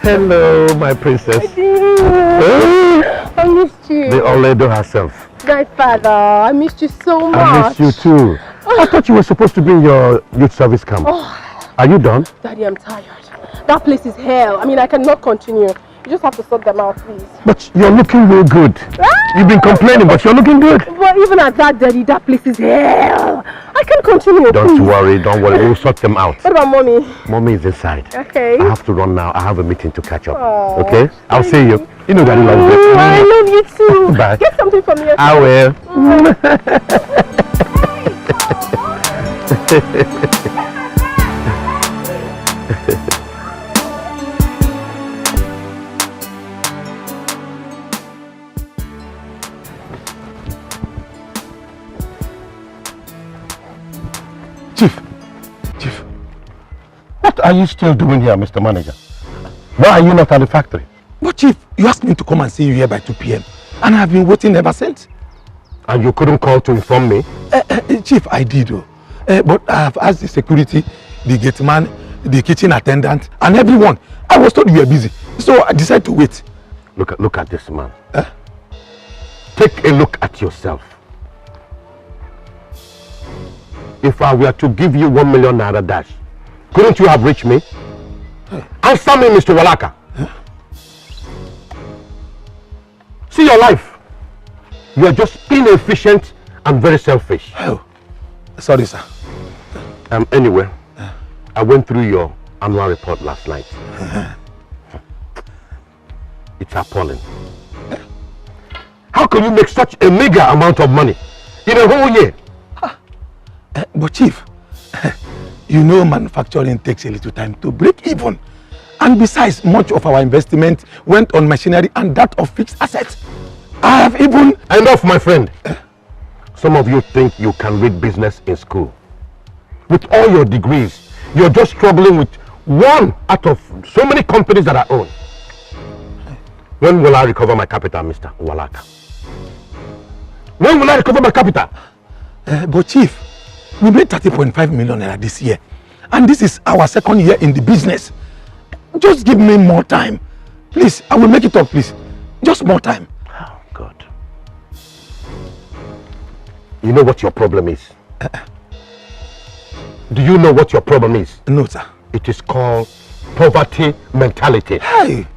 Hello, my princess. I missed you. The old lady herself. My father, I missed you so much. I missed you too. I thought you were supposed to be in your youth service camp. Are you done? Daddy, I'm tired. That place is hell. I mean, I cannot continue. You just have to sort them out, please. But you're looking real good. You've been complaining, but you're looking good. But even at that, Daddy, that place is hell. I can't continue, Don't worry. We'll sort them out. What about mommy? Mommy is inside. Okay. I have to run now. I have a meeting to catch up. Aww, okay? I'll see you. You know Daddy loves you. I love you too. Bye. Get something for me. I will. Chief, what are you still doing here, Mr. Manager? Why are you not at the factory? But Chief, you asked me to come and see you here by 2 p.m. and I've been waiting ever since. And you couldn't call to inform me? Chief, I did though. But I have asked the security, the gate man, the kitchen attendant and everyone. I was told you were busy, so I decided to wait. Look at this man. Take a look at yourself. If I were to give you 1 million naira dash, couldn't you have reached me? Answer me, Mr. Walaka. See your life. You are just inefficient and very selfish. Oh, sorry, sir. Anyway, I went through your annual report last night. It's appalling. How can you make such a meager amount of money in a whole year? But Chief, you know manufacturing takes a little time to break even. And besides, much of our investment went on machinery and that of fixed assets. I have even... Enough, my friend. Some of you think you can read business in school. With all your degrees, you're just struggling with one out of so many companies that I own. When will I recover my capital, Mr. Walaka? When will I recover my capital? But Chief, we made 30.5 million naira this year. And this is our 2nd year in the business. Just give me more time. Please, I will make it up, please. Just more time. Oh, God. You know what your problem is? Do you know what your problem is? No, sir. It is called poverty mentality. Hey.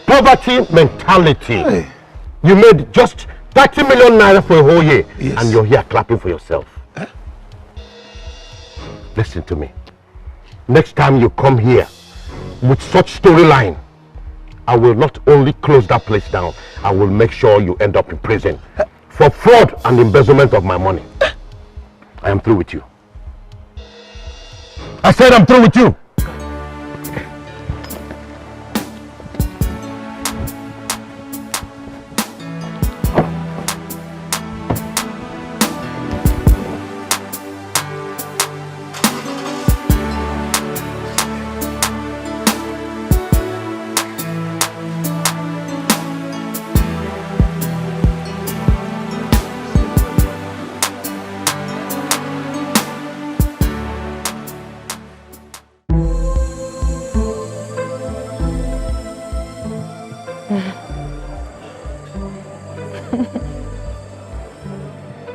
Poverty mentality. Hey. You made just 30 million naira for a whole year. Yes. And you're here clapping for yourself. Listen to me. Next time you come here with such storyline, I will not only close that place down, I will make sure you end up in prison for fraud and embezzlement of my money. I am through with you. I said I'm through with you.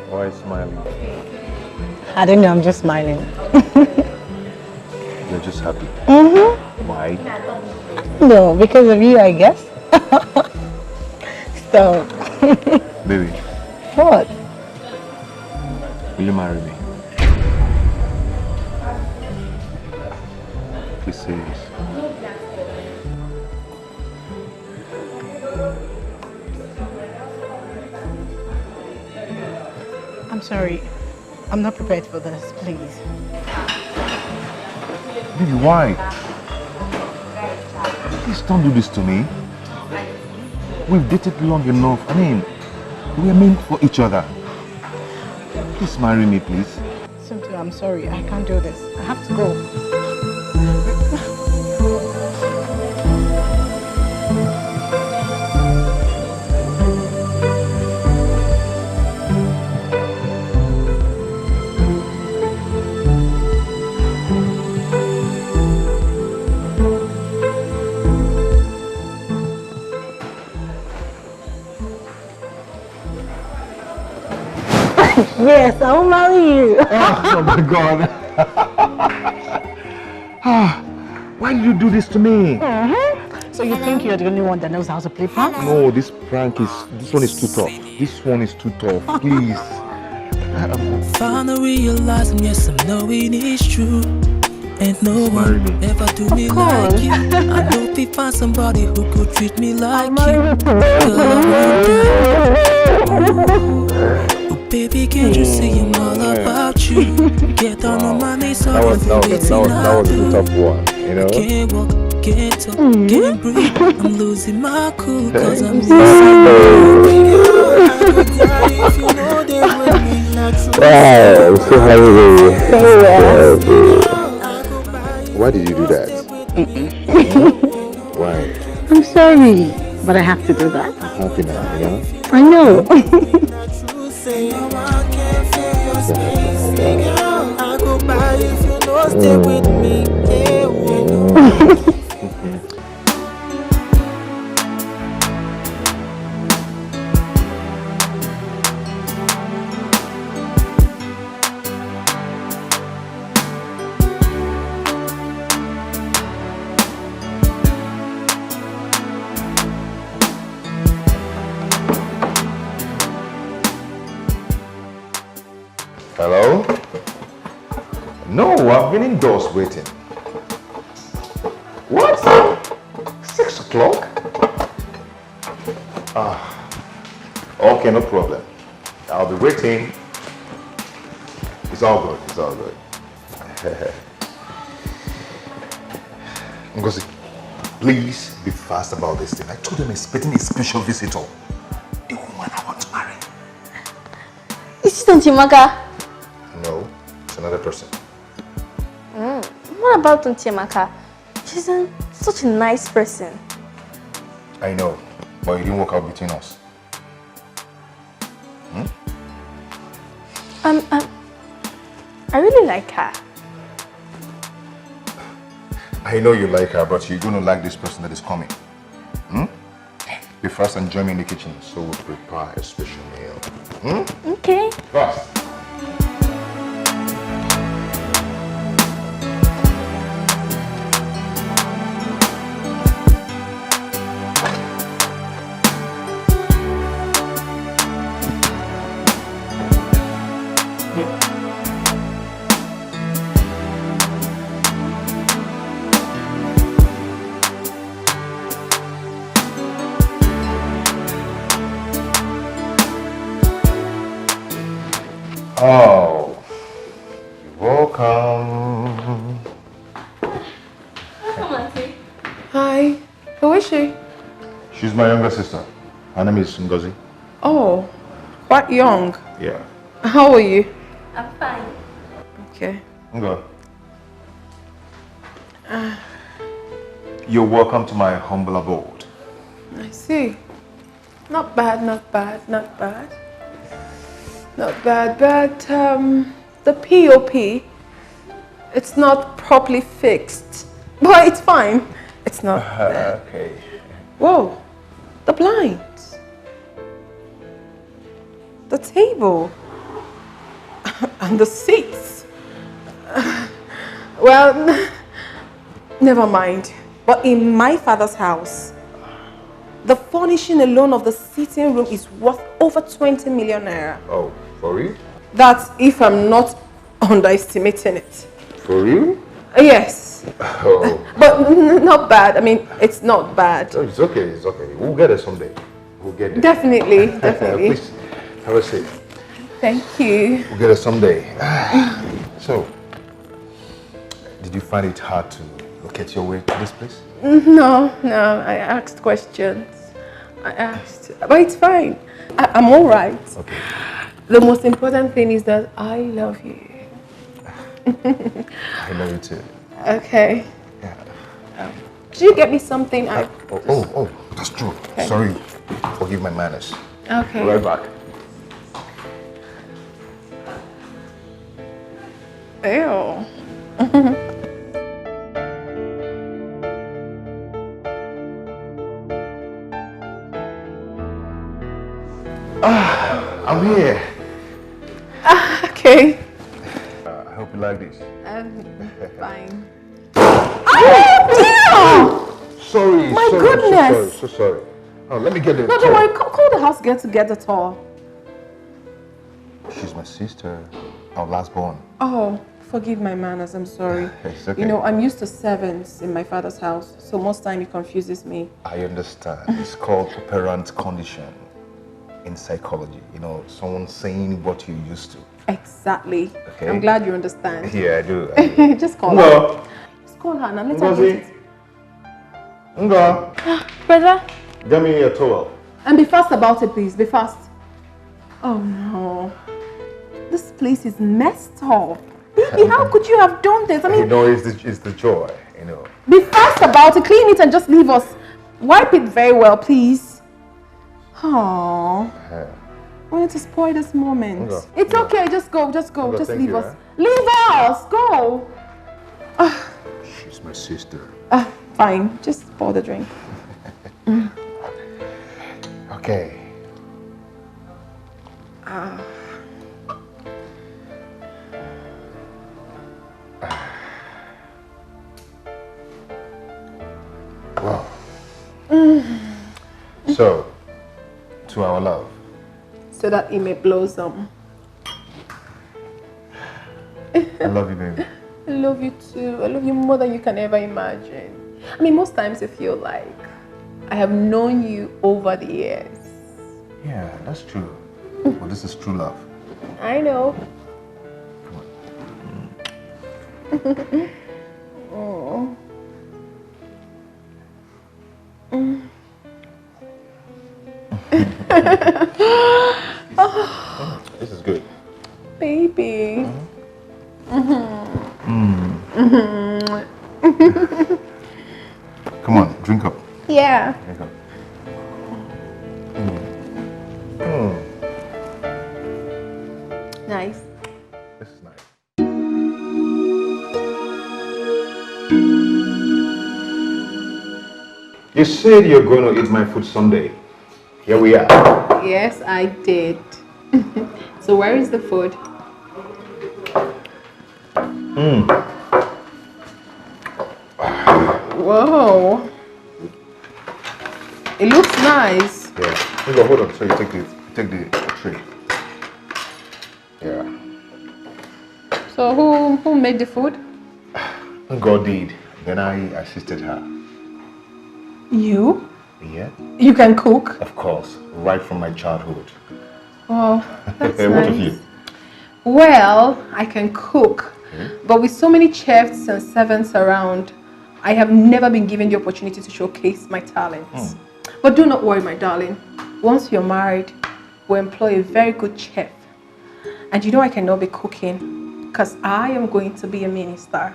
Why smiling? I don't know, I'm just smiling. You're just happy? Mm-hmm. Why? No, because of you, I guess. So. Baby. What? Will you marry me? Please say yes. I'm sorry. I'm not prepared for this, please. Baby, why? Please don't do this to me. We've dated long enough. I mean, we are meant for each other. Please marry me, please. Simply, I'm sorry. I can't do this. I have to go. Yes, I will marry you. Oh my God. Why did you do this to me? So you think you're the only one that knows how to play pranks? No, this one is too tough. This one is too tough. Please. Finally realizing, yes, I'm knowing it's true. Ain't no one ever do me like you. I know if find somebody who could treat me like you. Girl, I want that. Oh, baby, can't you see I'm all about you? Get down on my knees, so That was a tough one, you know? Can't walk, can't talk, can't breathe. I'm losing my cool cause I'm missing you. I could die if you know they with me not true. Wow, I'm so happy for you. Why did you do that? Why? I'm sorry, but I have to do that. I'm happy now, you know? I know. I go by if you know stay with me. Hello? No, I've been indoors waiting. What? 6 o'clock? Okay, no problem. I'll be waiting. It's all good, it's all good. Ngozi, please be fast about this thing. I told them I'm expecting a special visitor. The woman I want to marry. Is it Ntimaka? No, it's another person. What about Ntimaka? She's such a nice person. I know, but it didn't work out between us. I really like her. I know you like her, but you're going to like this person that is coming. Be fast and join me in the kitchen so we'll prepare a special meal. Okay. Fast. Oh, welcome. Welcome, Auntie. Hi. Who is she? She's my younger sister. Her name is Ngozi. Oh, quite young. Yeah. How are you? I'm fine. Okay. Ngo. You're welcome to my humble abode. I see. Not bad, not bad, not bad. Not bad, but the POP, it's not properly fixed. But it's fine. It's not there. Okay. Whoa, the blinds. The table. And the seats. Well, never mind. But in my father's house, the furnishing alone of the sitting room is worth over 20 million naira. Oh, for real? That's if I'm not underestimating it. For real? Yes. Oh. But not bad. I mean, it's not bad. No, it's okay, it's okay. We'll get it someday. We'll get it. Definitely, definitely. Please, have a seat. Thank you. We'll get it someday. So, did you find it hard to locate your way to this place? No, I asked questions. I asked, but it's fine. I'm all right. Okay. The most important thing is that I love you. I love you too. Okay. Yeah. Could you get me something? Oh, that's true. Okay. Sorry. Forgive my manners. Okay. Right back. Ew. I'm here. Okay. I hope you like this. Fine. Oh, Sorry, my sorry, goodness. so sorry. Oh, let me get the no, don't worry. Call the house girl to get the towel. She's my sister, our last born. Oh, forgive my manners. I'm sorry. It's okay. You know, I'm used to servants in my father's house, so most time it confuses me. I understand. It's called operant condition in psychology. You know, someone saying what you're used to. Exactly. Okay. I'm glad you understand. Yeah, I do. Just call her. Just call her now. Let her get it. Nga, Brother. get me a towel. And be fast about it, please. Be fast. Oh no. This place is messed up. Baby, how could you have done this? I mean, You know, it's the joy, you know. be fast about it. Clean it and just leave us. Wipe it very well, please. Oh. I wanted to spoil this moment. Nga. It's okay. Just go. Just Thank leave you, us. Leave us. Go. She's my sister. Fine. Just pour the drink. Okay. Wow. So, to our love. So that it may blossom. I love you, baby. I love you too. I love you more than you can ever imagine. I mean, most times I feel like I have known you over the years. Yeah, that's true. But this is true love. I know. Come on. Oh. This is good. Baby. Come on, drink up. Yeah. Drink up. Nice. This is nice. You said you're going to eat my food someday. Here we are. Yes, I did. So where is the food? Whoa. It looks nice. Yeah. Hold on. So you take the tray. Yeah. So who made the food? God did. Then I assisted her. You? Yeah. You can cook? Of course. Right from my childhood. Oh, that's What nice. of you? Well, I can cook, but with so many chefs and servants around, I have never been given the opportunity to showcase my talents. But do not worry, my darling. Once you're married, we'll employ a very good chef. And you know I cannot be cooking because I am going to be a minister.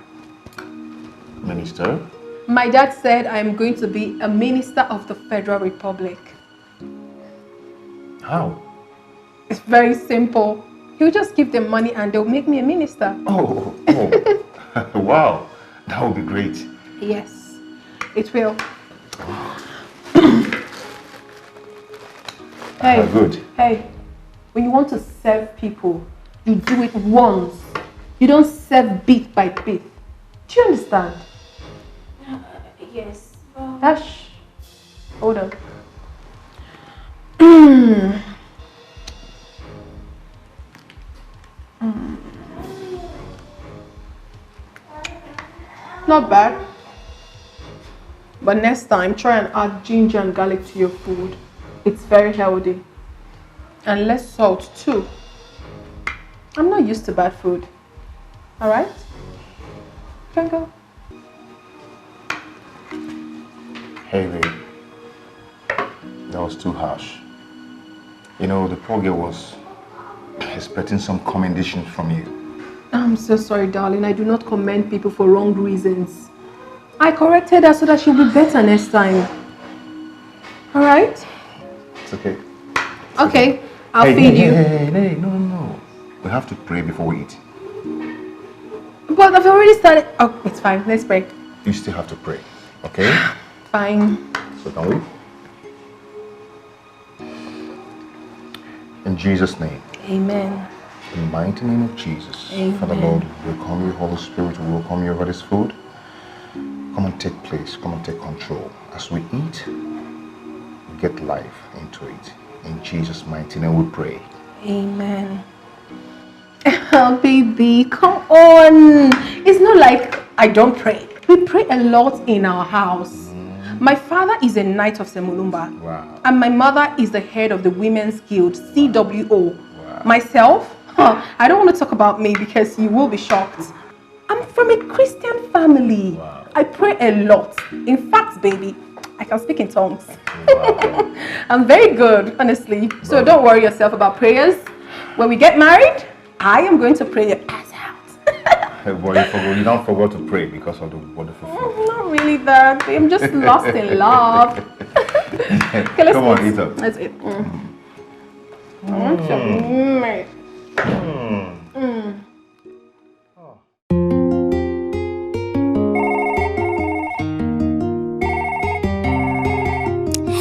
Minister? My dad said I am going to be a minister of the Federal Republic. How? It's very simple. He'll just give them money and they'll make me a minister. Oh. Wow. That would be great. Yes, it will. Hey, Good. hey, when you want to serve people, you do it once. You don't serve bit by bit. Do you understand? Yes. Hush. Hold on. Not bad. But next time, try and add ginger and garlic to your food. It's very healthy. And less salt too. I'm not used to bad food. Alright? Can go. Hey, babe. That was too harsh. You know, the poor girl was expecting some commendation from you. I'm so sorry, darling. I do not commend people for wrong reasons. I corrected her so that she'll be better next time. Alright? It's okay. Okay, I'll feed you. Hey, no. We have to pray before we eat. But I've already started. Oh, it's fine. Let's pray. You still have to pray, okay? Fine. So can we? In Jesus' name. Amen. In the mighty name of Jesus. Amen. Father Lord, we welcome you, Holy Spirit, we welcome you over this food. Come and take place, come and take control. As we eat, get life into it. In Jesus' mighty name we pray. Amen. Oh, baby, come on. It's not like I don't pray. We pray a lot in our house. My father is a knight of Semulumba. Wow. And my mother is the head of the Women's Guild, CWO. Wow. Myself, I don't want to talk about me because you will be shocked. I'm from a Christian family. Wow. I pray a lot. In fact, baby, I can speak in tongues. Wow. I'm very good, honestly. Wow. So don't worry yourself about prayers. When we get married, I am going to pray your ass out. Hey boy, you don't forget to pray because of the wonderful food. Not really that. I'm just lost in love. Okay, Come on, eat up. Let's eat.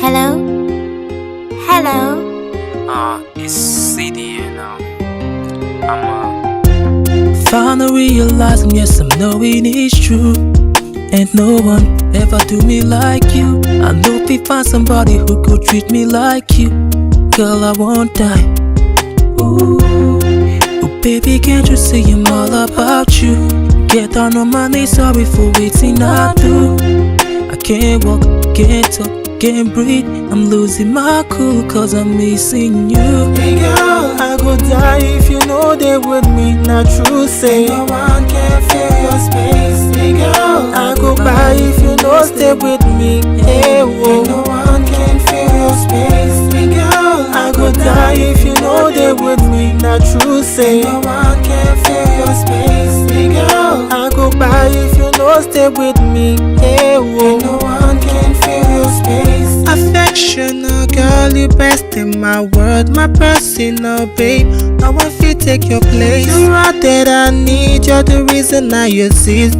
Hello? Hello? It's CD now. Finally realizing, yes, I'm knowing it's true. Ain't no one ever do me like you. I know if I find somebody who could treat me like you, girl, I won't die. Ooh, oh, baby, can't you see I'm all about you? Get down on my knees, sorry for waiting I do. I can't walk, can't talk, can't breathe. I'm losing my cool cause I'm missing you. Hey girl, I go die if you know they with me. Not true, say no one can fill your space. Hey girl, I go by if you know stay with me. Hey whoa, no one can fill your space. Hey girl, I go die if you know they with me. Not true, say no one can fill your space. Hey girl, I go by if you know stay with me. Hey whoa, no one can fill your space. Affectional girl, you best in my world, my personal babe. No one feel take your place. You're out that I need, you're the reason I exist.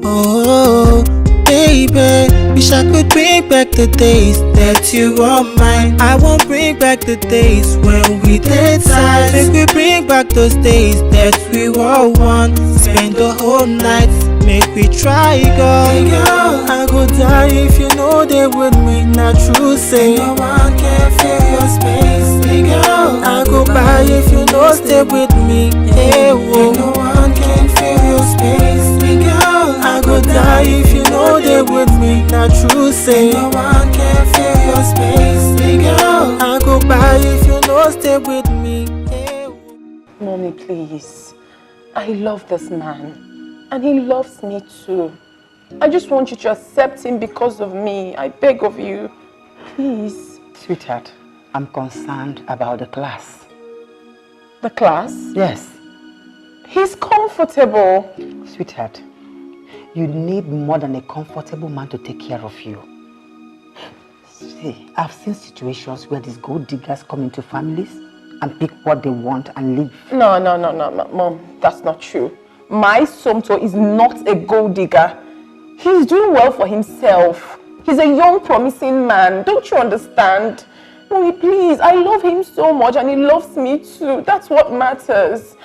Oh, baby, wish I could bring back the days that you were mine. I won't bring back the days when we did tight. Make we bring back those days that we were one. Spend the whole night, make we try, girl. Hey girl, I go die if you know they with me. Not true, say no one can fill your space. Hey girl, I go by if you know stay with me. Hey whoa, no one can fill your space. Hey girl, I go die if you know they with me. Not true, say no one can fill your space. Hey girl, I go by if you know stay with me. Hey whoa. Mommy, please. I love this man. And he loves me too. I just want you to accept him because of me. I beg of you. Please. Sweetheart, I'm concerned about the class. The class? Yes. He's comfortable. Sweetheart, you need more than a comfortable man to take care of you. See, I've seen situations where these gold diggers come into families and pick what they want and leave. No, Mom. That's not true. My Somto is not a gold digger. He's doing well for himself. He's a young, promising man. Don't you understand? Mommy, please. I love him so much and he loves me too. That's what matters.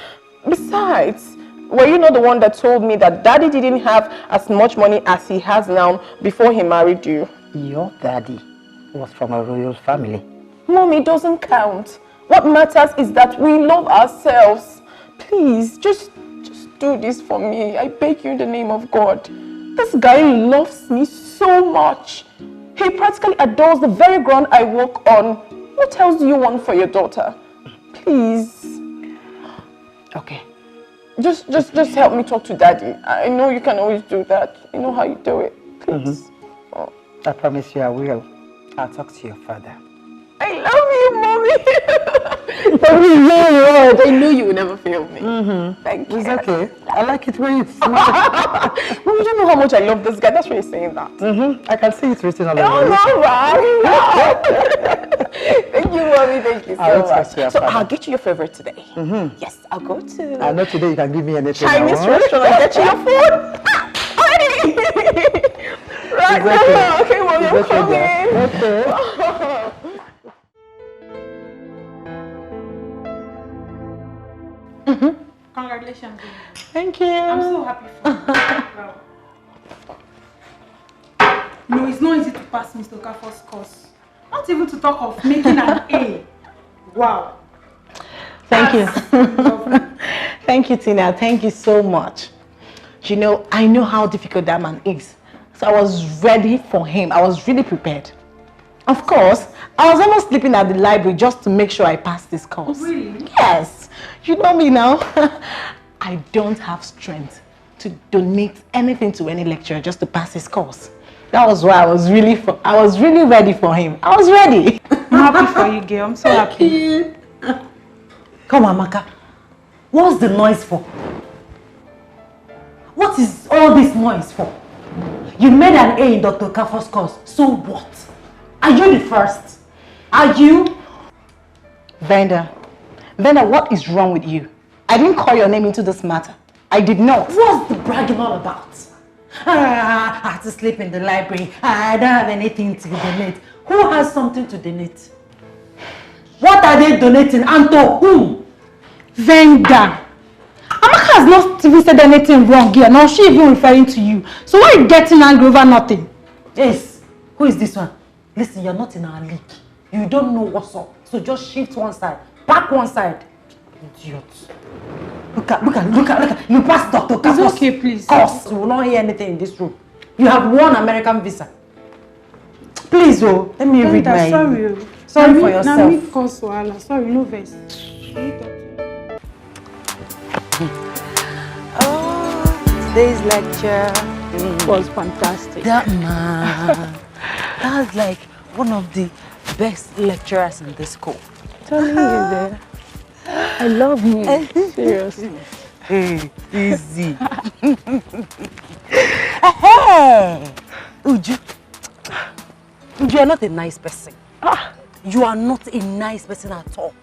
Besides, were you not the one that told me that Daddy didn't have as much money as he has now before he married you? Your daddy was from a royal family. Mommy, it doesn't count. What matters is that we love ourselves. Please, just do this for me. I beg you in the name of God. This guy loves me so much. He practically adores the very ground I walk on. What else do you want for your daughter? Please. Okay. Just help me talk to Daddy. I know you can always do that. You know how you do it. Please. Oh. I promise you I will. I'll talk to your father. I love you, Mommy. I knew you would never fail me. Thank you. It's okay. I like it when you smile. Mom, you know how much I love this guy. That's why you're saying that. I can see it written on the Oh, no, right? Thank you, Mommy. Thank you so much. So I'll get you your favorite today. Yes, I'll go to I know today you can give me anything. Chinese restaurant and get you your food. Right now. Okay, Mommy, I'm coming. Okay. Congratulations. Thank you. I'm so happy for you. Wow. No, it's not easy to pass Mr. Okafor's course. Not even to talk of making an A. Wow. Thank you. Thank you, Tina. Thank you so much. You know, I know how difficult that man is. So I was ready for him. I was really prepared. Of course, I was almost sleeping at the library just to make sure I passed this course. Really? Yes. You know me now. I don't have strength to donate anything to any lecturer just to pass his course. That was why I was really ready for him. I was ready. I'm happy for you, girl. I'm so happy. Come on, Amaka. What's the noise for? What is all this noise for? You made an A in Dr. Okafor's course. So what? Are you the first? Are you? Venda, what is wrong with you? I didn't call your name into this matter. I did not. What's the bragging all about? I had to sleep in the library. I don't have anything to donate. Who has something to donate? What are they donating and to whom? Venda. Amaka has not even said anything wrong here, nor she even referring to you. So why are you getting angry over nothing? Yes. Who is this one? Listen, you're not in our league. You don't know what's up. So just shift one side. Back one side. Idiot. Look at. You passed Dr. Okafor's It's okay, please. course. You will not hear anything in this room. You have one American visa. Please, oh, let me read my... Sorry for yourself. Now me cause wahala. Sorry, no verse. Today's lecture was fantastic. That man, that's like one of the best lecturers in this school. Telling you there. I love him. Seriously. Hey, easy. Hey, Uju, you are not a nice person. You are not a nice person at all.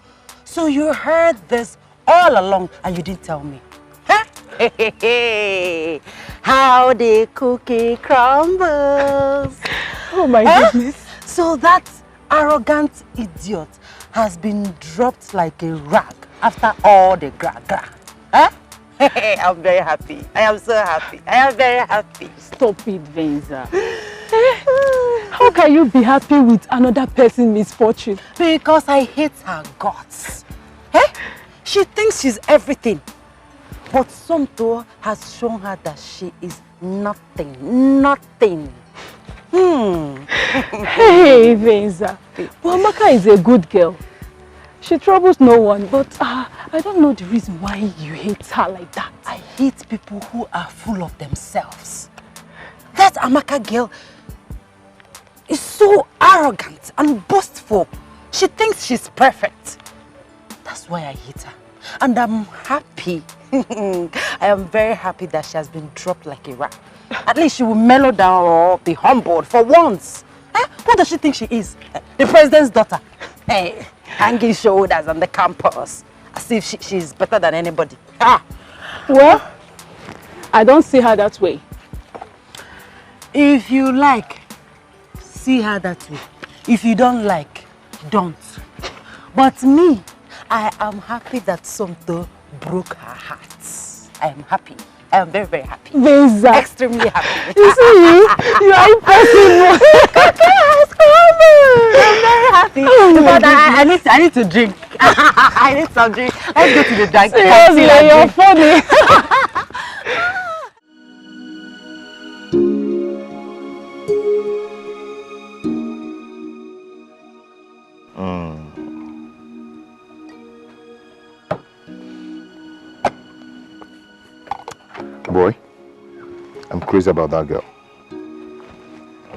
So you heard this all along and you didn't tell me. Huh? How the cookie crumbles. Oh my goodness. So that arrogant idiot has been dropped like a rag after all the gra-gra. Huh? I'm very happy. I am so happy. I am very happy. Stop it, Venza. How can you be happy with another person's misfortune? Because I hate her guts. She thinks she's everything. But Somto has shown her that she is nothing. Nothing. Hey, Venza. Well, Amaka is a good girl. She troubles no one, but I don't know the reason why you hate her like that. I hate people who are full of themselves. That Amaka girl is so arrogant and boastful. She thinks she's perfect. That's why I hate her. And I'm happy. I am very happy that she has been dropped like a rag. At least she will mellow down or be humbled for once. Who does she think she is? The president's daughter. Hey, hanging shoulders on the campus. As if she's better than anybody. Well, I don't see her that way. If you like, see her that way. If you don't like, don't. But me, I am happy that Somto broke her heart. I am happy. I am very, very happy. Venza. Extremely happy. You see, you are impossible. I'm very happy. But I need to drink. I need some drink. Let's go to the drink. Seriously, you're funny. Boy, I'm crazy about that girl.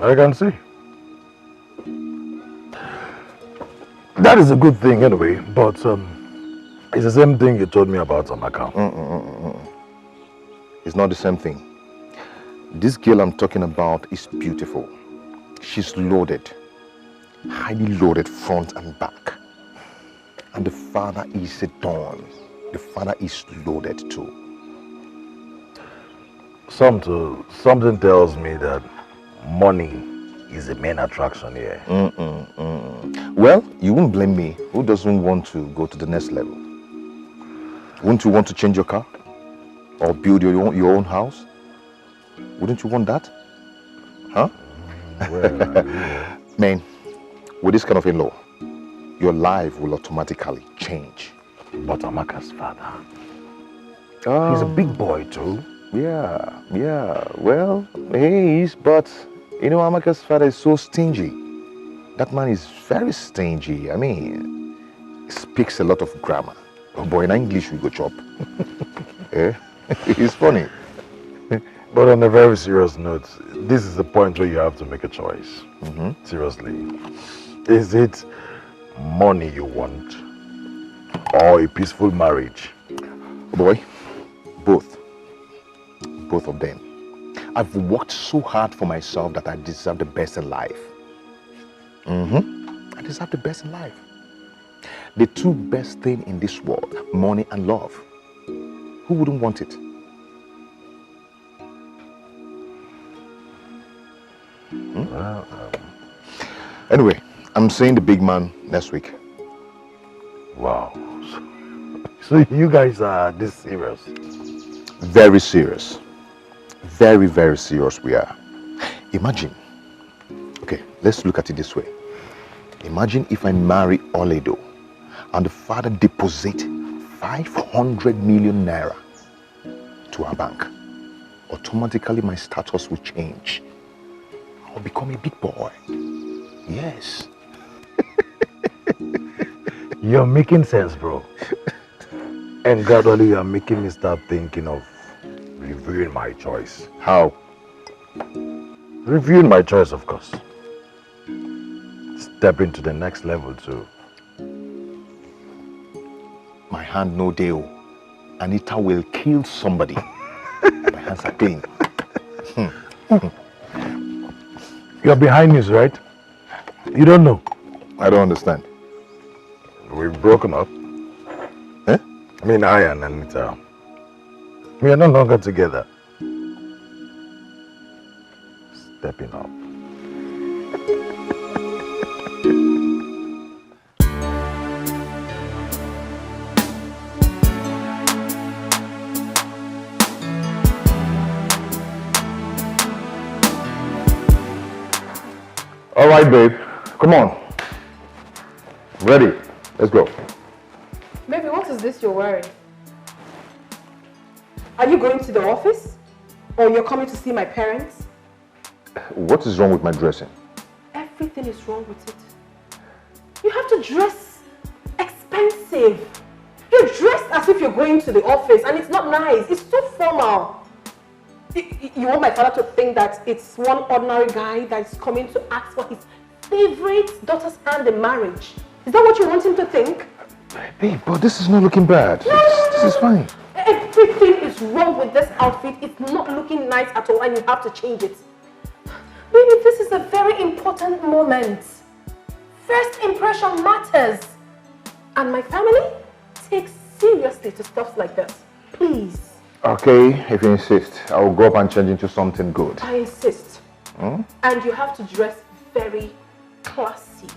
I can see. That is a good thing anyway, but it's the same thing you told me about Amaka. It's not the same thing. This girl I'm talking about is beautiful. She's loaded. Highly loaded front and back. And the father is a don. The father is loaded too. Something tells me that money is the main attraction here. Well, you won't blame me. Who doesn't want to go to the next level? Wouldn't you want to change your car? Or build your own house? Wouldn't you want that? Huh? Well, Man, with this kind of in-law, your life will automatically change. But Amaka's father, he's a big boy too. Yeah. Well, he is, but you know, Amaka's father is so stingy. That man is very stingy. I mean, he speaks a lot of grammar. Oh boy, in English we go chop. It's funny. But on a very serious note, this is the point where you have to make a choice. Seriously. Is it money you want or a peaceful marriage? Boy, both. Both of them. I've worked so hard for myself that I deserve the best in life. I deserve the best in life. The two best things in this world, money and love. Who wouldn't want it? Well, Anyway, I'm seeing the big man next week. wow. So you guys are this serious? Very serious. Very, very serious we are. Imagine. Okay, let's look at it this way. Imagine if I marry Oledo and the father deposit 500 million naira to our bank. Automatically my status will change. I'll become a big boy. Yes. You're making sense, bro. And gradually you are making me start thinking of reviewing my choice. How? Reviewing my choice, of course. Stepping to the next level too. My hand no deal. Anita will kill somebody. My hands are clean. You're behind news, right? You don't know. I don't understand. We've broken up. Eh? I mean, I and Anita. We are no longer together. Stepping up. All right, babe. Come on. Ready. Let's go. Baby, what is this you're wearing? Are you going to the office? Or you're coming to see my parents? What is wrong with my dressing? Everything is wrong with it. You have to dress expensive. You're dressed as if you're going to the office and it's not nice. It's so formal. You want my father to think that it's one ordinary guy that's coming to ask for his favorite daughter's hand in marriage. Is that what you want him to think? Babe, but this is not looking bad. This is fine. Everything is wrong with this outfit. It's not looking nice at all and you have to change it. Baby, this is a very important moment. First impression matters. And my family takes seriously to stuff like this. Please. Okay, if you insist, I will go up and change into something good. I insist. And you have to dress very classy.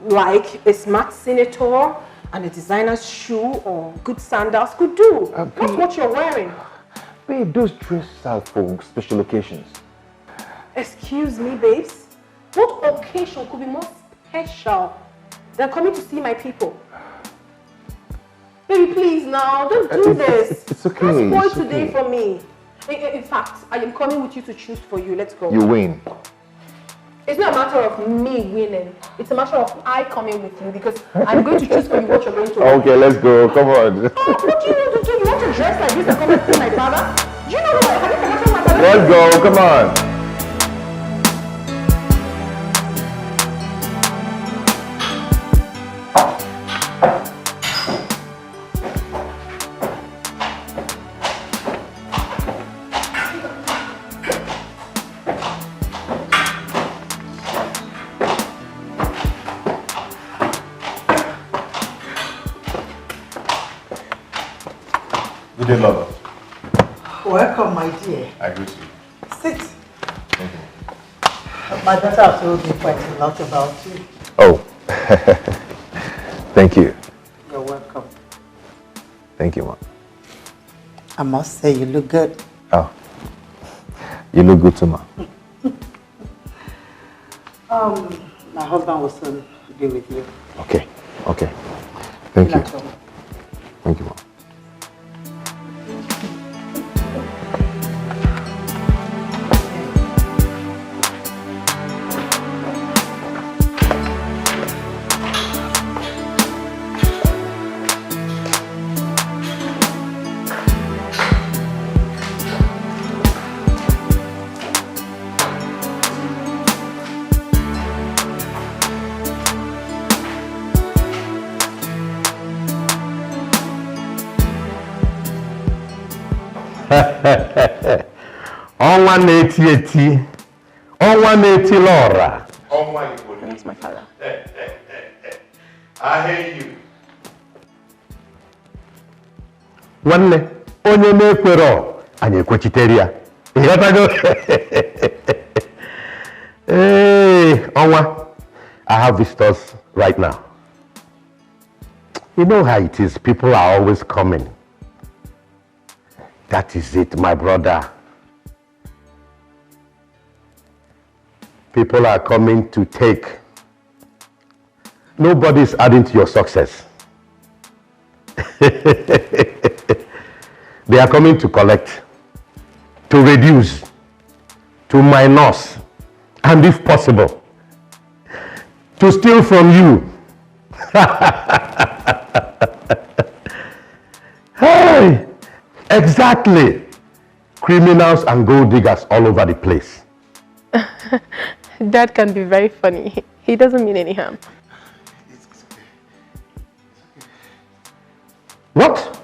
Like a smart senator and a designer's shoe or good sandals could do. That's what you're wearing. Babe, those dresses are for special occasions. Excuse me, babes. What occasion could be more special than coming to see my people? Baby, please now, don't do this. It's okay. Don't spoil it's today okay. for me. In fact, I am coming with you to choose for you. Let's go. You win. It's not a matter of me winning. It's a matter of I coming with you because I'm going to choose for you what you're going to wear. Okay, let's go. Come on. What do you want to do? You want to dress like this and come and see my father? Do you know what? Have you forgotten my father? Let's go. Come on. Good day, lover. Welcome, my dear. I greet you. Sit. My daughter told me quite a lot about you. Oh, thank you. You're welcome. Thank you, ma. I must say, you look good. Oh, you look good too, ma. My husband will soon be with you. Okay, okay. Thank you. Thank you, ma. Ọnwa na-eti eti, ọnwa na-eti lọra. That's my father. I hate you. Nwanne, onye na-ekwero, anyị ekwechitere ya. Ịghọtago? Hey, Ọnwa, I have visitors right now. You know how it is, people are always coming. That is it, my brother. People are coming to take. Nobody's adding to your success. They are coming to collect, to reduce, to minus, and if possible, to steal from you. Hey! Exactly. Criminals and gold diggers all over the place. Dad can be very funny. He doesn't mean any harm. What?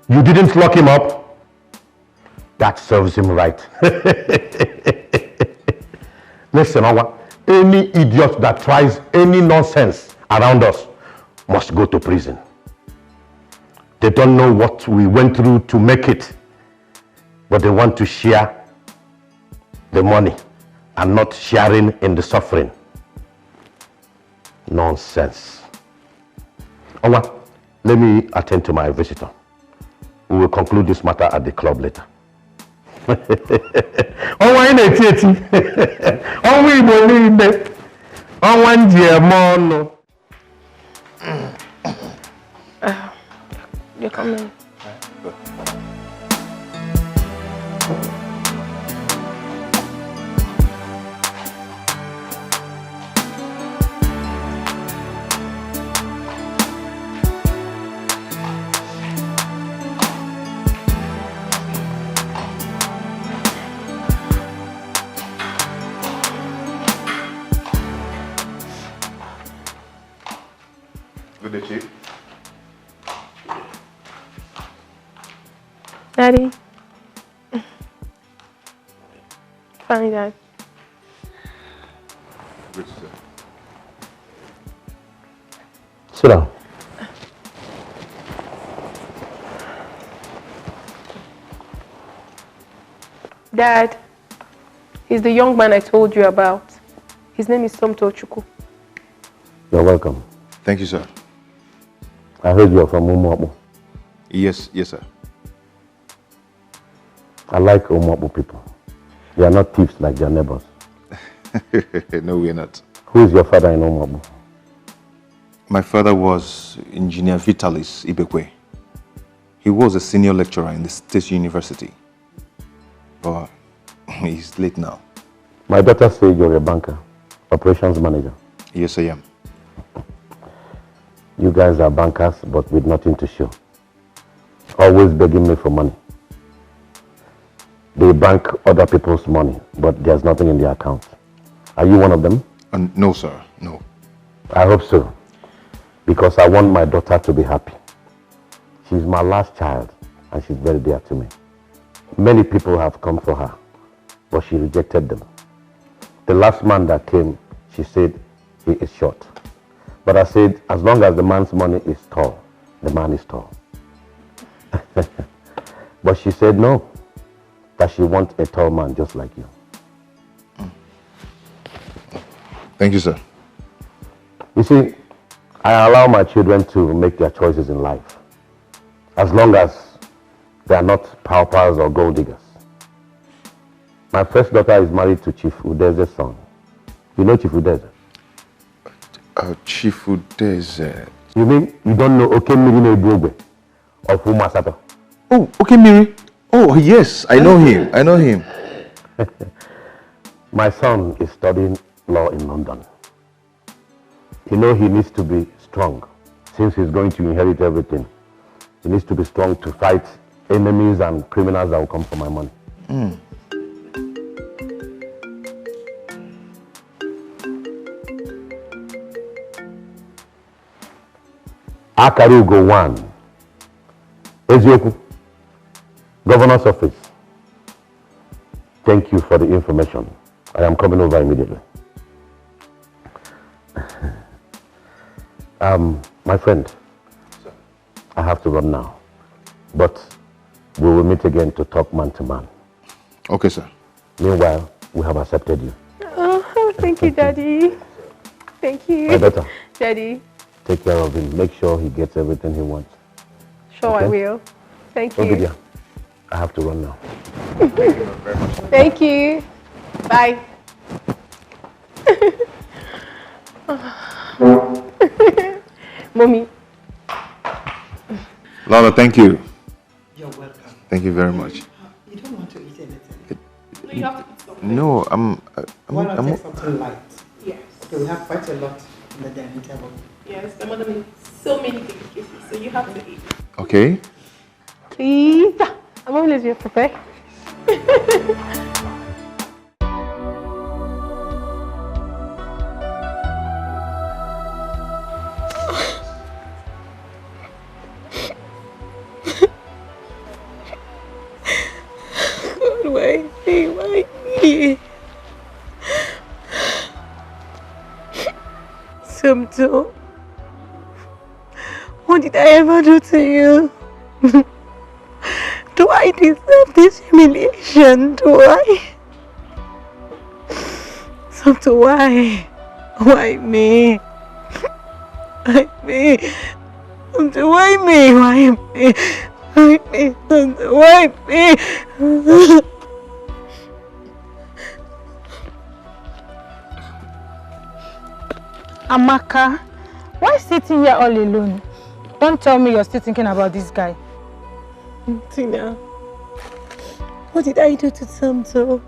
You didn't lock him up? That serves him right. Listen, Awa, any idiot that tries any nonsense around us must go to prison. They don't know what we went through to make it, but they want to share the money and not sharing in the suffering. Nonsense. Owa, let me attend to my visitor. We will conclude this matter at the club later. Owa ina-eti-eti. Owa Igbo niile. Owa njiemonu. You're coming. Good day, Chief. Daddy. Funny, Dad. Good, sir. Sit down. Dad, he's the young man I told you about. His name is Somto Chukwu. You're welcome. Thank you, sir. I heard you're from Umuabu. Yes, sir. I like Umuabu people. They are not thieves like their neighbors. No, we're not. Who is your father in Umuabu? My father was Engineer Vitalis Ibekwe. He was a senior lecturer in the State University. But he's late now. My daughter said you're a banker, operations manager. Yes, I am. You guys are bankers, but with nothing to show. Always begging me for money. They bank other people's money, but there's nothing in their account. Are you one of them? No, sir. No. I hope so. Because I want my daughter to be happy. She's my last child, and she's very dear to me. Many people have come for her, but she rejected them. The last man that came, she said he is short. But I said, as long as the man's money is tall, the man is tall. But she said no, that she wants a tall man just like you. Thank you, sir. You see, I allow my children to make their choices in life. as long as they are not paupers or gold diggers. My first daughter is married to Chief Udeze's son. You know Chief Udeze? Chief Udeze. You mean you don't know Okemiri Nebogwe of Umasato? Oh, Okemiri. Oh, yes, I know him. I know him. My son is studying law in London. You know he needs to be strong since he's going to inherit everything. He needs to be strong to fight enemies and criminals that will come for my money. Akarugo 1. Ezioku, Governor's Office. Thank you for the information. I am coming over immediately. My friend, sir. I have to run now, but we will meet again to talk man to man. Okay, sir. Meanwhile, we have accepted you. Oh, thank you, Daddy. Thank you. My daughter. Daddy. Take care of him. Make sure he gets everything he wants. Sure, okay? I will. Thank you. Ogidia, I have to run now. Thank you. Bye. Mommy. Lola, thank you. You're welcome. Thank you very much. You don't want to eat anything? No, you have to eat something. No, Why not take something light? Yes. Okay, we have quite a lot on the dining table. Yes, my mother made so many delicacies, so you have to eat. Okay. Please. I'm always here to prepare. God, why me? Why me? Somto, what did I ever do to you? Do I deserve this humiliation? Do I? Somto, why? Why me? Why me? Somto, why me? Why me? Why me? Somto, why me? Amaka, why sitting here all alone? Don't tell me you're still thinking about this guy. Tina, what did I do to Somto?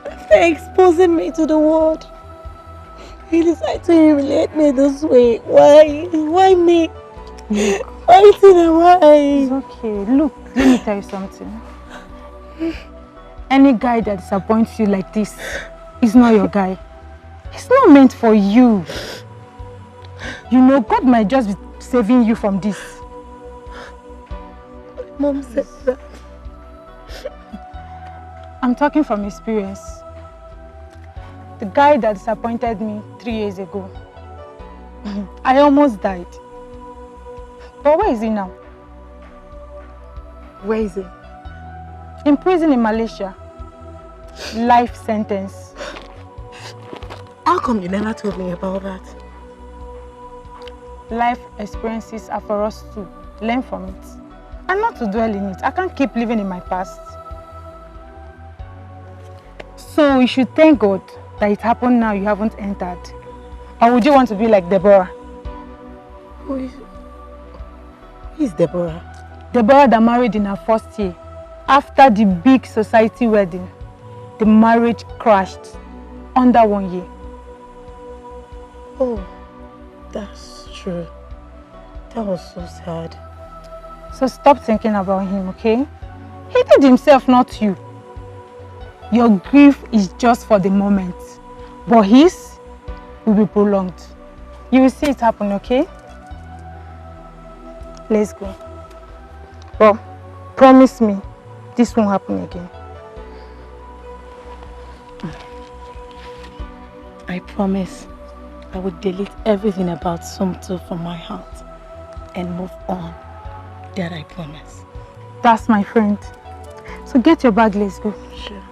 After exposing me to the world, he decided to humiliate me this way. Why? Why me? Look. Why, Tina? Why? It's okay. Look, let me tell you something. Any guy that disappoints you like this is not your guy. It's not meant for you. You know, God might just be saving you from this. Mom said that. I'm talking from experience. The guy that disappointed me 3 years ago, I almost died. But where is he now? Where is he? In prison in Malaysia. Life sentence. How come you never told me about that? Life experiences are for us to learn from it and not to dwell in it. I can't keep living in my past. So you should thank God that it happened now you haven't entered. Or would you want to be like Deborah? Who is Deborah? Deborah that married in her first year. After the big society wedding, the marriage crashed under 1 year. Oh, that's true. That was so sad. So stop thinking about him, okay? He did himself, not you. Your grief is just for the moment, but his will be prolonged. You will see it happen, okay? Let's go. But promise me, this won't happen again. I promise I will delete everything about Somto from my heart and move on. That I promise. That's my friend. So get your bag, let's go. Sure.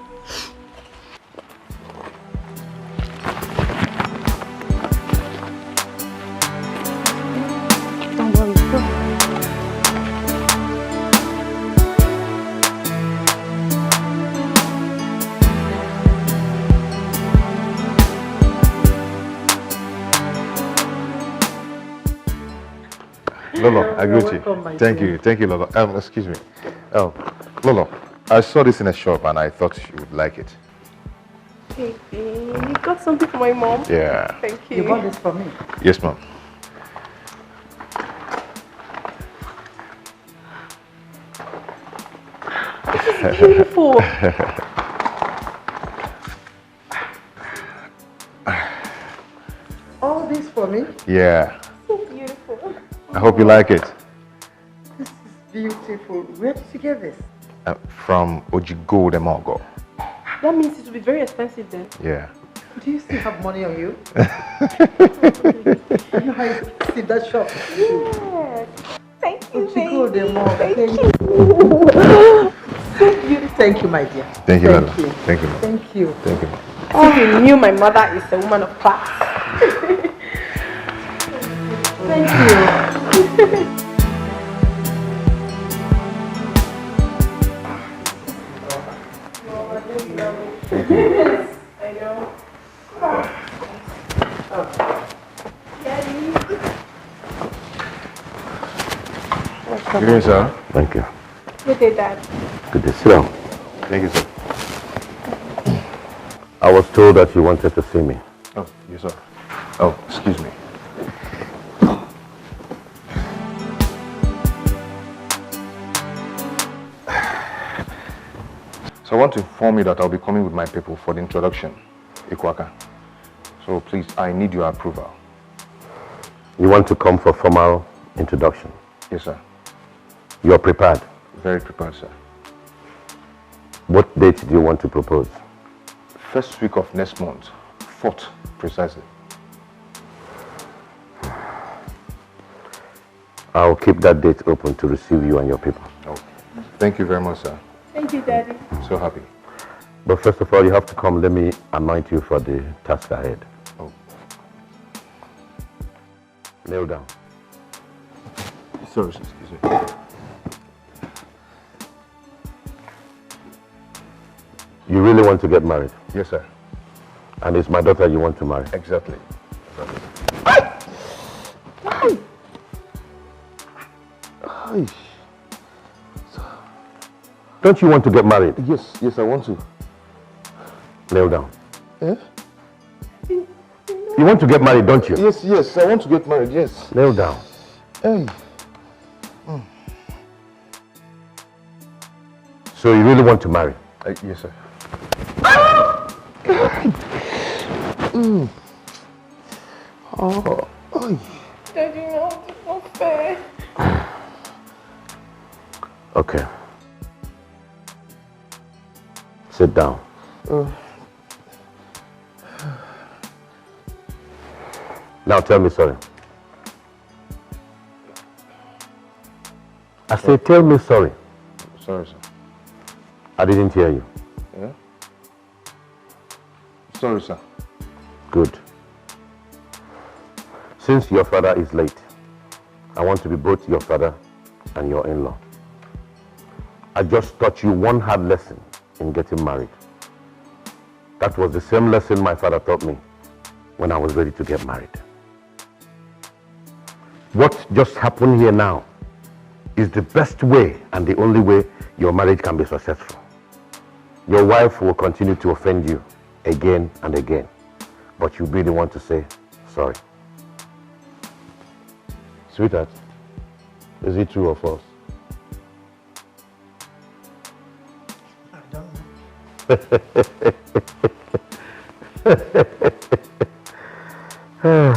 Don't worry, go. Lolo, I greet you. Thank you, Lolo. Excuse me. Lolo, I saw this in a shop and I thought you would like it. Baby, you got something for my mom? Yeah. Thank you. You bought this for me? Yes, ma'am. This is beautiful. All this for me? Yeah. So beautiful. I hope you like it. This is beautiful. Where did you get this? From Ojigo de Mogo. That means it will be very expensive then. Yeah. Do you still have money on you? You know how you see that shop? Yes. Thank you, baby. Ojigo de Mogo. Thank you. So beautiful. Thank you, my dear. Thank you, Lolo. Thank you. Thank you. Thank you. Thank you. Oh, you knew my mother is a woman of class. Thank you. Yes, I know. Good day, sir. Thank you. Good day, Dad. Good day. Sit down. Thank you, sir. I was told that you wanted to see me. Oh, yes, sir. Oh, excuse me. So I want to inform you that I'll be coming with my people for the introduction, Ikwaka. So please, I need your approval. You want to come for formal introduction? Yes, sir. You're prepared? Very prepared, sir. What date do you want to propose? First week of next month, 4th precisely. I'll keep that date open to receive you and your people. Oh, thank you very much, sir. Thank you, Daddy. I'm so happy. But first of all, you have to come. Let me anoint you for the task ahead. Oh. Kneel down. Sorry, excuse me. You really want to get married? Yes, sir. And it's my daughter you want to marry? Exactly. Don't you want to get married? Yes, I want to. Kneel down. Eh? You want to get married, don't you? Yes, I want to get married, yes. Kneel down. Hey. So you really want to marry? Yes, sir. Daddy, no, it's not fair. Okay. Sit down. Now tell me sorry. I said tell me sorry. Sorry, sir. I didn't hear you. Yeah? Sorry, sir. Good. Since your father is late, I want to be both your father and your in-law. I just taught you one hard lesson in getting married. That was the same lesson my father taught me when I was ready to get married. What just happened here now is the best way and the only way your marriage can be successful. Your wife will continue to offend you again and again, but you really want to say sorry. Sweetheart, is it true or false? I don't know.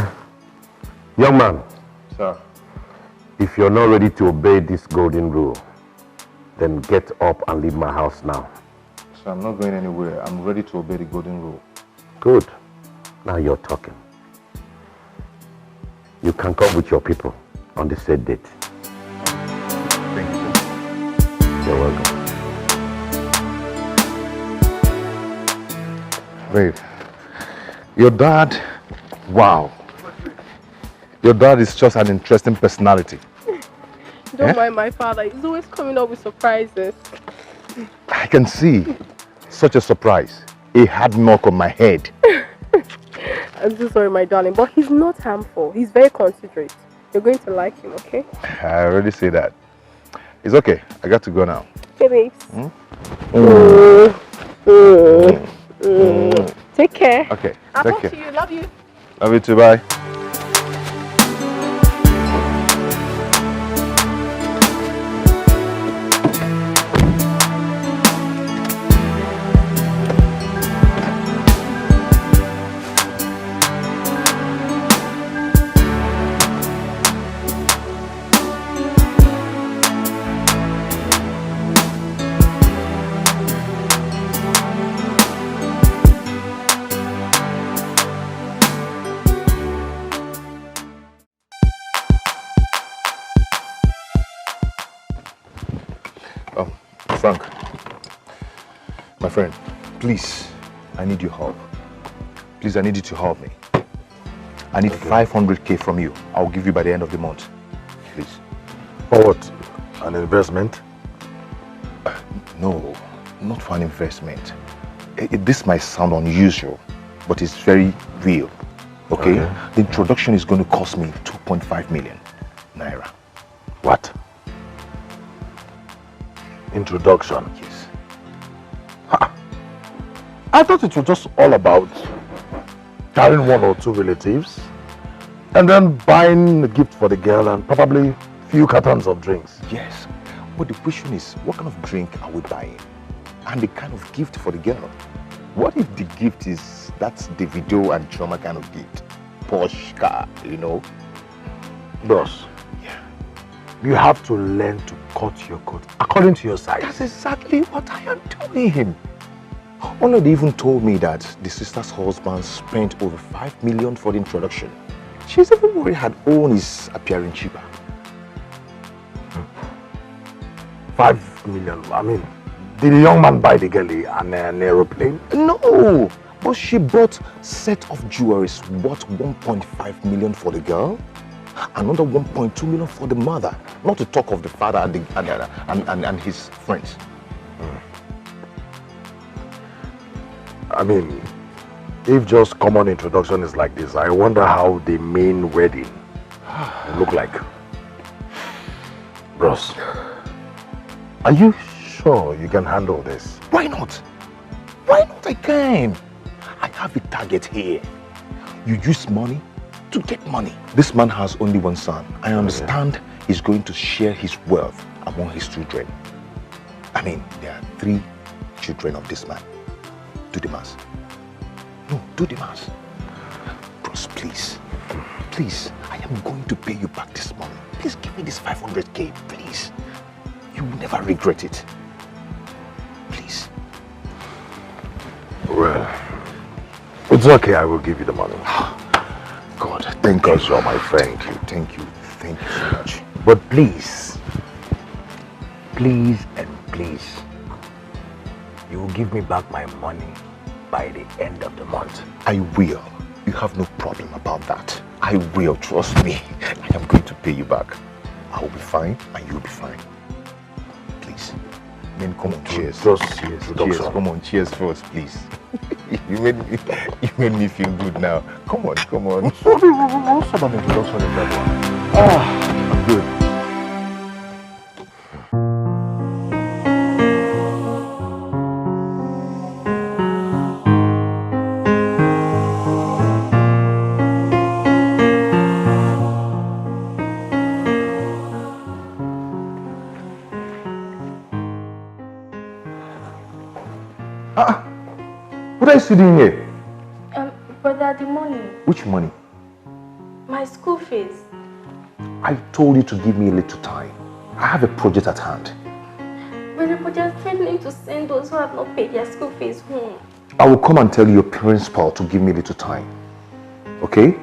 Young man. Sir. If you're not ready to obey this golden rule, then get up and leave my house now. Sir, I'm not going anywhere. I'm ready to obey the golden rule. Good. Now you're talking. You can come with your people on the said date. Thank you, sir. You're welcome. Babe, your dad, wow. Your dad is just an interesting personality. Don't mind my father. He's always coming up with surprises. I can see such a surprise. A hard knock on my head. I'm so sorry, my darling, but he's not harmful. He's very considerate. You're going to like him, okay? I already say that. It's okay. I got to go now. Okay, babes. Take care. Okay. I'll take talk care. to you. Love you. Love you too. Bye. Frank, my friend, please, I need your help. Please, I need you to help me. I need 500k from you. I'll give you by the end of the month. Please. For what? An investment? No, not for an investment. This might sound unusual, but it's very real. Okay? The introduction is going to cost me 2.5 million naira. What? Introduction? Yes. I thought it was just all about carrying one or two relatives and then buying a gift for the girl and probably a few cartons of drinks. Yes, but the question is, what kind of drink are we buying? And the kind of gift for the girl? What if the gift is, that's the video and drama kind of gift? Porsche car, you know? Boss, you have to learn to cut your coat according to your size. That's exactly what I am doing. Only they even told me that the sister's husband spent over 5 million for the introduction. She's even worried her own is appearing cheaper. 5 million, I mean, did the young man buy the girl an aeroplane? No, but she bought set of jewelries worth 1.5 million for the girl, another 1.2 million for the mother, not to talk of the father and his friends. I mean, if just common introduction is like this, I wonder how the main wedding will look like. Bros, are you sure you can handle this? Why not? Why not? I can. I have a target here. You use money to get money. This man has only one son. I understand he's going to share his wealth among his children. I mean, there are 3 children of this man. Do the math. No, do the math. Bros, please. Please, I am going to pay you back this money. Please give me this 500k, please. You will never regret it. Please. Well, it's okay, I will give you the money. God, thank you. Because you're my friend. Thank you so much. But please, please and please, you will give me back my money by the end of the month. I will. You have no problem about that. I will, trust me. I am going to pay you back. I will be fine and you'll be fine. Please. Then come on, cheers. Cheers. Come on, cheers first, please. You made me feel good now. Come on. What sort of introduction is that one? I'm good. What are you sitting here? Brother, the money. Which money? My school fees. I told you to give me a little time. I have a project at hand. Brother, but you're threatening to send those who have not paid their school fees home. I will come and tell your principal to give me a little time. Okay?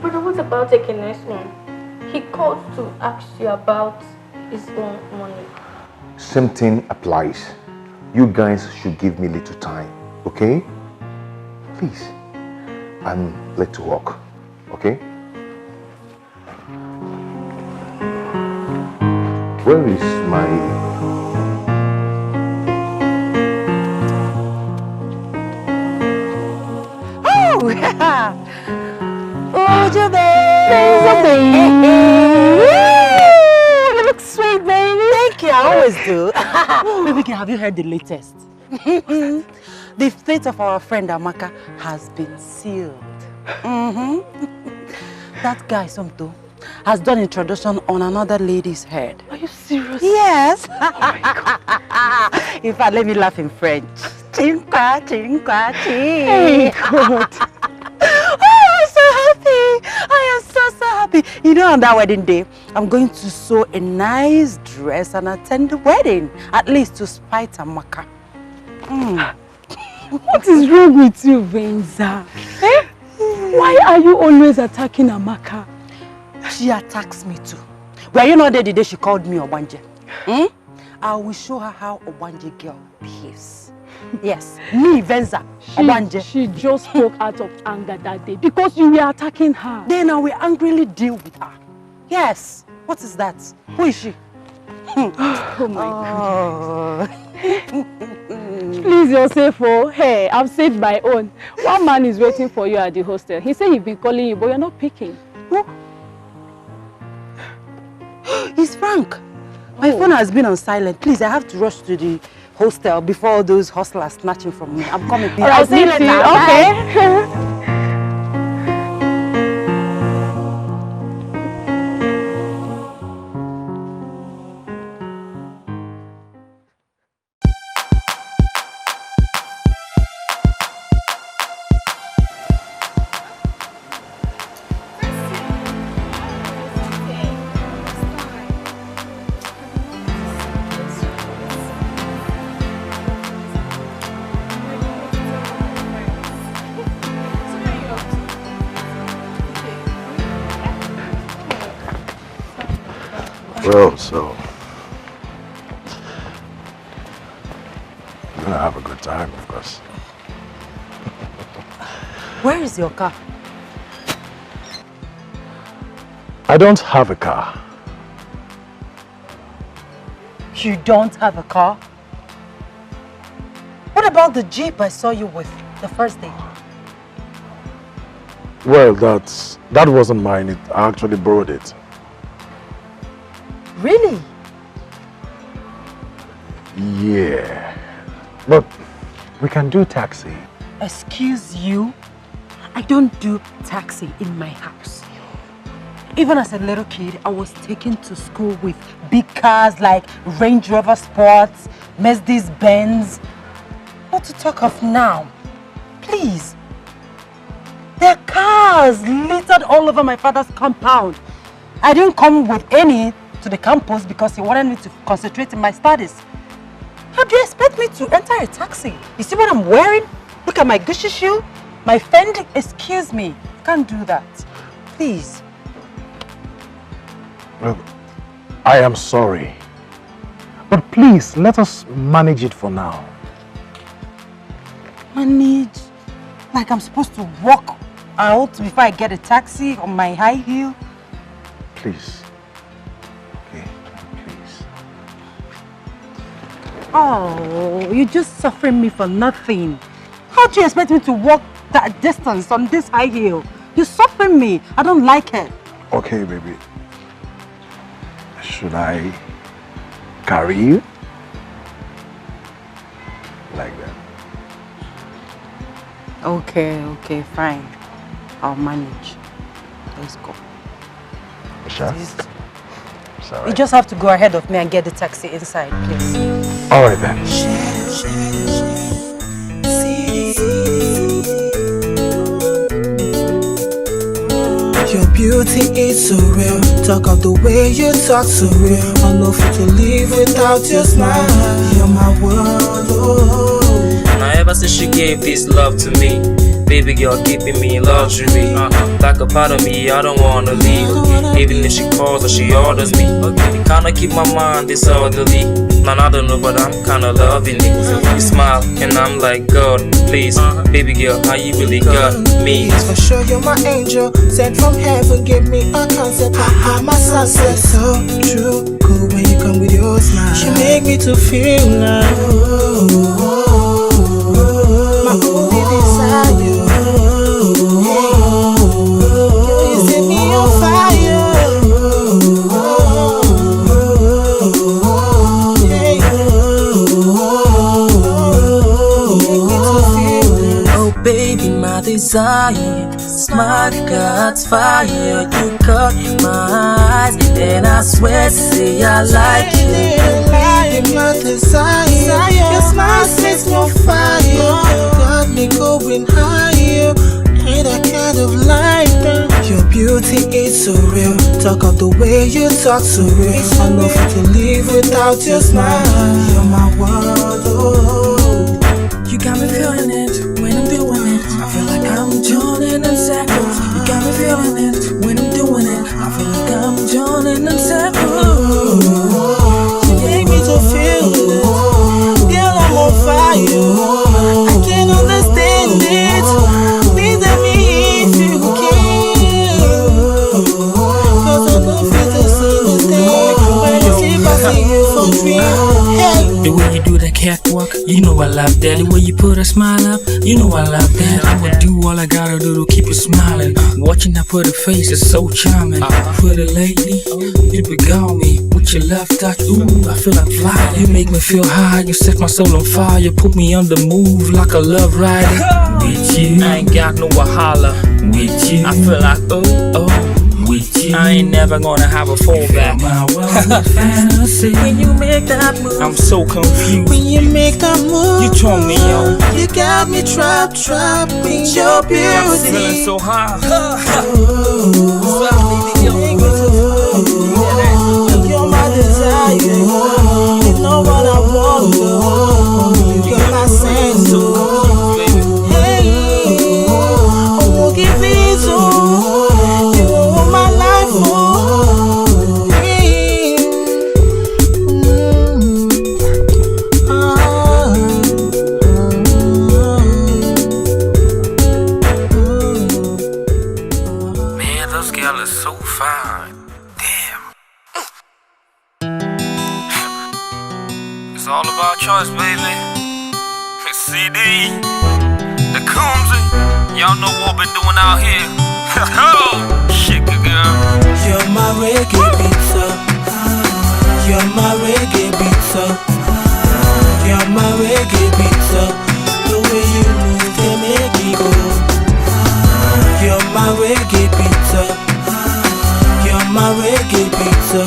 Brother, what about the next one? He called to ask you about his own money. Same thing applies. You guys should give me a little time. Okay? Please. I'm late to work. Okay? Where is my... Oh, yeah. Oh, your baby. though. Baby, have you heard the latest? The fate of our friend Amaka has been sealed. That guy, Somto, has done introduction on another lady's head. Are you serious? Yes. Oh my God. In fact, let me laugh in French. Chinkwa, chinkwa, chink. Hey, God. Oh, I'm so happy. I am so happy. You know, on that wedding day, I'm going to sew a nice dress and attend the wedding. At least to spite Amaka. What is wrong with you, Venza? Eh? Why are you always attacking Amaka? She attacks me too. Were you not there the day she called me Obanje? I will show her how Obanje girl behaves. Yes, me, Venza, Obanje. She just spoke out of anger that day because you were attacking her. Then I will angrily deal with her. Yes. What is that? Who is she? Oh my God. Please, yourself, oh. Hey, I've saved my own. One man is waiting for you at the hostel. He said he's been calling you, but you're not picking. Who? It's Frank. My phone has been on silent. Please, I have to rush to the hostel before all those hustlers snatching from me. I'm coming. I'll see you later. Okay. Well, so I'm gonna have a good time, of course. Where is your car? I don't have a car. You don't have a car? What about the Jeep I saw you with the first day? Well, that wasn't mine. I actually borrowed it. Really? Yeah. But we can do taxi. Excuse you? I don't do taxi in my house. Even as a little kid, I was taken to school with big cars like Range Rover Sports, Mercedes Benz. What to talk of now? Please. There are cars littered all over my father's compound. I didn't come with any to the campus because he wanted me to concentrate in my studies. How do you expect me to enter a taxi? You see what I'm wearing? Look at my Gucci shoe, my Fendi. Excuse me, can't do that. Please. Well, I am sorry. But please, let us manage it for now. Manage? Like I'm supposed to walk out before I get a taxi on my high heel? Please. Okay, please. Oh, you're just suffering me for nothing. How do you expect me to walk that distance on this high heel? You're suffering me. I don't like it. Okay, baby. Should I carry you? Like that. Okay, fine. I'll manage. Let's go. Sure. Sorry. You just have to go ahead of me and get the taxi inside, please. All right then. Your beauty is so real. Talk of the way you talk so real. I know fit to live without your smile. You're my world. Oh. Now ever since she gave this love to me, baby girl keeping me in luxury. Like a part of me, I don't wanna leave. Even if she calls or she orders me, kinda keep my mind disorderly. Man, I don't know, but I'm kinda loving it. You smile, and I'm like, God, please, baby girl, how you really got me? Yes, for sure, you're my angel, sent from heaven. Give me a concept, my sunset. So true, cool when you come with your smile. She make me to feel like my only desire. You set me on fire. desire. Smart got fire. You caught my eyes, and I swear, say I like you. My desire, your smile sets no fire. Got me going higher, ain't that kind of life. Your beauty is so real. Talk of the way you talk so real. I know if to live without your smile. You're my world. Oh. You got me feeling it when I'm doing it. I feel like I'm joining in circles. You got me feeling it when I'm doing it. I feel like I'm joining in circles. You make me to feel it. Girl, I'm on fire. I can't understand it. Please let me if you can. Cause I know fit to see the thing. When you sleep, I see you for real. The way you do that catwalk, you know I love that. The way you put a smile up, you know I love that. I would do all I gotta do to keep you smiling. Watching that pretty face is so charming. Pretty lady, you beguile me with your left touch. Ooh, I feel like flying. You make me feel high, you set my soul on fire. You put me on the move like a love rider. With you, I ain't got no wahala. With you, I feel like oh. With you, I ain't never gonna have a fallback. My world fantasy. When you make that move, I'm so confused. When you make that move, you turn me on. You got me trapped in your beauty. I'm feeling so high. You're my desire. You know what I want. You're my sense. Hey, oh, give me so. It's all about choice, baby. It's CD, the Coomsy. Y'all know what we've been doing out here. Shit, good girl. You're my reggae pizza. You're my reggae pizza. You're my reggae pizza. The way you move, they make me go. You're my reggae pizza. You're my reggae pizza.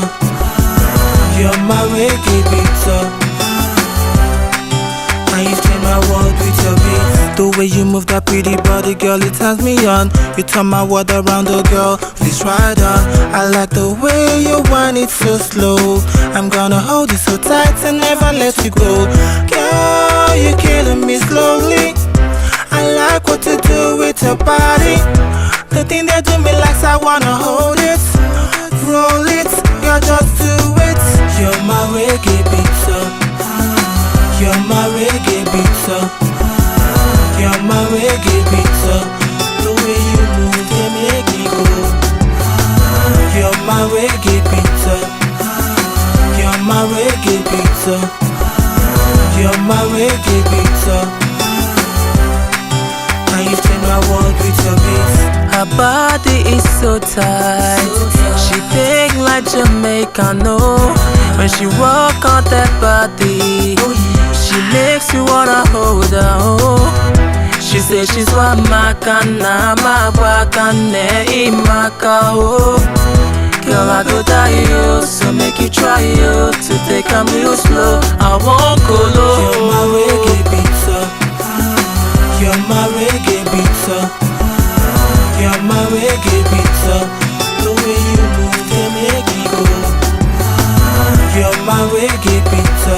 You're my reggae pizza. And you change my world with your beat. The way you move that pretty body, girl, it turns me on. You turn my world around, oh girl, please ride on. I like the way you want it so slow. I'm gonna hold you so tight and never let you go. Girl, you're killing me slowly. I like what you do with your body. The thing that do me like I wanna hold it. Roll it, girl, just do it. You're my reggae pizza. You're my reggae pizza. You're my reggae pizza. The way you move, they make me go. You're my reggae pizza. You're my reggae pizza. You're my reggae pizza. And you change my world with your beat. Her body is so tight. She big like Jamaica, no. When she walk on that body, she makes you wanna hold her, oh. She says she's one makana, my wakane, imaka, oh. Girl, I go die, yo, so make you try, yo, to take a real slow. I won't go low. You're my reggae pizza. You're my reggae pizza. You're my reggae pizza. The way you move, they make me go. You're my reggae pizza.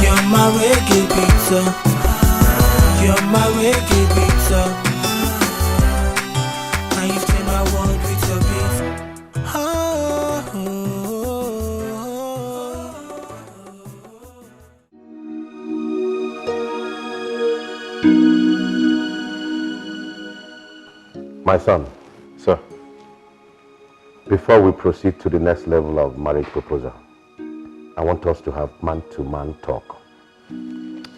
You're my reggae pizza. You're my reggae pizza. And you change my world with your beat. My son. Sir. Before we proceed to the next level of marriage proposal, I want us to have man-to-man talk.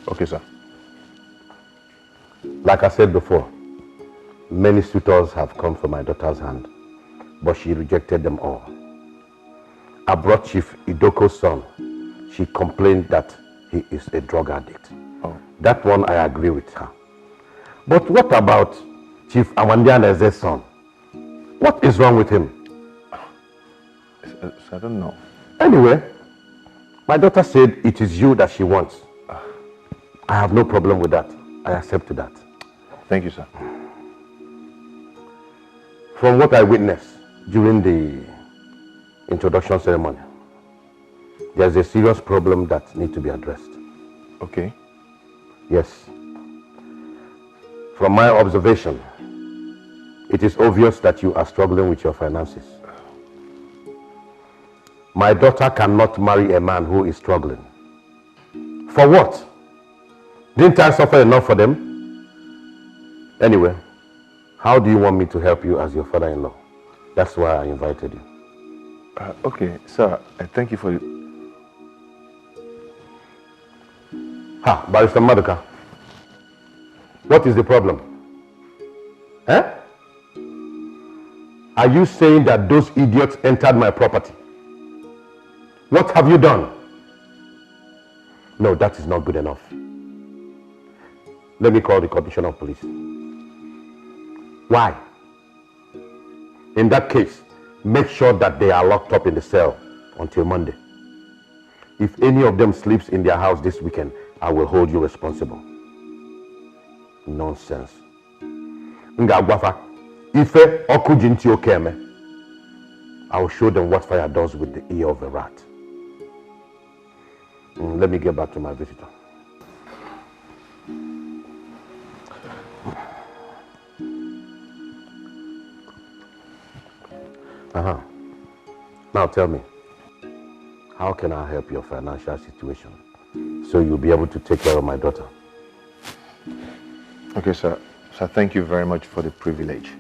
Okay, sir. Like I said before, many suitors have come from my daughter's hand, but she rejected them all. I brought Chief Idoko's son. She complained that he is a drug addict. Oh. That one I agree with her. But what about Chief Awandianeze's son? What is wrong with him? I don't know. Anyway, my daughter said it is you that she wants. I have no problem with that. I accept that. Thank you, sir. From what I witnessed during the introduction ceremony, there's a serious problem that needs to be addressed. Okay. Yes. From my observation, it is obvious that you are struggling with your finances. My daughter cannot marry a man who is struggling. For what? Didn't I suffer enough for them? Anyway, how do you want me to help you as your father-in-law? That's why I invited you. Okay, sir, thank you for it. Barrister Maduka, what is the problem? Eh? Are you saying that those idiots entered my property? What have you done? No, that is not good enough. Let me call the commissioner of police. Why? In that case, make sure that they are locked up in the cell until Monday. If any of them sleeps in their house this weekend, I will hold you responsible. Nonsense. Ngagwafa, Ife okujinti okeme. I will show them what fire does with the ear of a rat. Let me get back to my visitor. Now tell me, how can I help your financial situation so you'll be able to take care of my daughter? Okay, sir. Sir, thank you very much for the privilege.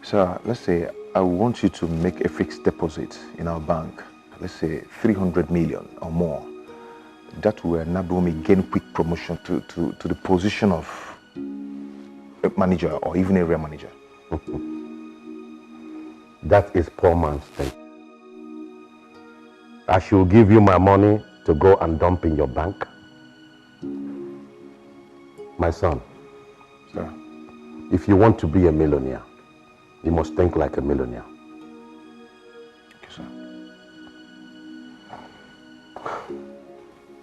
Sir, let's say I want you to make a fixed deposit in our bank. Let's say 300 million or more. That will enable me gain quick promotion to the position of a manager or even area manager. That is poor man's thing. I should give you my money to go and dump in your bank. My son, sir, if you want to be a millionaire, you must think like a millionaire. Okay, sir.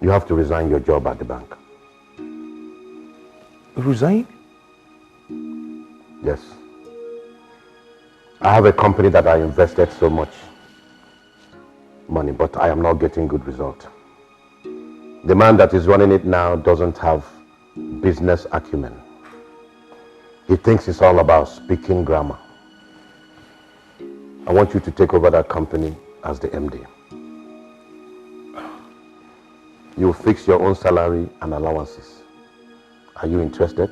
You have to resign your job at the bank. Resign? Yes. I have a company that I invested so much money, but I am not getting good result. The man that is running it now doesn't have business acumen. He thinks it's all about speaking grammar. I want you to take over that company as the MD. You fix your own salary and allowances. Are you interested?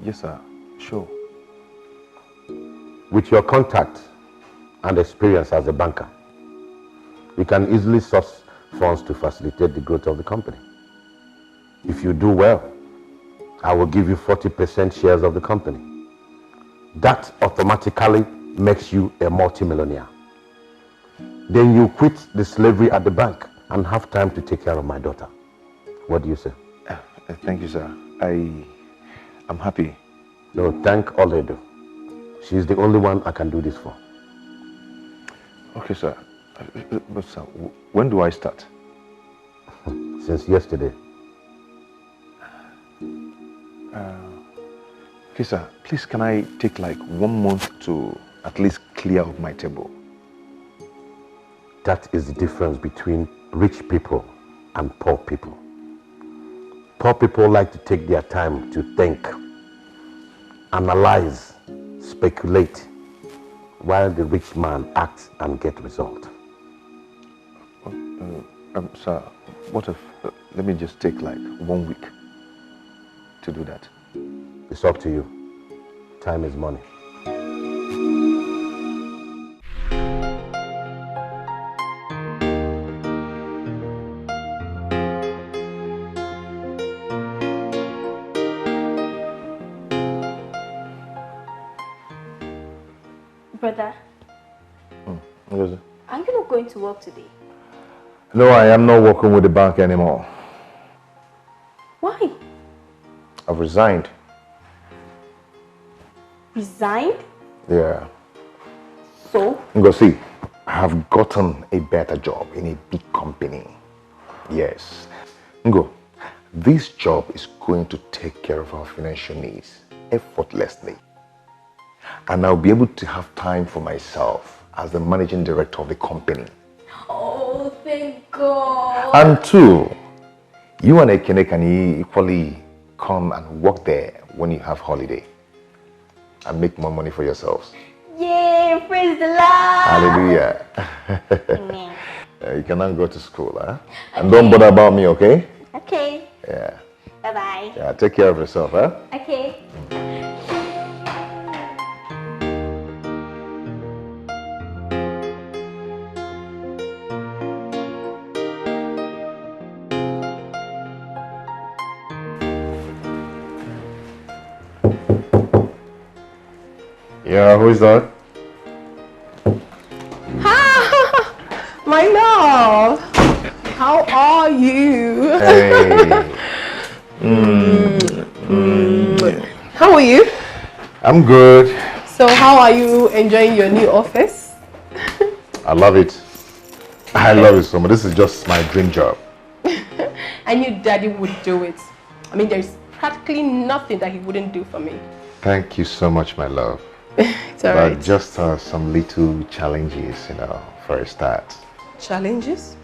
Yes, sir. Sure. With your contact and experience as a banker, you can easily source funds to facilitate the growth of the company. If you do well, I will give you 40% shares of the company. That automatically makes you a multimillionaire. Then you quit the slavery at the bank and have time to take care of my daughter. What do you say? Thank you, sir. I'm happy. No, thank Oledo. She's the only one I can do this for. Okay, sir. But sir, when do I start? Since yesterday. Okay, sir. Please, can I take like 1 month to at least clear up my table? That is the difference between rich people and poor people. Poor people like to take their time to think, analyze, speculate, while the rich man acts and gets result. Sir, what if, let me just take like 1 week to do that? It's up to you. Time is money. Brother, What is it? are you not going to work today? No, I am not working with the bank anymore. Why? I've resigned. Resigned? Yeah. So? Go see, I have gotten a better job in a big company. Yes. Ngo, this job is going to take care of our financial needs effortlessly. And I'll be able to have time for myself as the managing director of the company. Oh, thank God. And two, you and Ekene can equally come and work there when you have holiday and make more money for yourselves. Yay, praise the Lord. Hallelujah. Amen. You can now go to school, huh? Okay. And don't bother about me, okay? Okay. Yeah. Bye-bye. Yeah, take care of yourself, huh? Okay. Yeah, who is that? My love, how are you? Hey. How are you? I'm good. So how are you enjoying your new office? I love it. I love it so much. This is just my dream job. I knew Daddy would do it. I mean, there's practically nothing that he wouldn't do for me. Thank you so much, my love. It's all right. Just some little challenges, for a start. Challenges?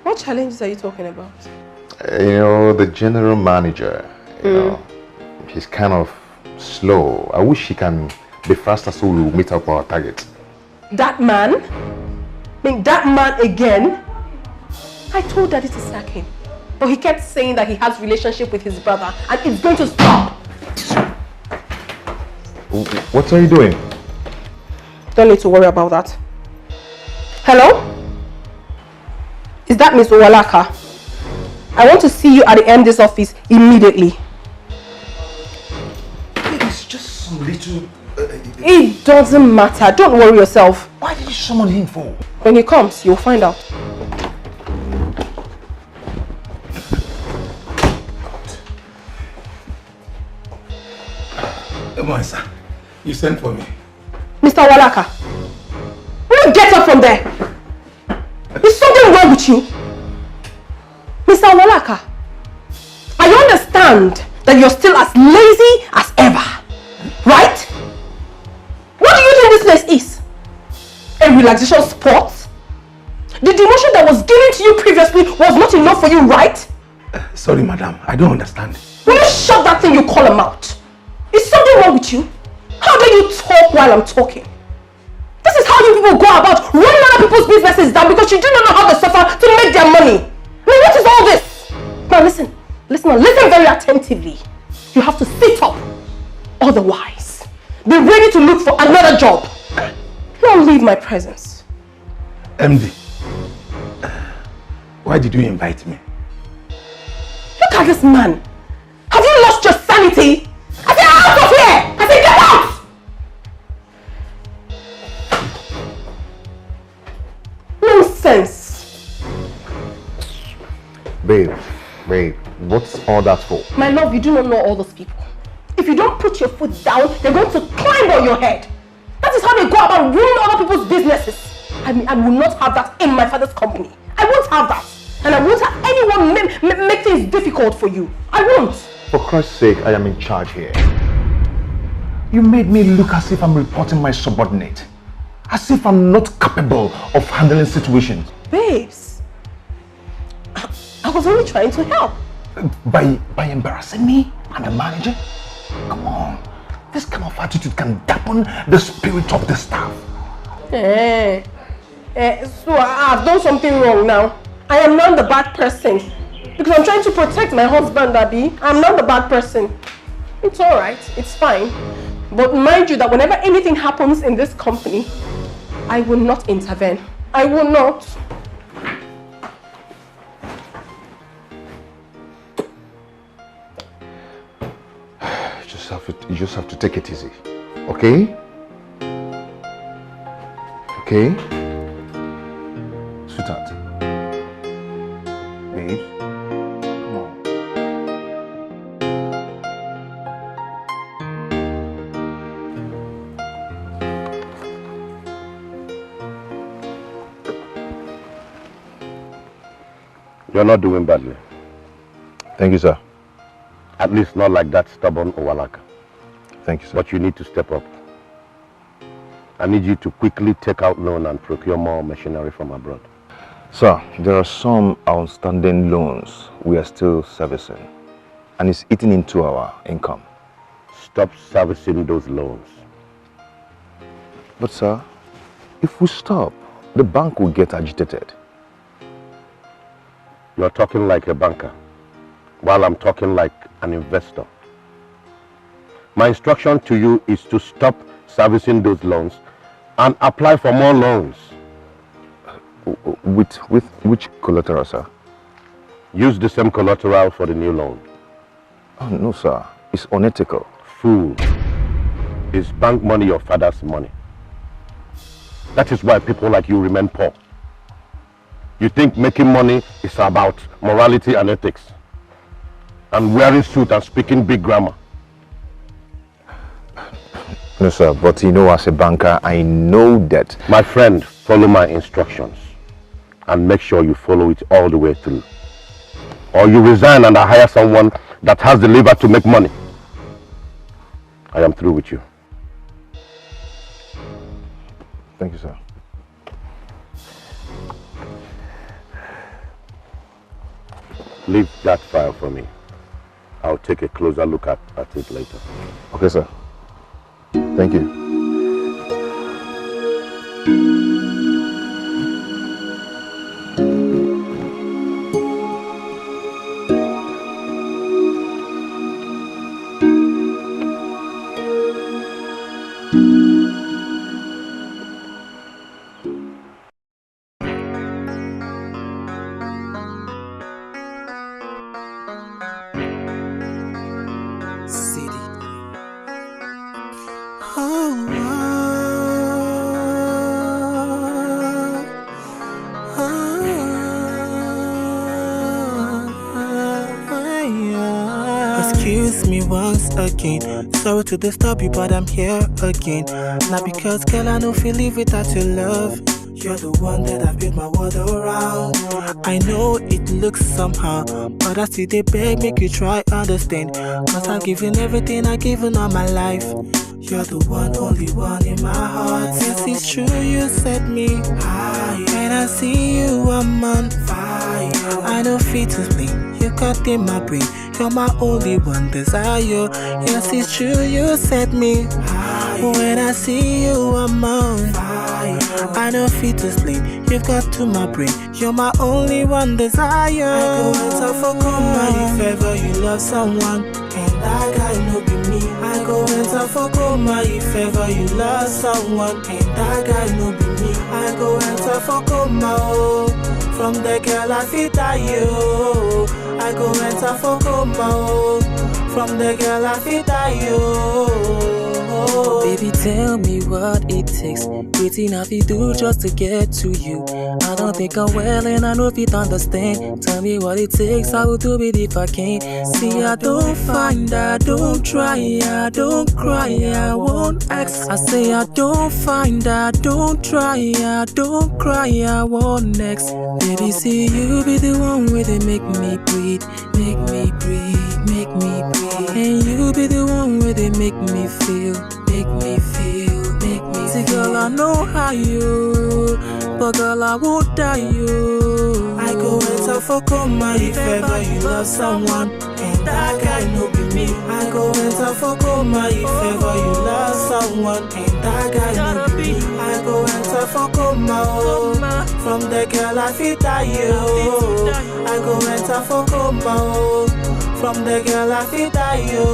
What challenges are you talking about? The general manager, he's kind of slow. I wish he can be faster so we'll meet up our target. That man? I mean, that man again? I told Daddy to sack him. But he kept saying that he has relationship with his brother and it's going to stop. What are you doing? Don't need to worry about that. Hello? Is that Miss Owalaka? I want to see you at the MD's office immediately. It's just some little... It doesn't matter. Don't worry yourself. Why did you summon him for? When he comes, you'll find out. Come on, sir. You sent for me. Mr. Owalaka, will you get up from there? Is something wrong with you? Mr. Owalaka, I understand that you're still as lazy as ever, right? What do you think this place is? A relaxation spot? The demotion that was given to you previously was not enough for you, right? Sorry, madam. I don't understand. Will you shut that thing you call him out? Is something wrong with you? How dare you talk while I'm talking? This is how you people go about running other people's businesses down because you do not know how to suffer to make their money. I mean, what is all this? Now listen very attentively. You have to sit up. Otherwise, be ready to look for another job. Don't leave my presence. MD, why did you invite me? Look at this man. Have you lost your sanity? I said out of here! I said get out! Nonsense. Babe, what's all that for? My love, you do not know all those people. If you don't put your foot down, they're going to climb on your head. That is how they go about ruining other people's businesses. I mean, I will not have that in my father's company. I won't have that. And I won't have anyone make things difficult for you. I won't. For Christ's sake, I am in charge here. You made me look as if I'm reporting my subordinate. As if I'm not capable of handling situations. Babes, I was only trying to help. By embarrassing me and the manager? Come on. This kind of attitude can dampen the spirit of the staff. So I've done something wrong now. I am not the bad person. Because I'm trying to protect my husband, Abby. I'm not the bad person. It's alright, it's fine. But mind you that whenever anything happens in this company, I will not intervene. I will not. You just have to take it easy. Okay? Okay? Sweetheart. Babe. Come on. You're not doing badly. Thank you, sir. At least not like that stubborn Owalaka. Thank you, sir. But you need to step up. I need you to quickly take out loan and procure more machinery from abroad. Sir, there are some outstanding loans we are still servicing, and it's eating into our income. Stop servicing those loans. But sir, if we stop, the bank will get agitated. You're talking like a banker, while I'm talking like an investor. My instruction to you is to stop servicing those loans and apply for more loans. With which collateral, sir? Use the same collateral for the new loan. Oh, no, sir. It's unethical. Fool. Is bank money your father's money? That is why people like you remain poor. You think making money is about morality and ethics, and wearing suit and speaking big grammar. No, sir, but you know, as a banker, I know that... My friend, follow my instructions and make sure you follow it all the way through. Or you resign and I hire someone that has the liver to make money. I am through with you. Thank you, sir. Leave that file for me. I'll take a closer look at it later. Okay, sir. Thank you. Again. Sorry to disturb you, but I'm here again. Not because, girl, I don't feel live without your love. You're the one that I've built my world around. I know it looks somehow, but I still they beg, make you try understand. Cause I've given everything, I've given all my life. You're the one, only one in my heart. Yes, it's true, you set me high. When I see you, I'm on fire. I don't fit to sleep, you got in my brain. You're my only one desire. Yes, it's true, you set me high. When I see you, I'm on fire. I don't fit to sleep, you've got to my brain. You're my only one desire. I go enter for coma if ever you love someone, and that guy no be me. I go enter for coma if ever you love someone, and that guy no be me. I go enter for coma, oh. From the girl I fit you. I go enter for coma, oh. From the girl I fit you. Baby, tell me what it takes. Waiting have you do just to get to you. I don't think I'm well and I know if you understand. Tell me what it takes, I will do it if I can. See, I don't find, I don't try, I don't cry, I won't ask. I say I don't find, I don't try, I don't cry, I won't next. Baby, see, you be the one where they make me breathe, make me breathe, make me breathe. And you be the one where they make me feel, make me feel, make me see, girl, I know how you, but girl, I won't die you. I go enter for coma if ever you love someone, and that guy no be me. I go enter for coma if ever you love someone, and that guy no be me. I go enter for coma, oh. From the girl I fit you. I go enter for coma, oh. From the girl I fit you.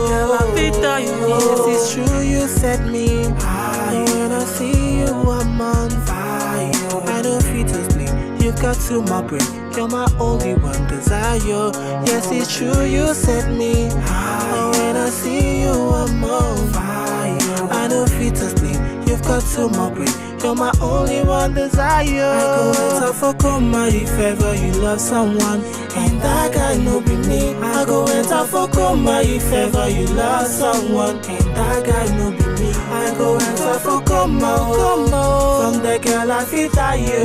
Yes, it's true, you set me high. When I see you, I'm on fire. I don't feel to sleep, you've got to my brain. You're my only one desire. Yes, it's true, you set me high. When I see you, I'm on fire. I don't feel to sleep, you've got to my brain. You're my only one desire. I go enter for coma if ever you love someone, and that guy no be me. I go enter for coma if ever you love someone, and that guy no be me. I go enter for coma, oh. From the girl I fit you.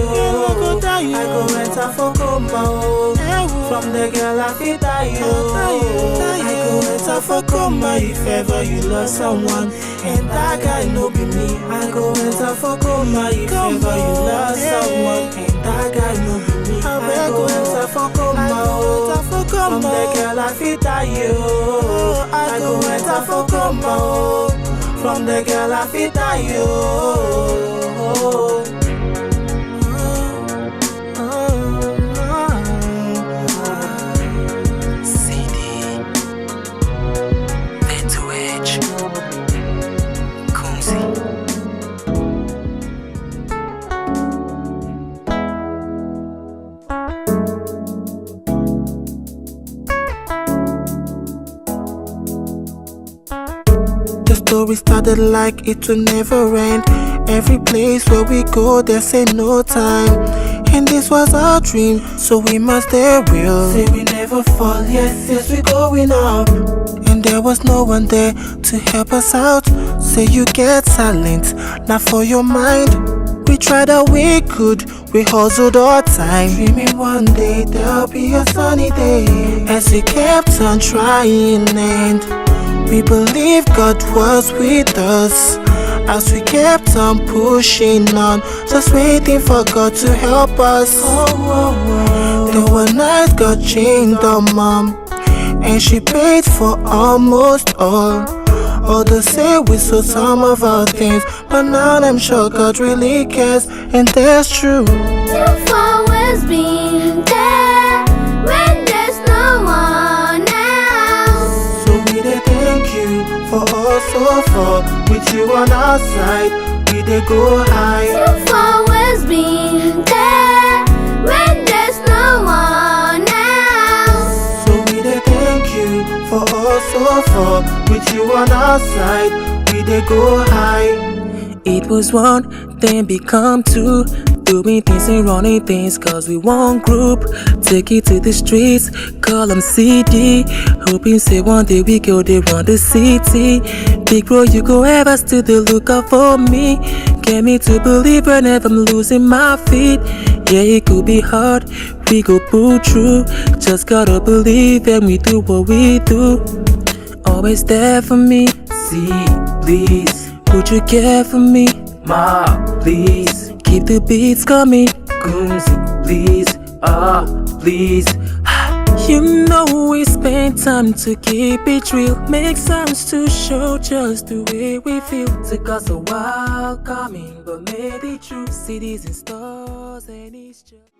I go enter for coma, oh. From the girl I fit die you. I go enter for coma if ever you love someone, and that guy no be me. I go enter for coma if ever you love someone, and that guy no be me. I go enter for coma. From the girl I fit die you. I go enter for coma. From the girl I fit die you. We started like it will never end. Every place where we go, they say no time. And this was our dream, so we must stay real. Say we never fall, yes, we going up. And there was no one there to help us out. Say you get silent, not for your mind. We tried all we could, we hustled all time. Dreaming one day there'll be a sunny day. As we kept on trying and we believe God was with us as we kept on pushing on, just waiting for God to help us. There were nights God changed our mom, and she paid for almost all. Others say we sold some of our things, but now I'm sure God really cares, and that's true. You've always been there when there's no one else. So we dey thank you for all so far. With you on our side, we dey go high. You've always been there when there's no one else. So we dey thank you for all so far. With you on our side, we dey go high. It was one, then become two. Doing things and running things cause we one group. Take it to the streets, call them CD. Hoping say one day we go they run the city. Big bro, you go ever still the lookout for me. Get me to believe whenever I'm losing my feet. Yeah, it could be hard, we go pull through. Just gotta believe and we do what we do. Always there for me, see, please. Would you care for me, ma, please? Keep the beats coming, Kunzi, please, please. You know we spend time to keep it real. Make sounds to show just the way we feel. Took us a while coming, but made it true. Cities and stars and it's just...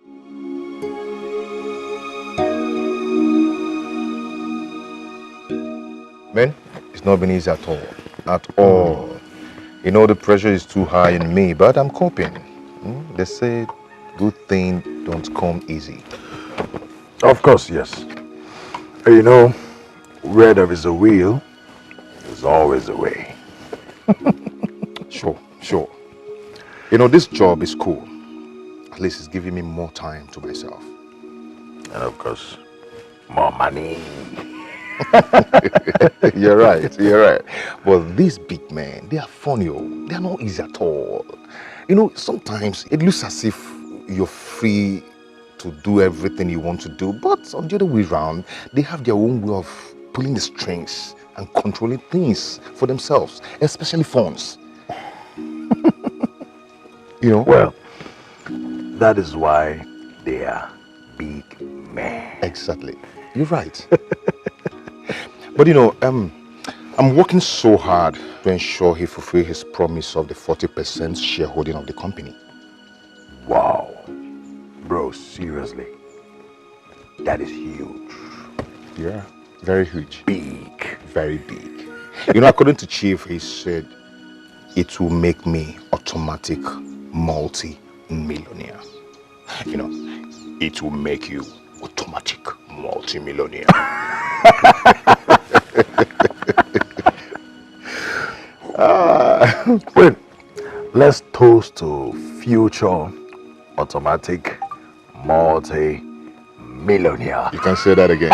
Man, it's not been easy at all. At all. You know the pressure is too high in me, but I'm coping. They say good things don't come easy. Of course, yes. You know, where there is a will, there's always a way. Sure. You know, this job is cool. At least it's giving me more time to myself. And of course, more money. You're right. But these big men, they are funny. They are not easy at all. You know, sometimes it looks as if you're free to do everything you want to do, but on the other way around, they have their own way of pulling the strings and controlling things for themselves, especially phones. You know? Well, that is why they are big men. Exactly. You're right. But you know, I'm working so hard to ensure he fulfills his promise of the 40% shareholding of the company. Wow. Bro, seriously. That is huge. Yeah, very huge. Big. Very big. You know, according to Chief, he said it will make me automatic multi-millionaire. You know, it will make you automatic multi-millionaire. Wait, let's toast to future automatic multi-millionaire. You can say that again.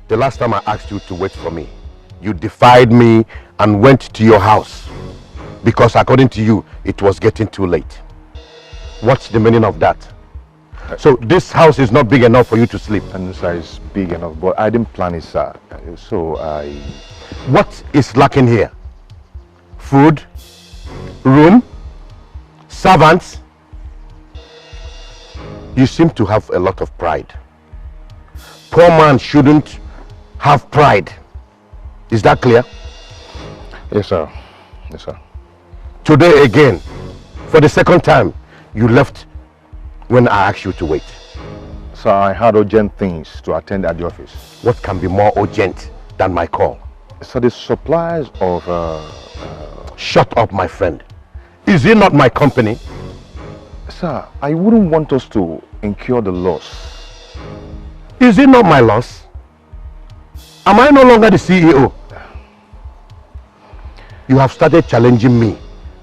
The last time I asked you to wait for me, You defied me and went to your house because according to you, it was getting too late. What's the meaning of that? So this house is not big enough for you to sleep? And sir, it's big enough, but I didn't plan it, sir. So I... What is lacking here? Food? Room? Servants? You seem to have a lot of pride. Poor man shouldn't have pride. Is that clear? Yes, sir. Yes, sir. Today again, for the second time, you left when I asked you to wait. Sir, I had urgent things to attend at the office. What can be more urgent than my call? Sir, the supplies of... Shut up, my friend. Is it not my company? Sir, I wouldn't want us to incur the loss. Is it not my loss? Am I no longer the CEO? You have started challenging me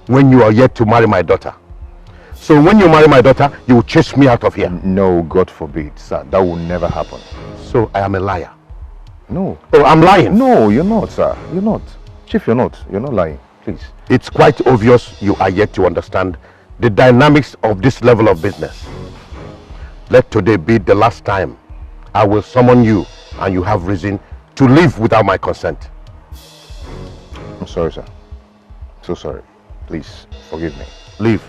when you are yet to marry my daughter. So when you marry my daughter, you will chase me out of here. No, God forbid, sir. That will never happen. So I am a liar? No. Oh, I'm lying? No, you're not, sir. You're not. Chief, you're not. You're not lying. Please. It's quite obvious you are yet to understand the dynamics of this level of business. Let today be the last time I will summon you and you have reason to leave without my consent. I'm sorry, sir. So sorry. Please, forgive me. Leave.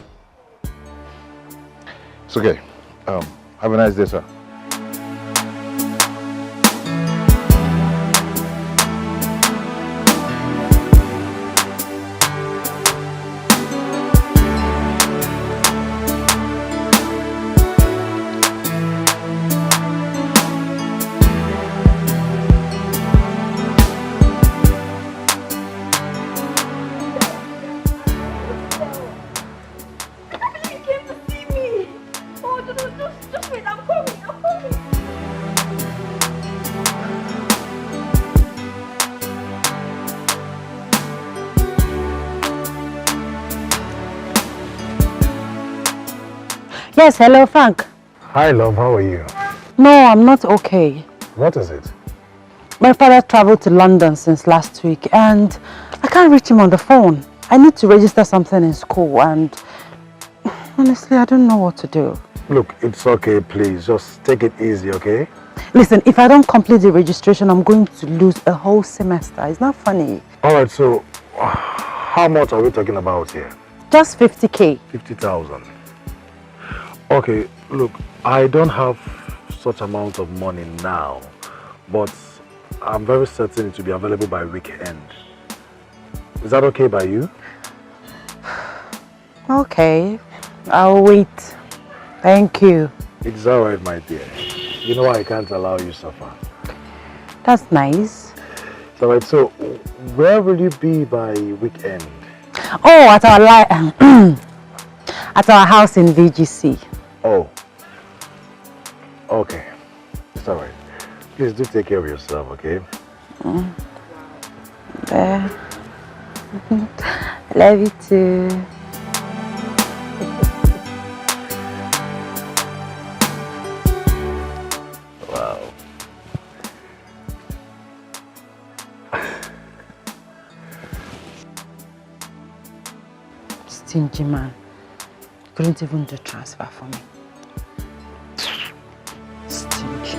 It's okay. Have a nice day, sir. Yes, hello, Frank. Hi, love. How are you? No, I'm not okay. What is it? My father traveled to London since last week and I can't reach him on the phone. I need to register something in school and honestly, I don't know what to do. Look, it's okay, please. Just take it easy, okay? Listen, if I don't complete the registration, I'm going to lose a whole semester. It's not funny. Alright, so how much are we talking about here? Just 50k. 50,000. Okay, look, I don't have such amount of money now, but I'm very certain it will be available by weekend. Is that okay by you? Okay, I'll wait. Thank you. It's alright, my dear. You know I can't allow you suffer. That's nice. It's alright, so where will you be by weekend? Oh, at our at our house in VGC. Oh. Okay. It's alright. Please do take care of yourself, okay? I love you too. Wow. Stingy man. Couldn't even do transfer for me. Stingy.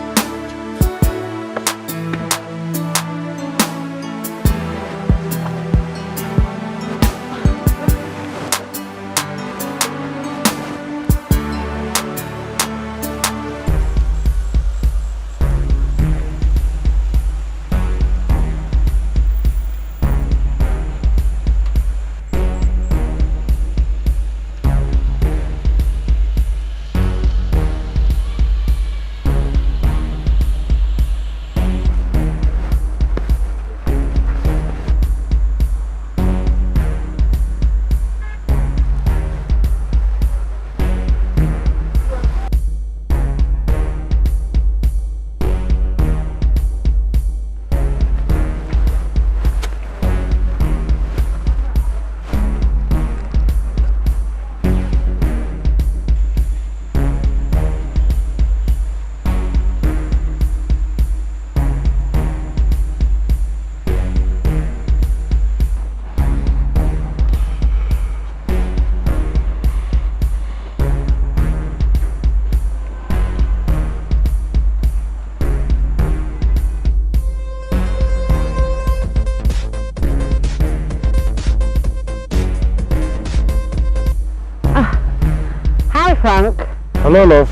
Frank. Hello, love.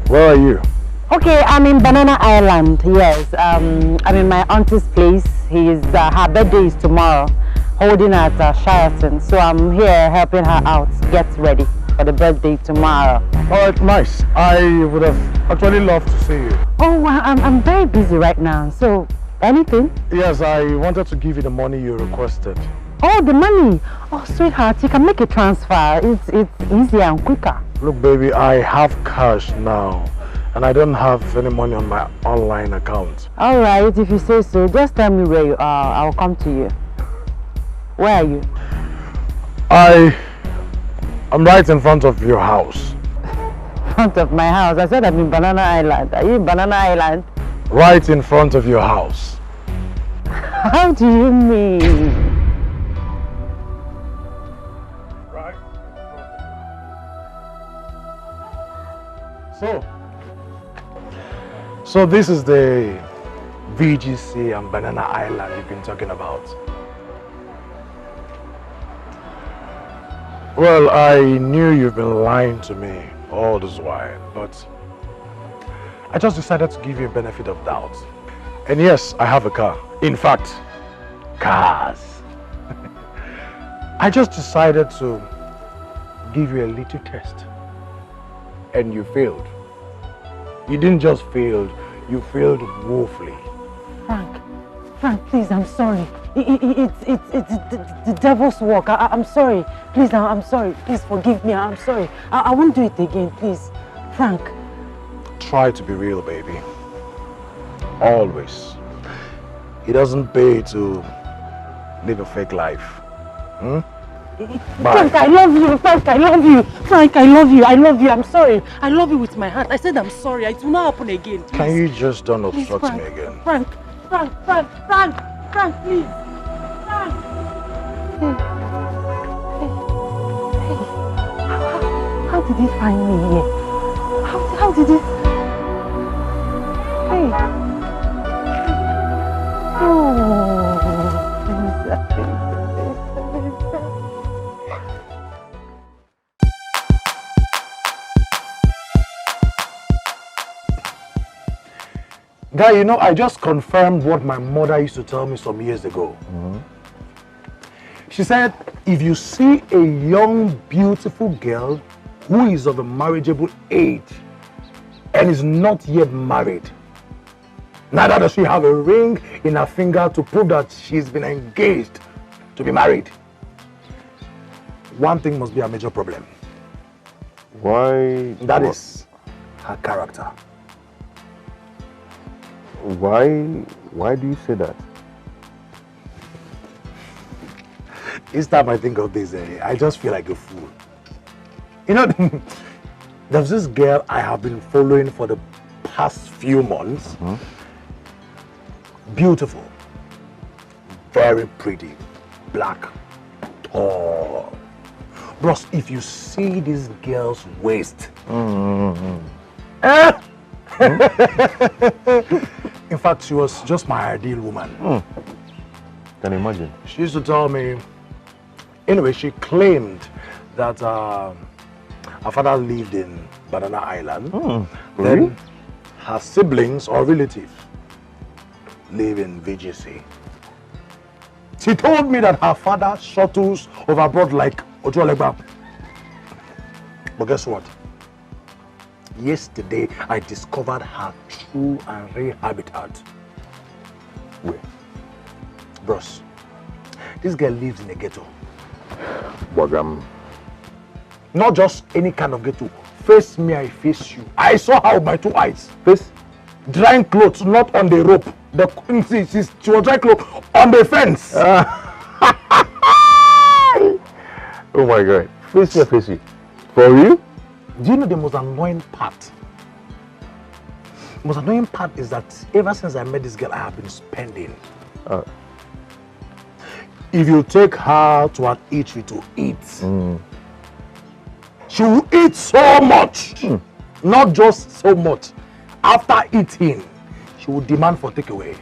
Where are you? Okay, I'm in Banana Island. Yes, I'm in my auntie's place. Her birthday is tomorrow, holding at Sheraton. So I'm here helping her out, get ready for the birthday tomorrow. Oh, nice. I would have actually loved to see you. Oh, well, I'm very busy right now. So, anything? Yes, I wanted to give you the money you requested. Oh, the money. Oh, sweetheart, you can make a transfer. It's easier and quicker. Look, baby, I have cash now. And I don't have any money on my online account. All right, if you say so, just tell me where you are. I'll come to you. Where are you? I'm right in front of your house. Front of my house? I said I'm in Banana Island. Are you in Banana Island? Right in front of your house. How do you mean? Right. So this is the VGC and Banana Island you've been talking about. Well, I knew you've been lying to me all this while, but I just decided to give you a benefit of doubt. And yes, I have a car. In fact, cars. I just decided to give you a little test. And you failed. You didn't just fail, you failed woefully. Frank, please, I'm sorry. It's the devil's work. I'm sorry. Please, I'm sorry. Please forgive me. I'm sorry. I won't do it again, please. Frank. Try to be real, baby. Always. It doesn't pay to live a fake life. Hmm? Frank, I love you. Frank, I love you. Frank, I love you. I love you. I'm sorry. I love you with my heart. I said I'm sorry. It will not happen again. Please. Can you just don't obstruct Frank, me again? Frank, please. Frank. How did he find me here? How did he? Hey. Guy, you know, I just confirmed what my mother used to tell me some years ago. She said, if you see a young, beautiful girl who is of a marriageable age and is not yet married, neither does she have a ring in her finger to prove that she's been engaged to be married, one thing must be a major problem. Why? That is her character. Why do you say that? Each time I think of this, I just feel like a fool. You know, there's this girl I have been following for the past few months. Beautiful, very pretty, black, tall. Bros, if you see this girl's waist, in fact, she was just my ideal woman. Can you imagine? She used to tell me, anyway, she claimed that her father lived in Banana Island. Really? Then her siblings or relatives live in VGC. She told me that her father shuttles overboard like Ojolegba. But guess what? Yesterday, I discovered her true and real habitat. Where? Bros, this girl lives in a ghetto. Wagam. Not just any kind of ghetto. Face me, I face you. I saw her with my two eyes. Face? Drying clothes, not on the rope. She was drying clothes on the fence. Oh my God. Face you. For real? Do you know the most annoying part? The most annoying part is that ever since I met this girl, I have been spending. If you take her to an eatery to eat, she will eat so much. Not just so much. After eating, she will demand for takeaway.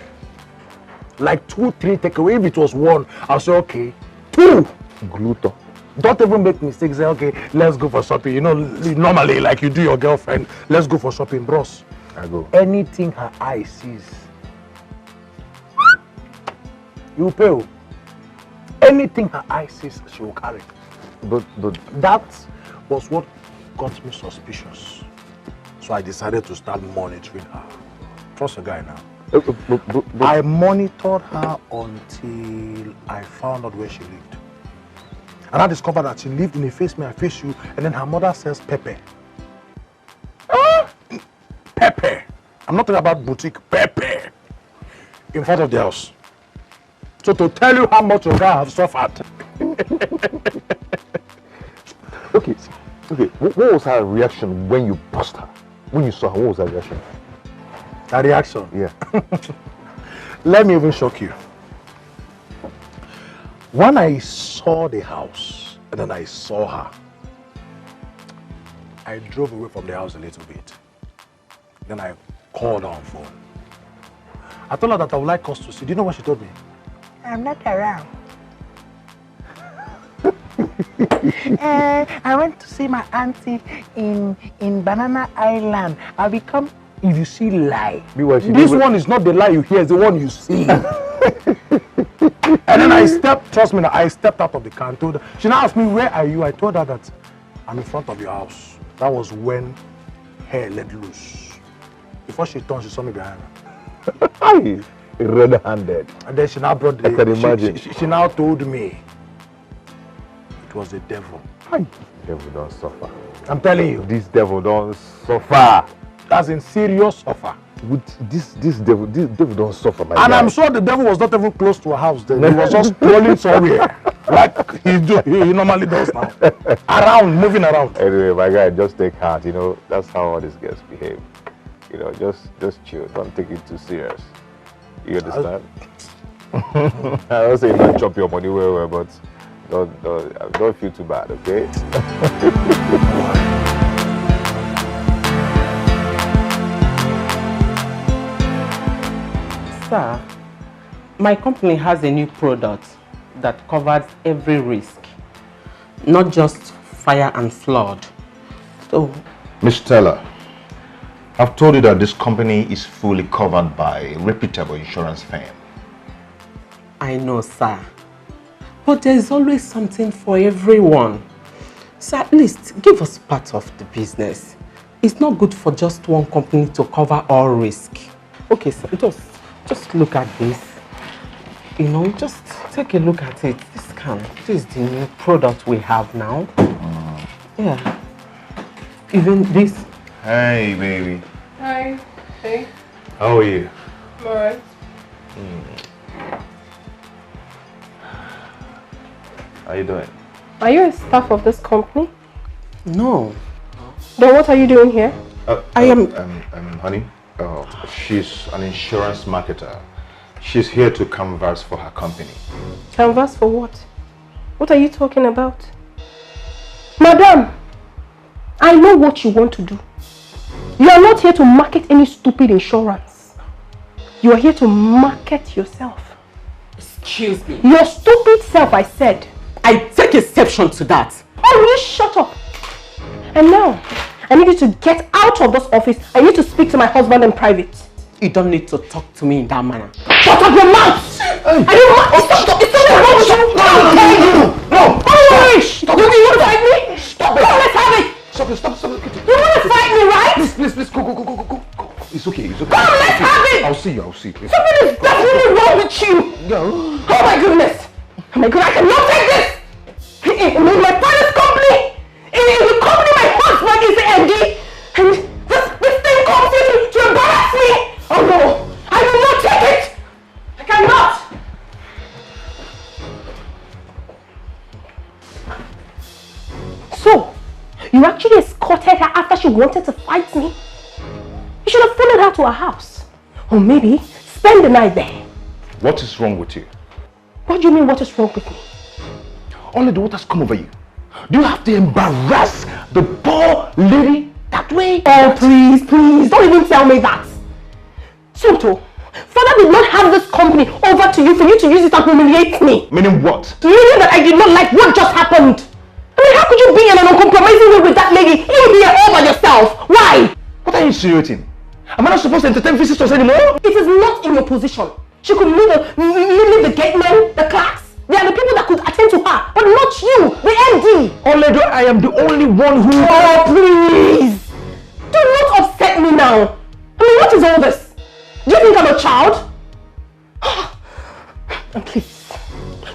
Like 2, 3 takeaway. If it was 1, I'll say, okay. 2. Gluto. Don't even make mistakes. Say, okay, let's go for shopping. You know, normally, like you do your girlfriend, let's go for shopping, bros. I go. Anything her eye sees, you pay. Anything her eye sees, she will carry. But that was what got me suspicious. So I decided to start monitoring her. Trust a guy now. I monitored her until I found out where she lived. And I discovered that she lived in a face me, I face you, and then her mother sells pepper. Pepper. I'm not talking about boutique, pepper. In front of the house. So to tell you how much your guy have suffered. Okay. What was her reaction when you bust her? When you saw her, what was her reaction? Her reaction? Yeah. Let me even shock you. When I saw the house and then I saw her, I drove away from the house a little bit. Then I called her on phone. I told her that I would like us to see. Do you know what she told me? I'm not around. I went to see my auntie in Banana Island. I'll become, if you see lie. This one is not the lie you hear, it's the one you see. And then I stepped out of the car and told her. She now asked me, where are you? I told her that I'm in front of your house. That was when hair let loose. Before she turned, she saw me behind her. Red-handed. And then she now brought the... I can imagine. She now told me it was the devil. Devil don't suffer. I'm telling you. This devil don't suffer. That's in serious suffer. With this devil don't suffer, my And guy. I'm sure the devil was not even close to her house then. He was just rolling somewhere. Like he normally does now. Moving around. Anyway, my guy, just take heart, you know. That's how all these girls behave. You know, just chill. Don't take it too serious. You understand? I don't say don't chop your money well, but don't feel too bad, okay? Sir, my company has a new product that covers every risk, not just fire and flood. So, Miss Stella, I've told you that this company is fully covered by a reputable insurance firm. I know, sir. But there's always something for everyone. So at least give us part of the business. It's not good for just one company to cover all risk. Okay, sir, just look at this. You know, just take a look at it. This is the new product we have now. Yeah. Even this. Hey, baby. Hi. Hey. How are you? I'm alright. How you doing? Are you a staff of this company? No. Then what are you doing here? I am... honey, she's an insurance marketer. She's here to canvass for her company. Canvas for what? What are you talking about? Madam, I know what you want to do. You are not here to market any stupid insurance. You are here to market yourself. Excuse me. Your stupid self, I said. I take exception to that. Oh, will you shut up? And now, I need you to get out of this office. I need to speak to my husband in private. You don't need to talk to me in that manner. Shut up your mouth! Are you mad? Stop! It's not wrong with you! No! Stop! You want to fight me? Stop it! Come on, let's have it! Stop! You want to fight me, right? Please, go. It's okay. Come, let's have it! I'll see you. Something is definitely wrong with you! No. Oh my goodness! Oh my god, I cannot take this! In my father's company! In the company my husband is the MD! And this thing comes here to embarrass me! Oh no! I will not take it! I cannot! So, you actually escorted her after she wanted to fight me? You should have followed her to her house. Or maybe spend the night there. What is wrong with you? What do you mean, what is wrong with me? Only the water's come over you. Do you have to embarrass the poor lady that way? Oh, please, don't even tell me that. Suitor, Father did not have this company over to you for you to use it to humiliate me. Meaning what? Meaning that I did not like what just happened. mean, how could you be in an uncompromising way with that lady? You be all by yourself. Why? What are you insinuating? Am I not supposed to entertain visitors anymore? It is not in your position. She could leave the gate men, the clerks. They are the people that could attend to her, but not you, the MD. Oledo, I am the only one who... Oh, please! Do not upset me now. I mean, what is all this? Do you think I'm a child? And please,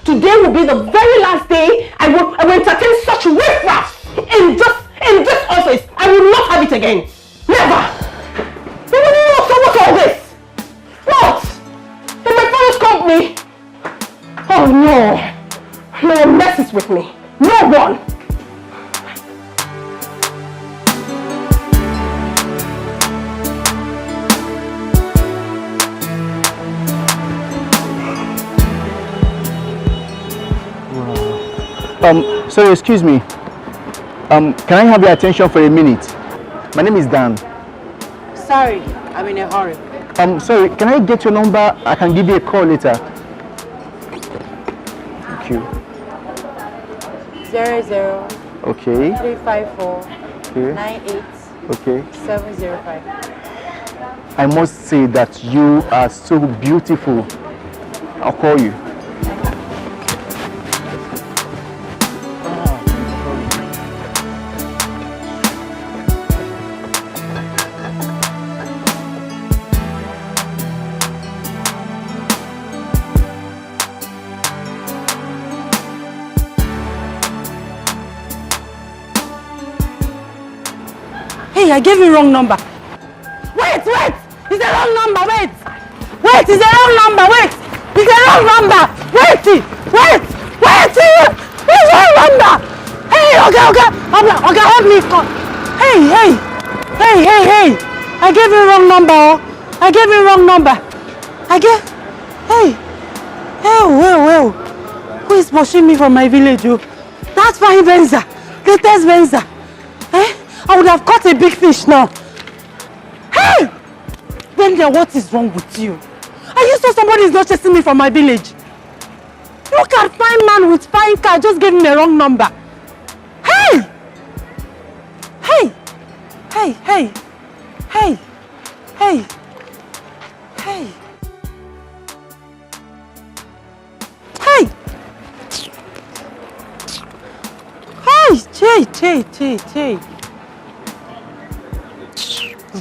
today will be the very last day I will entertain such riffraff in this office. I will not have it again. Never! No, so what's all this? What? In my father's company? Oh no! No one messes with me. No one! Sorry, excuse me. Can I have your attention for a minute? My name is Dan. Sorry, I'm in a hurry. Sorry, can I get your number? I can give you a call later. Thank you. 00. Okay. 354. Okay. 98. Okay. 705. I must say that you are so beautiful. I'll call you. Hey, I gave you wrong number. Wait! It's the wrong number, wait! It's the wrong number, wait! It's the wrong number! Wait! It's the wrong number! Hey, okay, help me. Hey! I gave you wrong number, Well. Who is pushing me from my village, oh? That's fine, Benza. Latest Benza. I would have caught a big fish now. Hey! Benja, what is wrong with you? Are you sure somebody is not chasing me from my village? Look at fine man with fine car, just gave me the wrong number. Hey! Hey! Hey!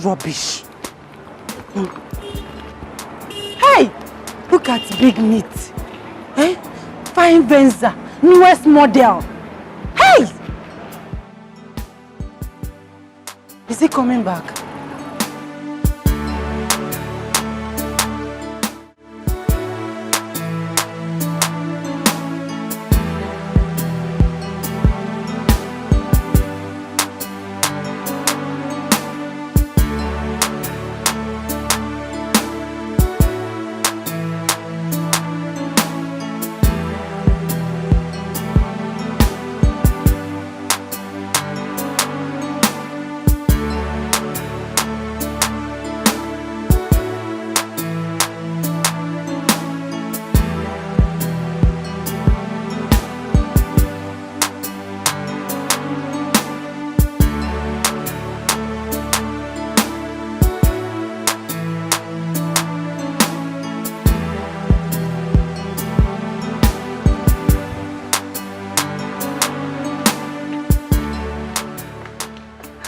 Rubbish. Hey! Look at big meat. Fine Venza, newest model. Hey! Is he coming back?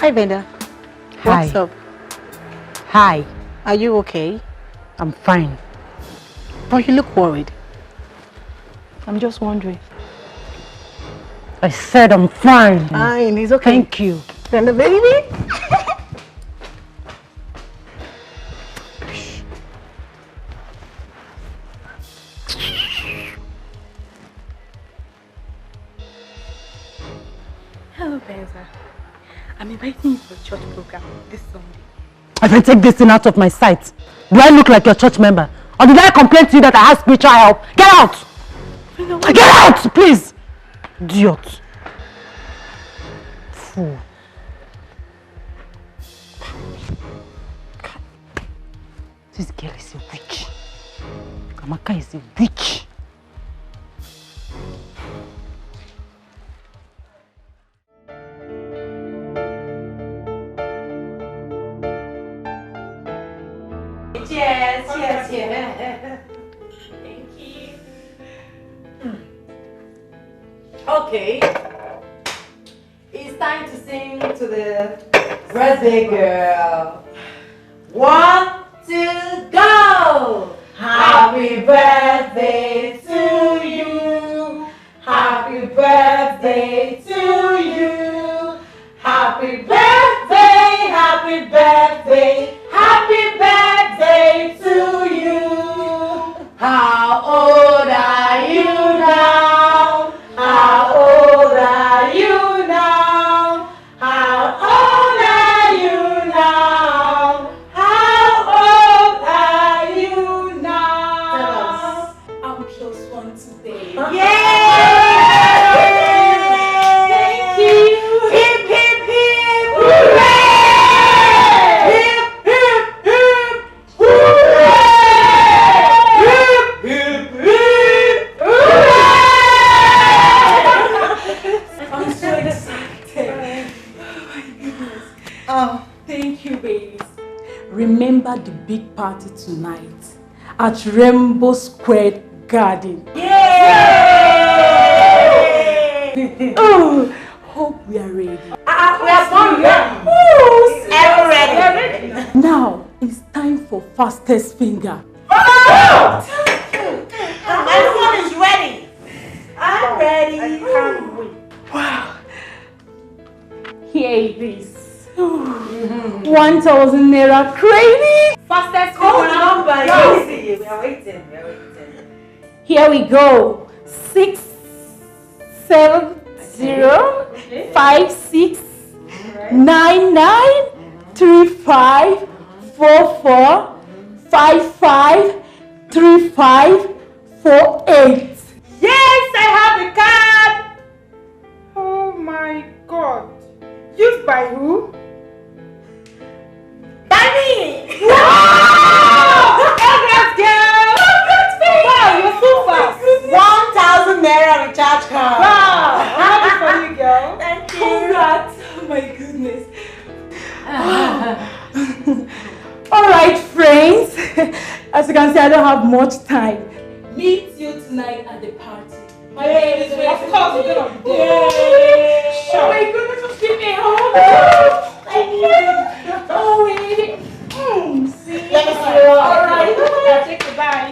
Hi, Venda. Hi. What's up? Hi. Are you okay? I'm fine. But you look worried. I'm just wondering. I said I'm fine. Fine, it's okay. Thank you. Venda, baby. Hello, Benza. I'm inviting you for a church program this Sunday. I can take this thing out of my sight. Do I look like your church member? Or did I complain to you that I have spiritual help? Get out! Get out, please! Idiot. Fool. This girl is a witch. Amaka is a witch. Okay. It's time to sing to the birthday girl. 1, 2, go! Happy birthday to you. Happy birthday to you. Happy birthday, happy birthday, happy birthday to you. How old are you now? How old are you now? How old are you now? How old are you now? Tell us. I'm just one today. Yay! Thank you. Hip, hip, hip, hooray! Hip, hip, hip, hooray! Hip, hip, hip, hooray! I'm so excited. Oh my goodness. Oh, thank you, babies. Remember the big party tonight at Rainbow Square Garden. Yay! Oh, hope we are ready. We are born ready. Ever ready. Now it's time for fastest finger. Everyone is ready. I'm ready. I can't wait. Wow. Here it is. 1,000 naira credit. Fastest Call number. Go. Easy. We are waiting. We are waiting. Here we go. 6, 7, 0, 5, 6, 9, 9, 3, 5, 4, 4, 5, 5, 3, 5, 4, 8. Yes, I have the card. Oh my god. Used by who? By me. Wow! Congrats, girl. Congrats, baby. Wow, you're so fast. 1,000 naira recharge card. Wow. I'm happy for you, girl. Thank you. Congrats. Oh my goodness. Alright, friends. As you can see, I don't have much time. Meet you tonight at the party. My baby is waiting. Of course, we're gonna be there. Oh my goodness, just give me a hug. Thank you. Oh, baby. See Let me see. Alright. I'll take the bag.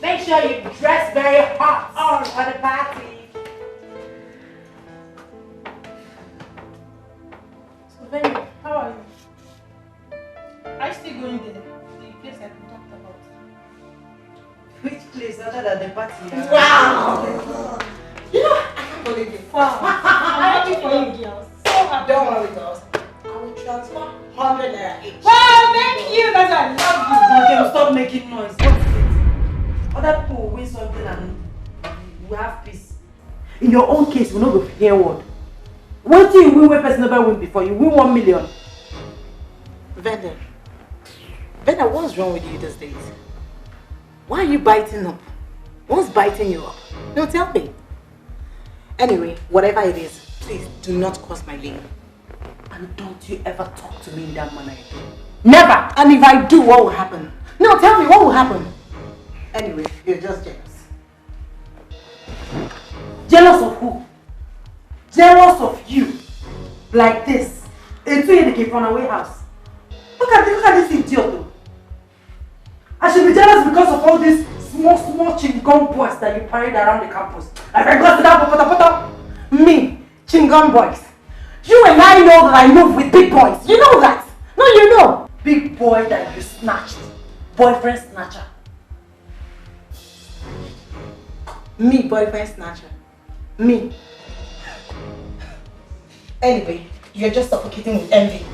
Make sure you dress very hot for the party. So, Benny, how are you? Are you still going there? The place I talked about. Which place other than the party? Wow! You know, I can't believe it. Wow. I'm happy for you, girls. So happy. Don't worry, girls. I will transfer 100 naira each. Wow, thank you. That's why I love you. Okay, stop making noise. What is it? Other people will win something and we have peace. In your own case, we will not go hear word. What do you win when person never win before? You win 1 million. Vendor, what's wrong with you these days? Why are you biting up? What's biting you up? No, tell me. Anyway, whatever it is, please do not cross my lane. And don't you ever talk to me in that manner again. Never! And if I do, what will happen? No, tell me, what will happen? Anyway, you're just jealous. Jealous of who? Jealous of you. Like this. It's in the away house. Look at this idiot though. I should be jealous because of all these small chingom boys that you parade around the campus. Like I got that me, chingom boys. You and I know that I move with big boys. You know that. No, you know. Big boy that you snatched. Boyfriend snatcher. Me, boyfriend snatcher. Me. Anyway, you're just suffocating with envy.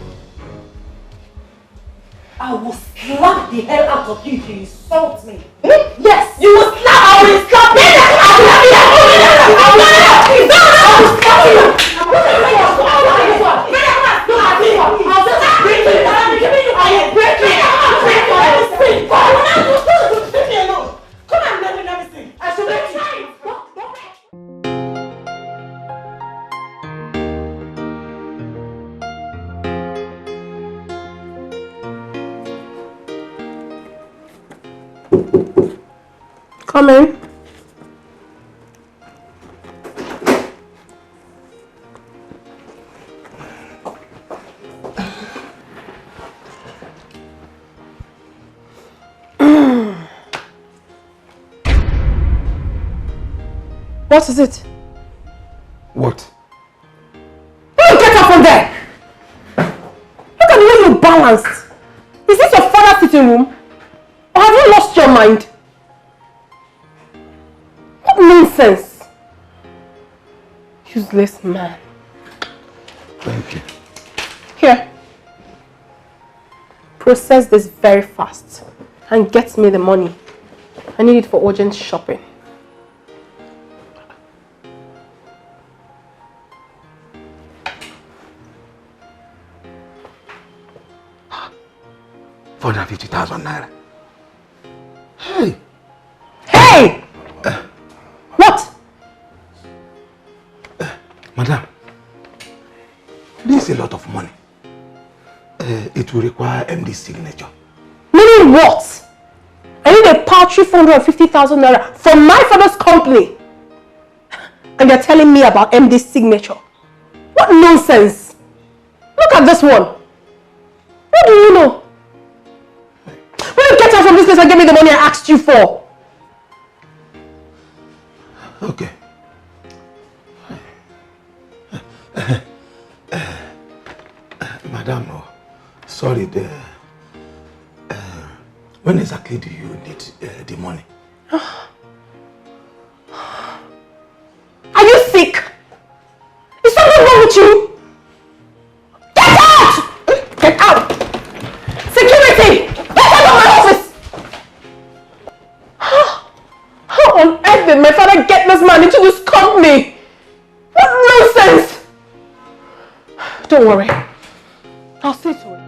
I will slap the hell out of you if you insult me. Yes, you will slap. I will slap you. Come on, let me see. I should let you. Come in. What is it? What? Will you get up from there? Look at the way you're balanced. Is this your father's sitting room? Or have you lost your mind? What nonsense! Useless man. Thank you. Here. Process this very fast and get me the money. I need it for urgent shopping. £450,000. Hey! Hey! What? Madam, this is a lot of money. It will require MD's signature. Meaning what? I need a paltry 450,000 naira from my father's company. And you're telling me about MD's signature. What nonsense! Look at this one. What do you know? Will you get out from this place and give me the money I asked you for? Okay. Madam, sorry, when exactly do you need the money? Are you sick? Is something wrong with you? Get out! Get out! Security! Get out of my office! How on earth did my father get this man into this company? What nonsense! Don't worry. I'll see to it.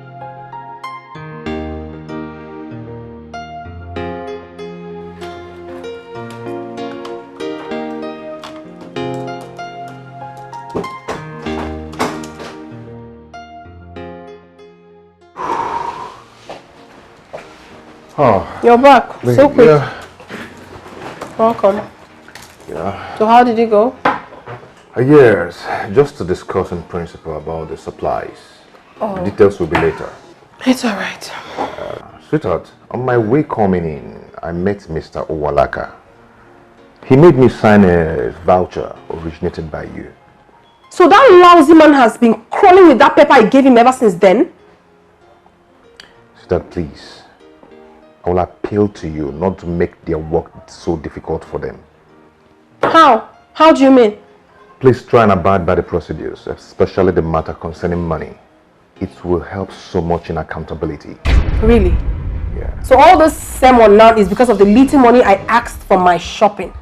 Oh. You're back. So quick. Yeah. Welcome. Yeah. So how did you go? Yes, just to discuss in principle about the supplies. Oh. The details will be later. It's alright. Sweetheart, on my way coming in, I met Mr. Owalaka. He made me sign a voucher originated by you. So that lousy man has been crawling with that paper I gave him ever since then? Sweetheart, please. I will appeal to you not to make their work so difficult for them. How? How do you mean? Please try and abide by the procedures, especially the matter concerning money. It will help so much in accountability. Really? Yeah. So all this sermon now is because of the little money I asked for my shopping?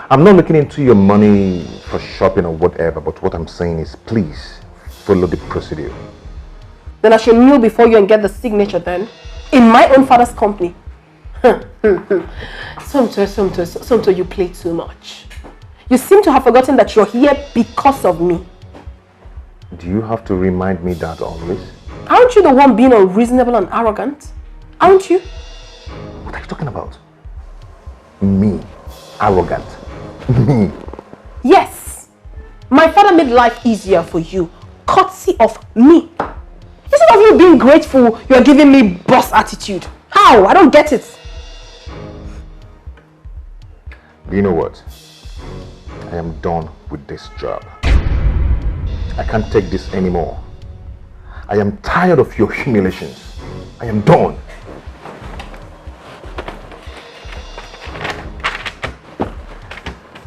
I'm not looking into your money for shopping or whatever, but what I'm saying is please follow the procedure. Then I should kneel before you and get the signature then? In my own father's company? Somto, you play too much. You seem to have forgotten that you're here because of me. Do you have to remind me that always? Aren't you the one being unreasonable and arrogant? Aren't you? What are you talking about? Me? Arrogant? Me? Yes. My father made life easier for you, courtesy of me. Instead of you being grateful, you're giving me boss attitude. How? I don't get it. Do you know what? I am done with this job. I can't take this anymore. I am tired of your humiliations. I am done.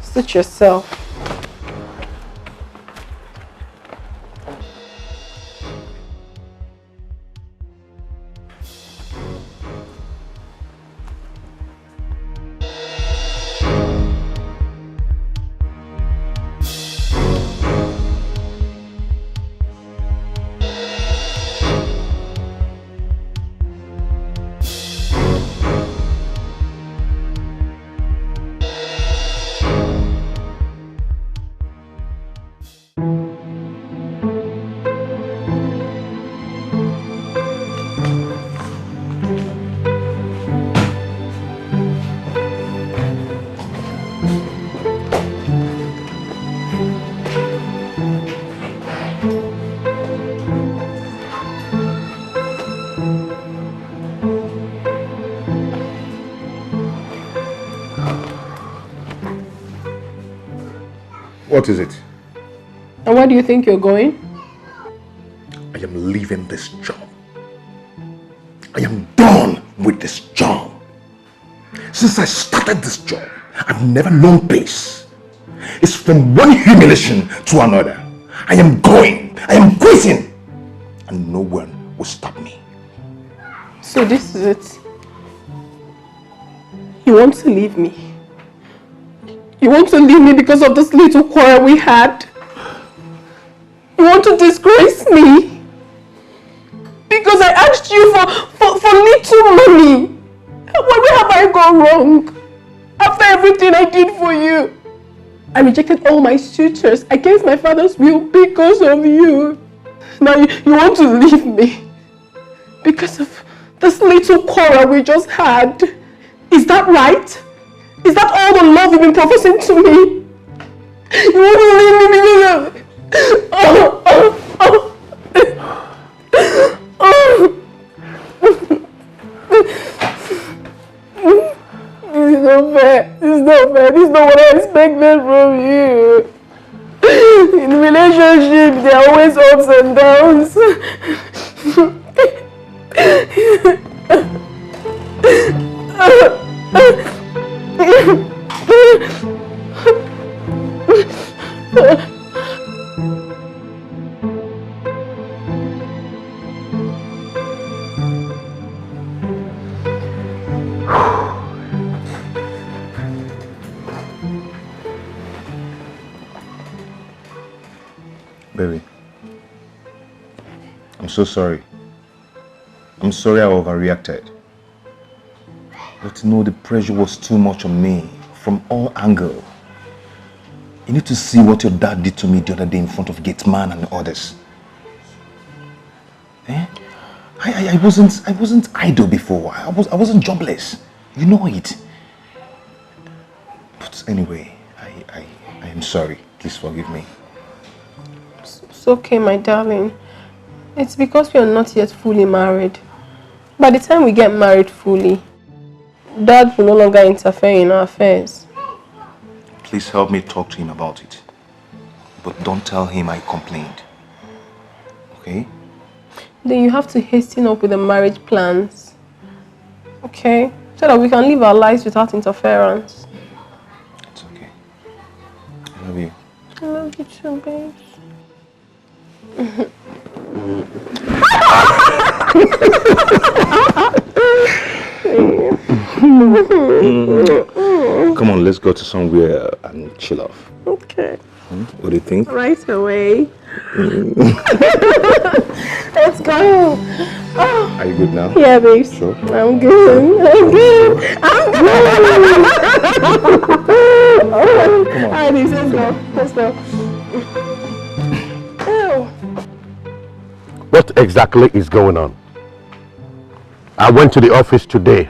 Suit yourself. What is it? And where do you think you're going? I am leaving this job. I am done with this job. Since I started this job, I've never known peace. It's from one humiliation to another. I am going. I am quitting. And no one will stop me. So this is it. You want to leave me? You want to leave me because of this little quarrel we had? You want to disgrace me? Because I asked you for little money. Where have I gone wrong? After everything I did for you. I rejected all my suitors against my father's will because of you. Now you want to leave me because of this little quarrel we just had. Is that right? Is that all the love you've been professing to me? You want to leave me because of... This is not fair. This is not fair. This is not what I expected from you. In relationships, there are always ups and downs. Baby, I'm so sorry. I'm sorry I overreacted. But no, the pressure was too much on me from all angles. You need to see what your dad did to me the other day in front of gate man and others. Eh? I wasn't idle before. I wasn't jobless. You know it. But anyway, I am sorry. Please forgive me. It's okay, my darling. It's because we are not yet fully married. By the time we get married fully, Dad will no longer interfere in our affairs. Please help me talk to him about it. But don't tell him I complained. Okay? Then you have to hasten up with the marriage plans. Okay? So that we can live our lives without interference. It's okay. I love you. I love you too, babe. Come on, let's go to somewhere and chill off. Okay. What do you think? Right away. Let's go. Oh. Are you good now? Yeah, babe. Sure. I'm good. I'm good. I'm good. Come on. Alright, let's go. Let's go. Ew. What exactly is going on? I went to the office today.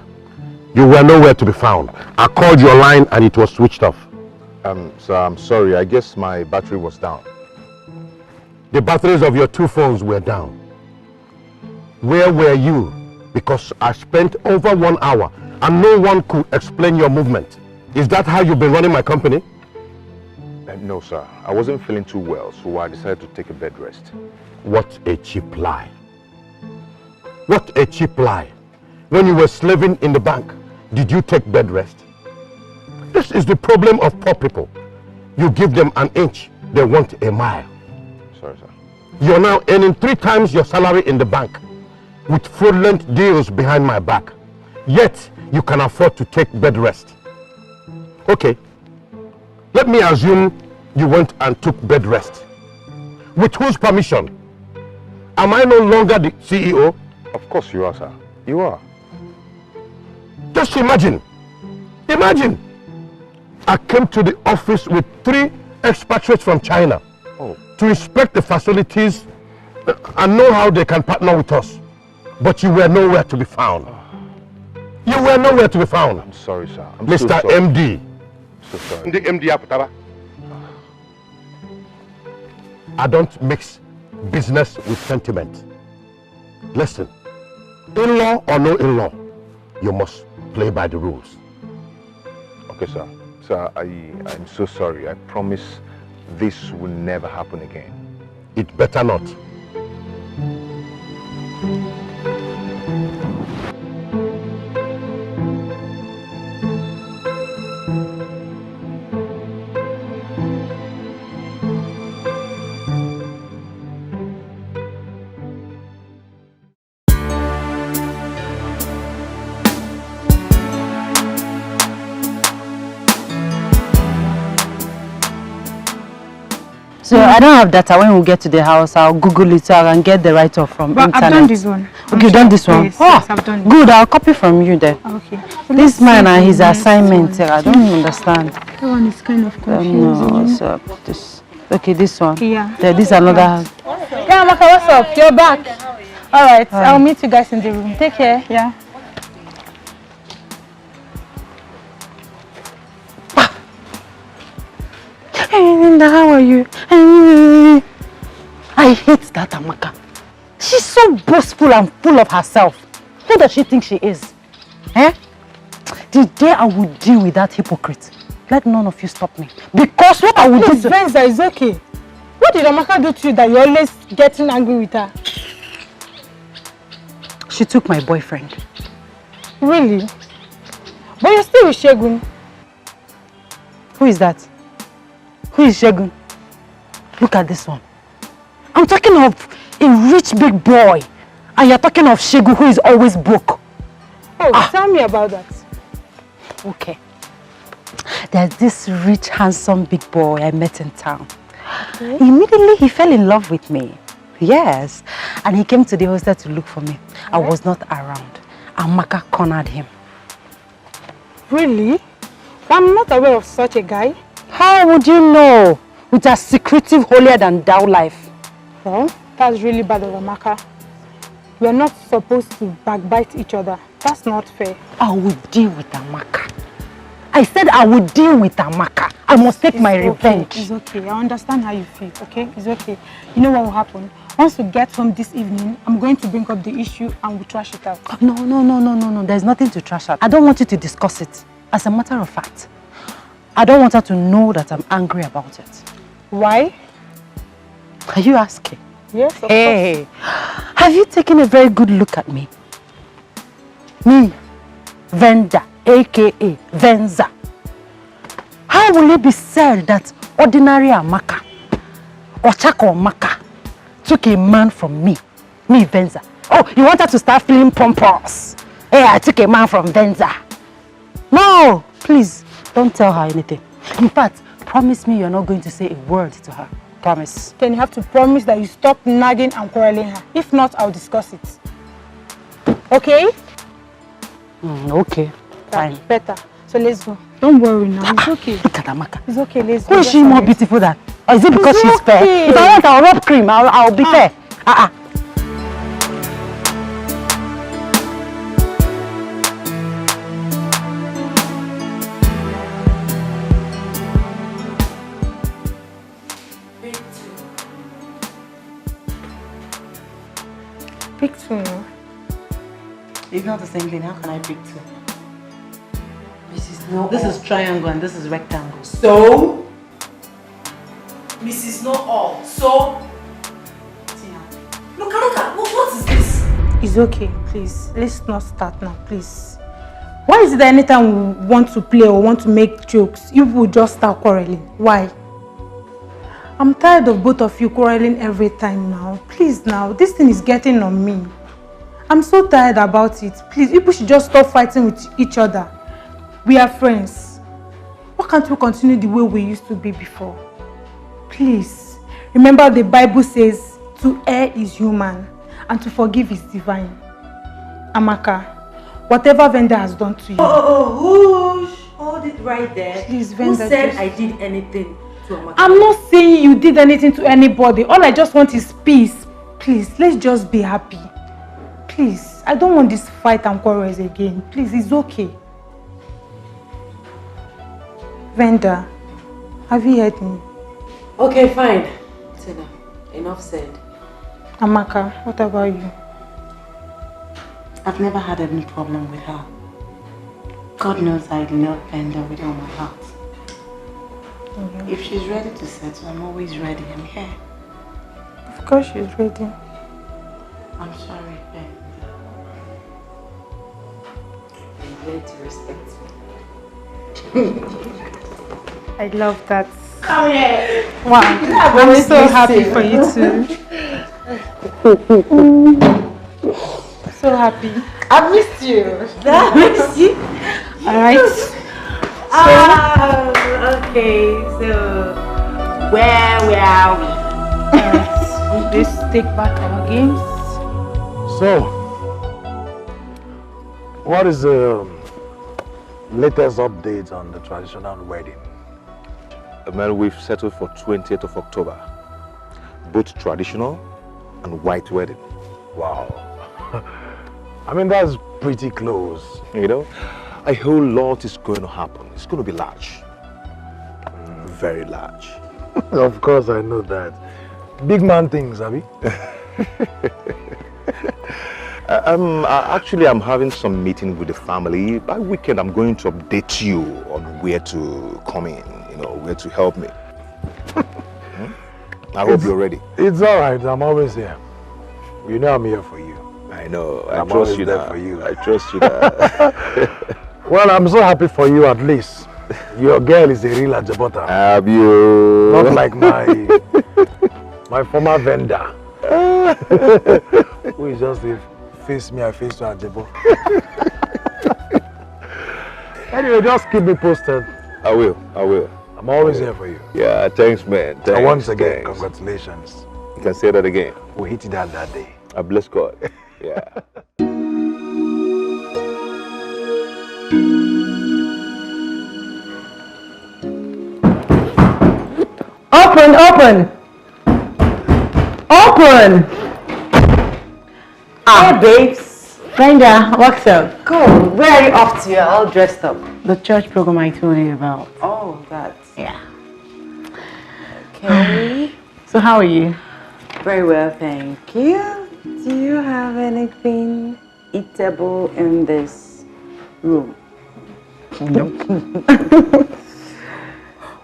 You were nowhere to be found. I called your line and it was switched off. Sir, I'm sorry. I guess my battery was down. The batteries of your two phones were down. Where were you? Because I spent over 1 hour and no one could explain your movement. Is that how you've been running my company? No, sir. I wasn't feeling too well, so I decided to take a bed rest. What a cheap lie. What a cheap lie. When you were slaving in the bank, did you take bed rest? This is the problem of poor people. You give them an inch, they want a mile. Sorry, sir. You're now earning 3 times your salary in the bank with fraudulent deals behind my back. Yet, you can afford to take bed rest. Okay, let me assume you went and took bed rest. With whose permission? Am I no longer the CEO? Of course you are, sir. You are. Just imagine. Imagine. I came to the office with 3 expatriates from China to inspect the facilities and know how they can partner with us. But you were nowhere to be found. You were nowhere to be found. I'm sorry, sir. I'm Mr. so sorry. MD. So sorry. The MD Aputaba. I don't mix business with sentiment. Listen, in-law or no in-law, you must play by the rules. Okay, sir. Sir, I'm so sorry. I promise this will never happen again. It better not. So I don't have data. When we get to the house, I'll Google it so I can get the write-off from internet. I've done this one. Okay, you've done this one? Yes, yes, I've done it. Good, I'll copy from you then. Okay. So This man and his assignment, one. I don't understand. That one is kind of confusing. No, so this. Okay, this one. Yeah. This is another. Yeah, Maka, what's up? You're back. All right, I'll meet you guys in the room. Take care. Yeah. Hey, Linda, how are you? I hate that Amaka. She's so boastful and full of herself. Who does she think she is? Eh? The day I will deal with that hypocrite, let none of you stop me. Because what I will do to... Venza, it's okay. What did Amaka do to you that you're always getting angry with her? She took my boyfriend. Really? But you're still with Shegun. Who is that? Who is Shegun? Look at this one. I'm talking of a rich big boy. And you're talking of Shegun who is always broke. Oh, tell me about that. Okay. There's this rich, handsome big boy I met in town. Okay. Immediately he fell in love with me. Yes. And he came to the hostel to look for me. I was not around. Amaka cornered him. Really? I'm not aware of such a guy. How would you know? With a secretive, holier than thou life. Well, that's really bad of Amaka. We are not supposed to backbite each other. That's not fair. I will deal with Amaka. I said I will deal with Amaka. I must take my revenge. It's okay. I understand how you feel, okay? It's okay. You know what will happen? Once we get home this evening, I'm going to bring up the issue and we'll trash it out. No. There's nothing to trash out. I don't want you to discuss it. As a matter of fact, I don't want her to know that I'm angry about it. Why? Are you asking? Yes, of course. Have you taken a very good look at me? Me, Venda, aka Venza. How will it be said that ordinary Amaka or Chako Amaka took a man from me, Venza? Oh, you want her to start feeling pompous? Hey, I took a man from Venza. No, please, don't tell her anything. In fact, promise me you're not going to say a word to her. Promise. Then you have to promise that you stop nagging and quarreling her. If not, I'll discuss it. Okay? Okay, fine. Better. So let's go. Don't worry now. It's okay. Look at Amaka. It's okay. Let's go. Who is she more beautiful than? Or is it because she's fair? If I want, I'll rub cream. I'll be fair. Pick two, no? It's not the same thing. How can I pick two? This is triangle and this is rectangle. So? Mrs. Know All. So? Look at what is this? It's okay, please. Let's not start now, please. Why is it that anytime we want to play or want to make jokes, you will just start quarreling? Why? I'm tired of both of you quarreling every time now. Please now, this thing is getting on me. I'm so tired about it. Please, people should just stop fighting with each other. We are friends. Why can't we continue the way we used to be before? Please, remember the Bible says, to err is human and to forgive is divine. Amaka, whatever Venda has done to you. Whoosh! Hold it right there. Please, Who Venda, said just... I did anything to Amaka? I'm not saying you did anything to anybody. All I just want is peace. Please, let's just be happy. Please, I don't want this fight and quarrels again. Please, it's okay. Venda, have you heard me? Okay, fine. Tina, enough said. Amaka, what about you? I've never had any problem with her. God knows I love Venda with all my heart. If she's ready to settle, I'm always ready. I'm here. Of course she's ready. I'm sorry, Ben. I'm ready to respect me. I love that. Come here. Wow. I'm so happy for you too. So happy. I missed you. I missed you. Alright. Okay, so where are we? Let's take back our games. So, what is the latest update on the traditional wedding? Well, we've settled for 20th of October. Both traditional and white wedding. Wow. I mean, that's pretty close. You know, a whole lot is going to happen. It's going to be large. Very large. Of course, I know that. Big man things, Abby. Actually, I'm having some meeting with the family. By weekend, I'm going to update you on where to come in, you know, where to help me. I hope you're ready. It's all right. I'm always here. You know I'm here for you. I know. I'm I trust always you there now. for you. I trust you now. Well, I'm so happy for you at least. Your girl is a real Ajabota. Have you? Not like my former vendor. Who is just a face me, I face to Ajabo. Anyway, just keep me posted. I will. I'm always here for you. Yeah, thanks, man. Thanks, And once again, thanks. congratulations. You can say that again. We hit it that day. I bless God. Yeah. Open! Hey babes! Brenda, what's up? Cool. Where are you off to? You're all dressed up. The church program I told you about. Oh, that. Yeah. Okay. So how are you? Very well, thank you. Do you have anything eatable in this room? Nope.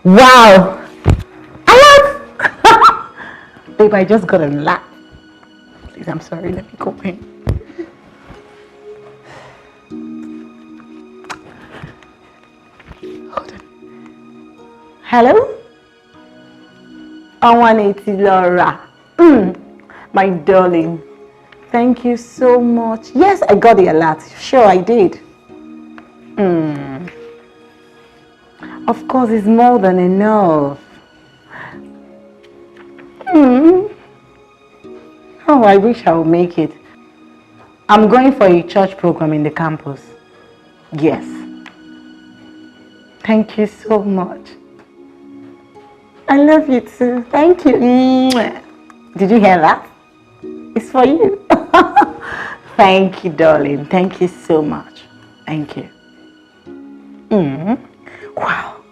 Wow! Babe, I just got a lot. Please, I'm sorry. Let me go in. Hold on. Hello? 180 Laura. My darling. Thank you so much. Yes, I got the alert. Sure, I did. Of course, it's more than enough. Oh, I wish I would make it. I'm going for a church program in the campus. Yes. Thank you so much. I love you too. Thank you. Did you hear that? It's for you. Thank you, darling. Thank you so much. Thank you. Wow.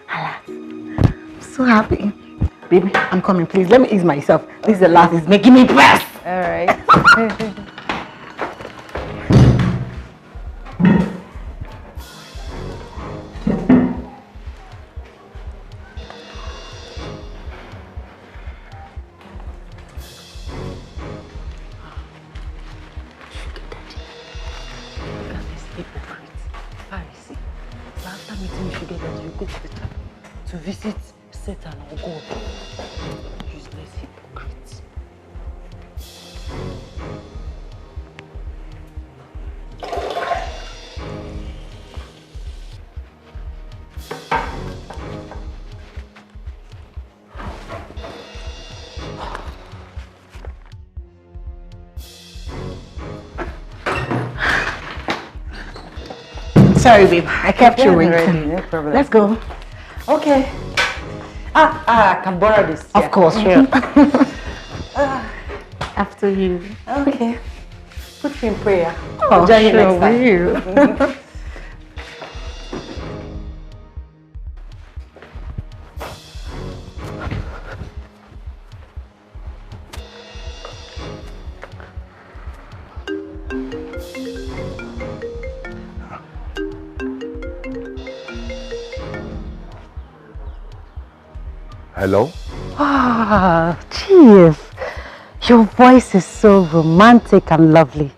I'm so happy. Baby, I'm coming, please. Let me ease myself. This is the last. It's making me press. All right. To visit Satan or God. Useless hypocrites. Sorry, babe. I kept you waiting. No problem. Let's go. Okay. I can borrow this. Of course, sure. After you. Okay. Put you in prayer. Oh, I'll join you sure, next time. will. Hello? Ah, Chief. Your voice is so romantic and lovely.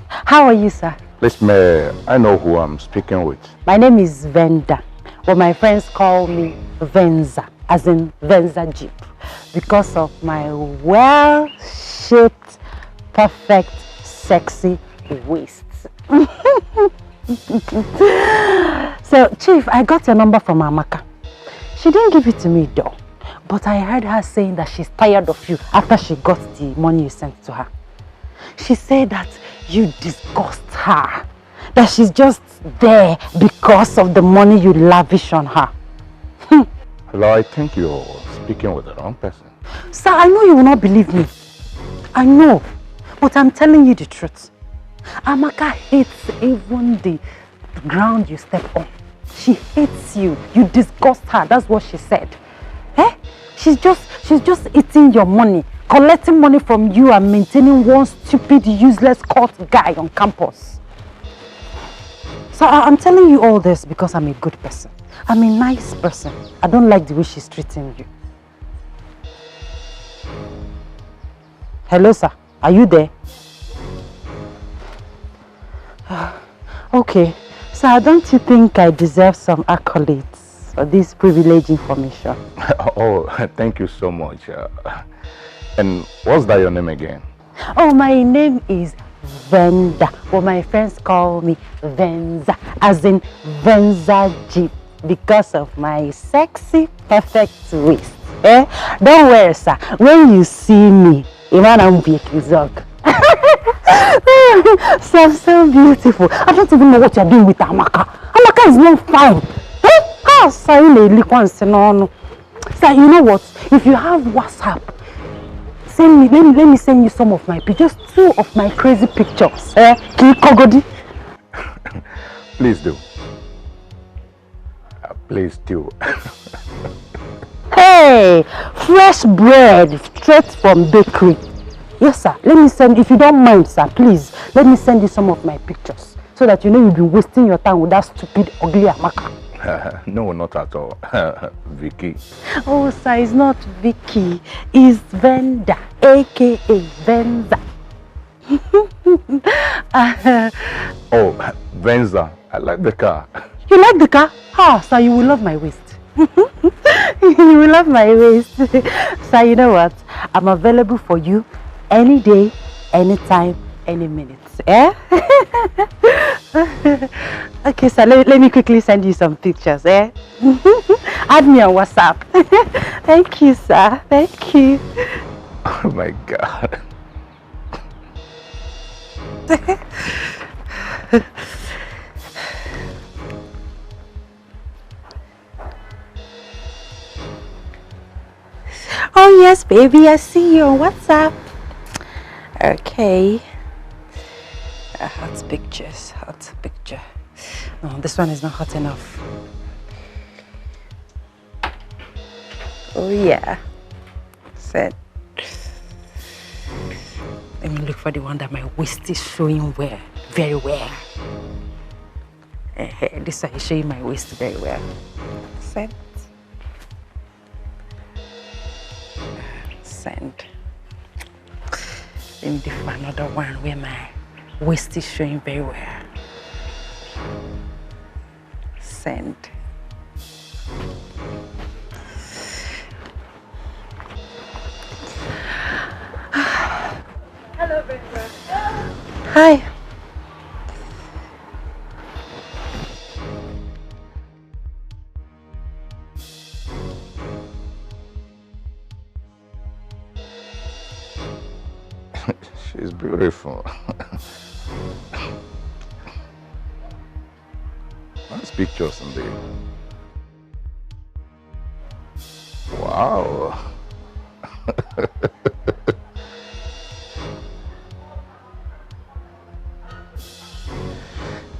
How are you, sir? Please, may I know who I'm speaking with? My name is Venda, but my friends call me Venza, as in Venza Jeep, because of my well-shaped, perfect, sexy waist. So, Chief, I got your number from Amaka. She didn't give it to me though, but I heard her saying that she's tired of you after she got the money you sent to her. She said that you disgust her, that she's just there because of the money you lavish on her. Hello, I think you're speaking with the wrong person. Sir, I know you will not believe me. I know, but I'm telling you the truth. Amaka hates even the ground you step on. She hates you. You disgust her. That's what she said. Eh? She's just eating your money, collecting money from you and maintaining one stupid, useless cult guy on campus. So I'm telling you all this because I'm a good person. I'm a nice person. I don't like the way she's treating you. Hello, sir. Are you there? Okay. Sir, don't you think I deserve some accolades for this privileged information? Oh, thank you so much. And what's that your name again? Oh, my name is Venda, but my friends call me Venza, as in Venza Jeep, because of my sexy, perfect waist. Eh? Don't worry, sir. When you see me, I'm so I'm so beautiful. I don't even know what you're doing with Amaka. Amaka is not fine. Eh? Sir, you know what? If you have WhatsApp, let me send you some of my pictures, just 2 of my crazy pictures. Eh? Please do. Please do. Hey, fresh bread straight from bakery. Yes, sir. Let me send, if you don't mind, sir, please, let me send you some of my pictures so that you know you've been wasting your time with that stupid, ugly Amaka. No, not at all. Vicky. Oh, sir, it's not Vicky. It's Venda, aka Venza. Oh, Venza, I like the car. You like the car? Ah, sir, you will love my waist. You will love my waist. Sir, you know what? I'm available for you any day, anytime, any minute. Eh? Okay, sir, let me quickly send you some pictures. Eh? Add me on WhatsApp. Thank you, sir. Thank you. Oh my God. Oh yes, baby, I see you on WhatsApp. Okay. Hot pictures, hot picture. No, this one is not hot enough. Oh yeah. Set. Let me look for the one that my waist is showing well, very well. This one is showing my waist very well. Set. Send. Let me do another one where my waist is showing very well. Send. Hello, Brenda. Hi. She's beautiful. Nice pictures indeed. Wow.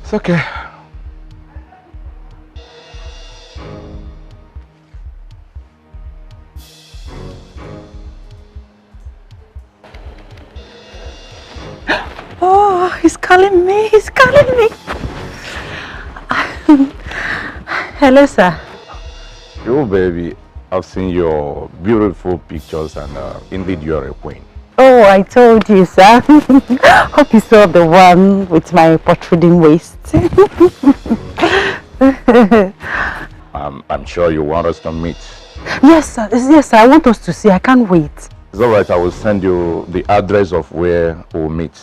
It's okay. Oh, he's calling me. He's calling me. Hello, sir. Yo, baby. I've seen your beautiful pictures and indeed you're a queen. Oh, I told you, sir. Hope you saw the one with my protruding waist. I'm sure you want us to meet. Yes, sir. Yes, sir. I want us to see. I can't wait. It's all right. I will send you the address of where we'll meet.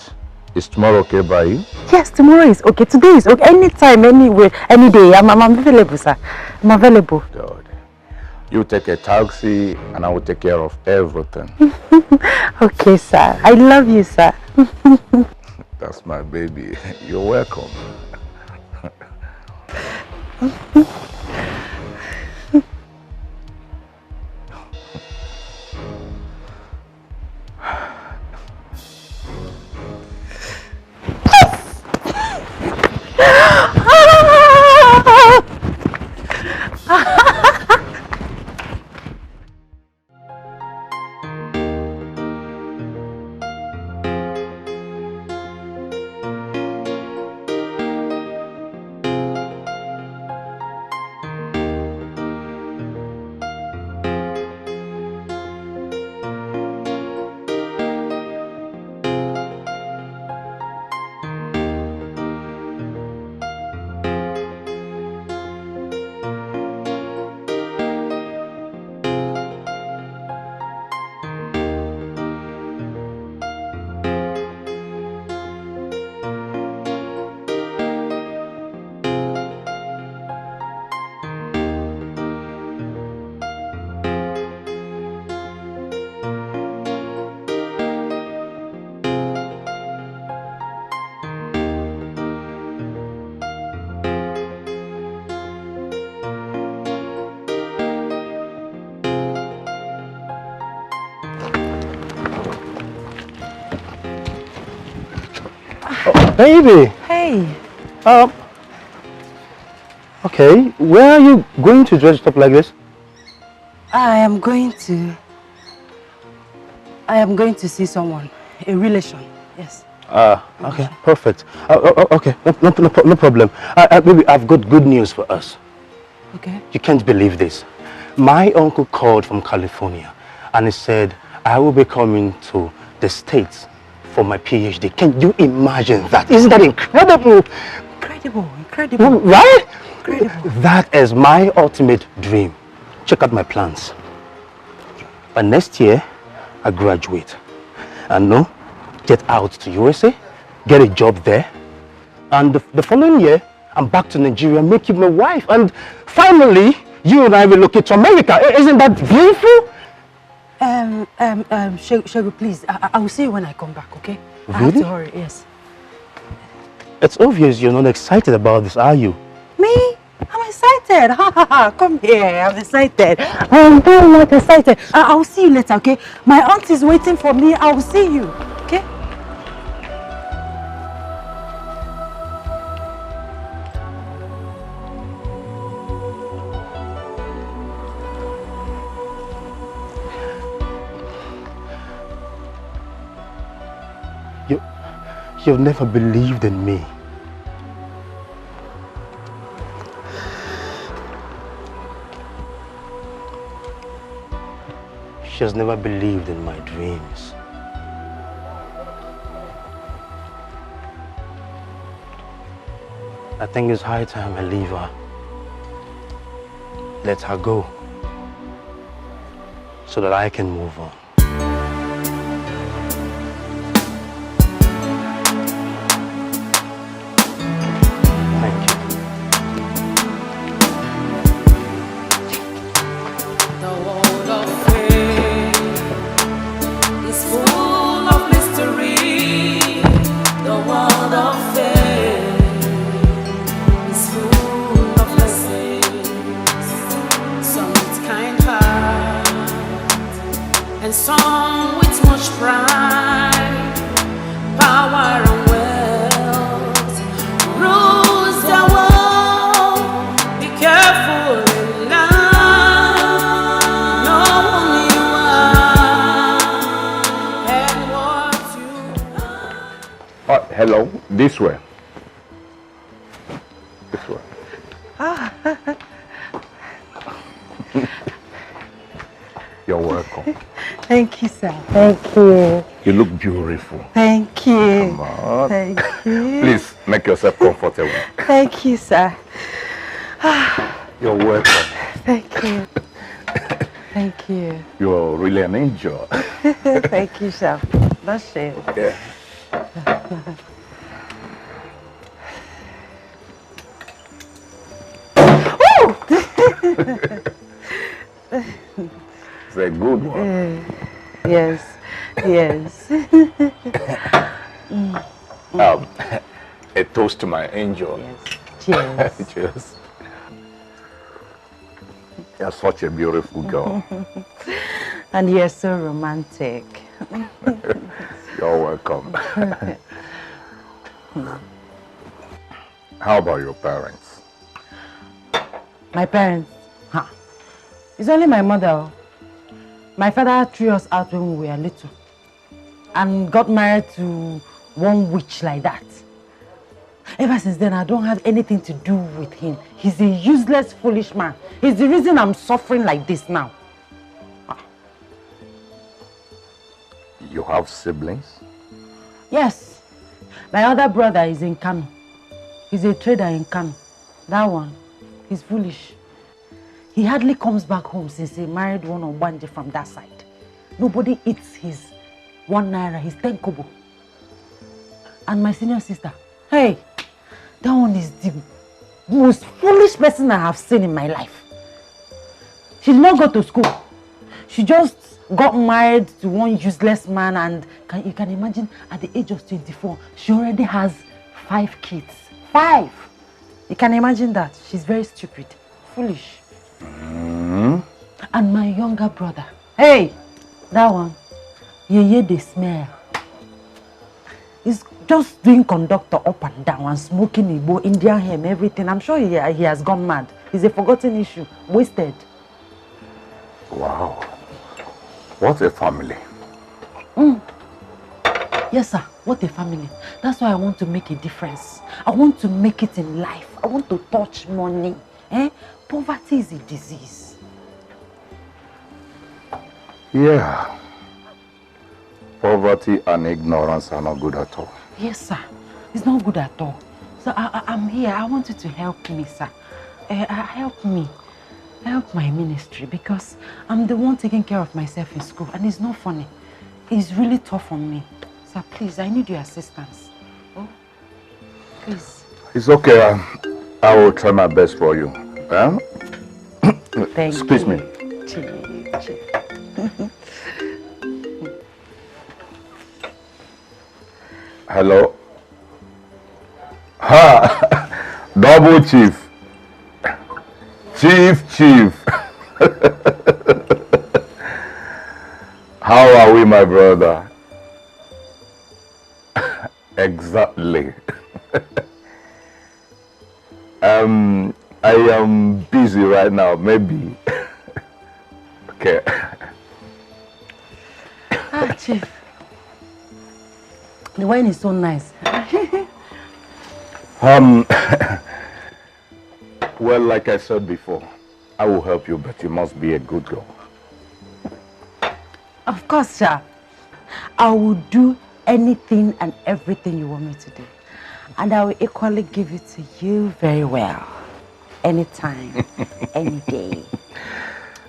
Is tomorrow okay by you? Yes, tomorrow is okay. Today is okay. Anytime, anywhere, any day. I'm available, sir. I'm available. Good. You take a taxi and I will take care of everything. Okay, sir. I love you, sir. That's my baby. You're welcome. Baby! Hey! Okay, where are you going to dress up like this? I am going to see someone, a relation, yes. Okay, perfect. Okay, no problem. Baby, I've got good news for us. Okay. You can't believe this. My uncle called from California and he said, I will be coming to the States for my PhD. Can you imagine that? Isn't that incredible? Incredible. Right? Incredible. That is my ultimate dream. Check out my plans. By next year, I graduate. And get out to USA, get a job there. And the following year, I'm back to Nigeria, make you my wife. And finally, you and I relocate to America. Isn't that beautiful? Shego, please, I will see you when I come back, okay? Really? I have to hurry, yes. It's obvious you're not excited about this, are you? Me? I'm excited. Come here, I'm excited. I'm very much excited. I will see you later, okay? My aunt is waiting for me. I will see you, okay? You've never believed in me. She has never believed in my dreams. I think it's high time I leave her. Let her go. So that I can move on. And some with much pride, power and wealth rules the world. Be careful in life, know who you are and what you are. Hello, this way. This way. You're welcome. Thank you, sir. Thank you. You look beautiful. Thank you. Come on. Thank you. Please make yourself comfortable. Thank you, sir. You're welcome. Thank you. Thank you. You're really an angel. Thank you, sir. That's it. Yeah. It's a good one. Yes. Yes. A toast to my angel. Yes. Cheers. Cheers. You're such a beautiful girl. And you're so romantic. You're welcome. How about your parents? My parents? Huh. It's only my mother. My father threw us out when we were little and got married to one witch like that. Ever since then, I don't have anything to do with him. He's a useless, foolish man. He's the reason I'm suffering like this now. You have siblings? Yes. My other brother is in Kano. He's a trader in Kano. That one, he's foolish. He hardly comes back home since he married one Obanje from that side. Nobody eats his 1 naira, his 10 kobo. And my senior sister, hey, that one is the most foolish person I have seen in my life. She did not go to school. She just got married to one useless man, and you can imagine at the age of 24, she already has 5 kids. 5! You can imagine that. She's very stupid, foolish. And my younger brother, hey, that one, you the smell. He's just doing conductor up and down and smoking Igbo, Indian hemp, everything. I'm sure he has gone mad. It's a forgotten issue, wasted. Wow. What a family. Yes, sir. What a family. That's why I want to make a difference. I want to make it in life. I want to touch money. Poverty is a disease. Yeah. Poverty and ignorance are not good at all. Yes, sir. It's not good at all. So I'm here. I want you to help me, sir. Help me. Help my ministry, because I'm the one taking care of myself in school, and it's not funny. It's really tough on me. Sir, please, I need your assistance. Oh, please. It's okay. I will try my best for you. Thank Excuse you. me. Hello. Ha! Double chief. Chief. How are we, my brother? Exactly. I am busy right now, maybe. Okay. Chief. The wine is so nice. Well, like I said before, I will help you, but you must be a good girl. Of course, sir. I will do anything and everything you want me to do. And I will equally give it to you very well. Anytime, any day.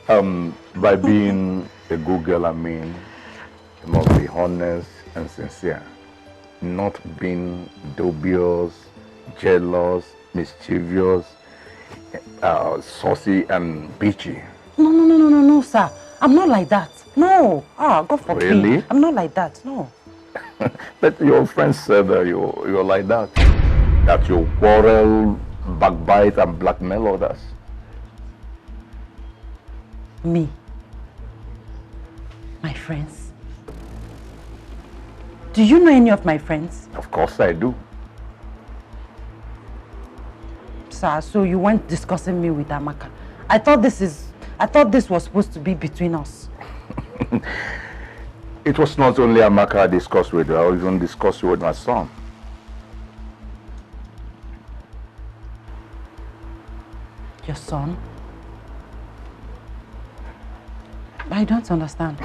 By being a good girl, I mean, you must be honest and sincere. Not being dubious, jealous, mischievous, saucy and bitchy. No, sir. I'm not like that. No. God forbid. Really? I'm not like that. No. But your friends said that you're like that. That you quarrel, backbite, and blackmail others. Me? My friends? Do you know any of my friends? Of course I do. Sir, so you weren't discussing me with Amaka. I thought this was supposed to be between us. It was not only Amaka I discussed with you, I even discussed with my son. Your son? I don't understand.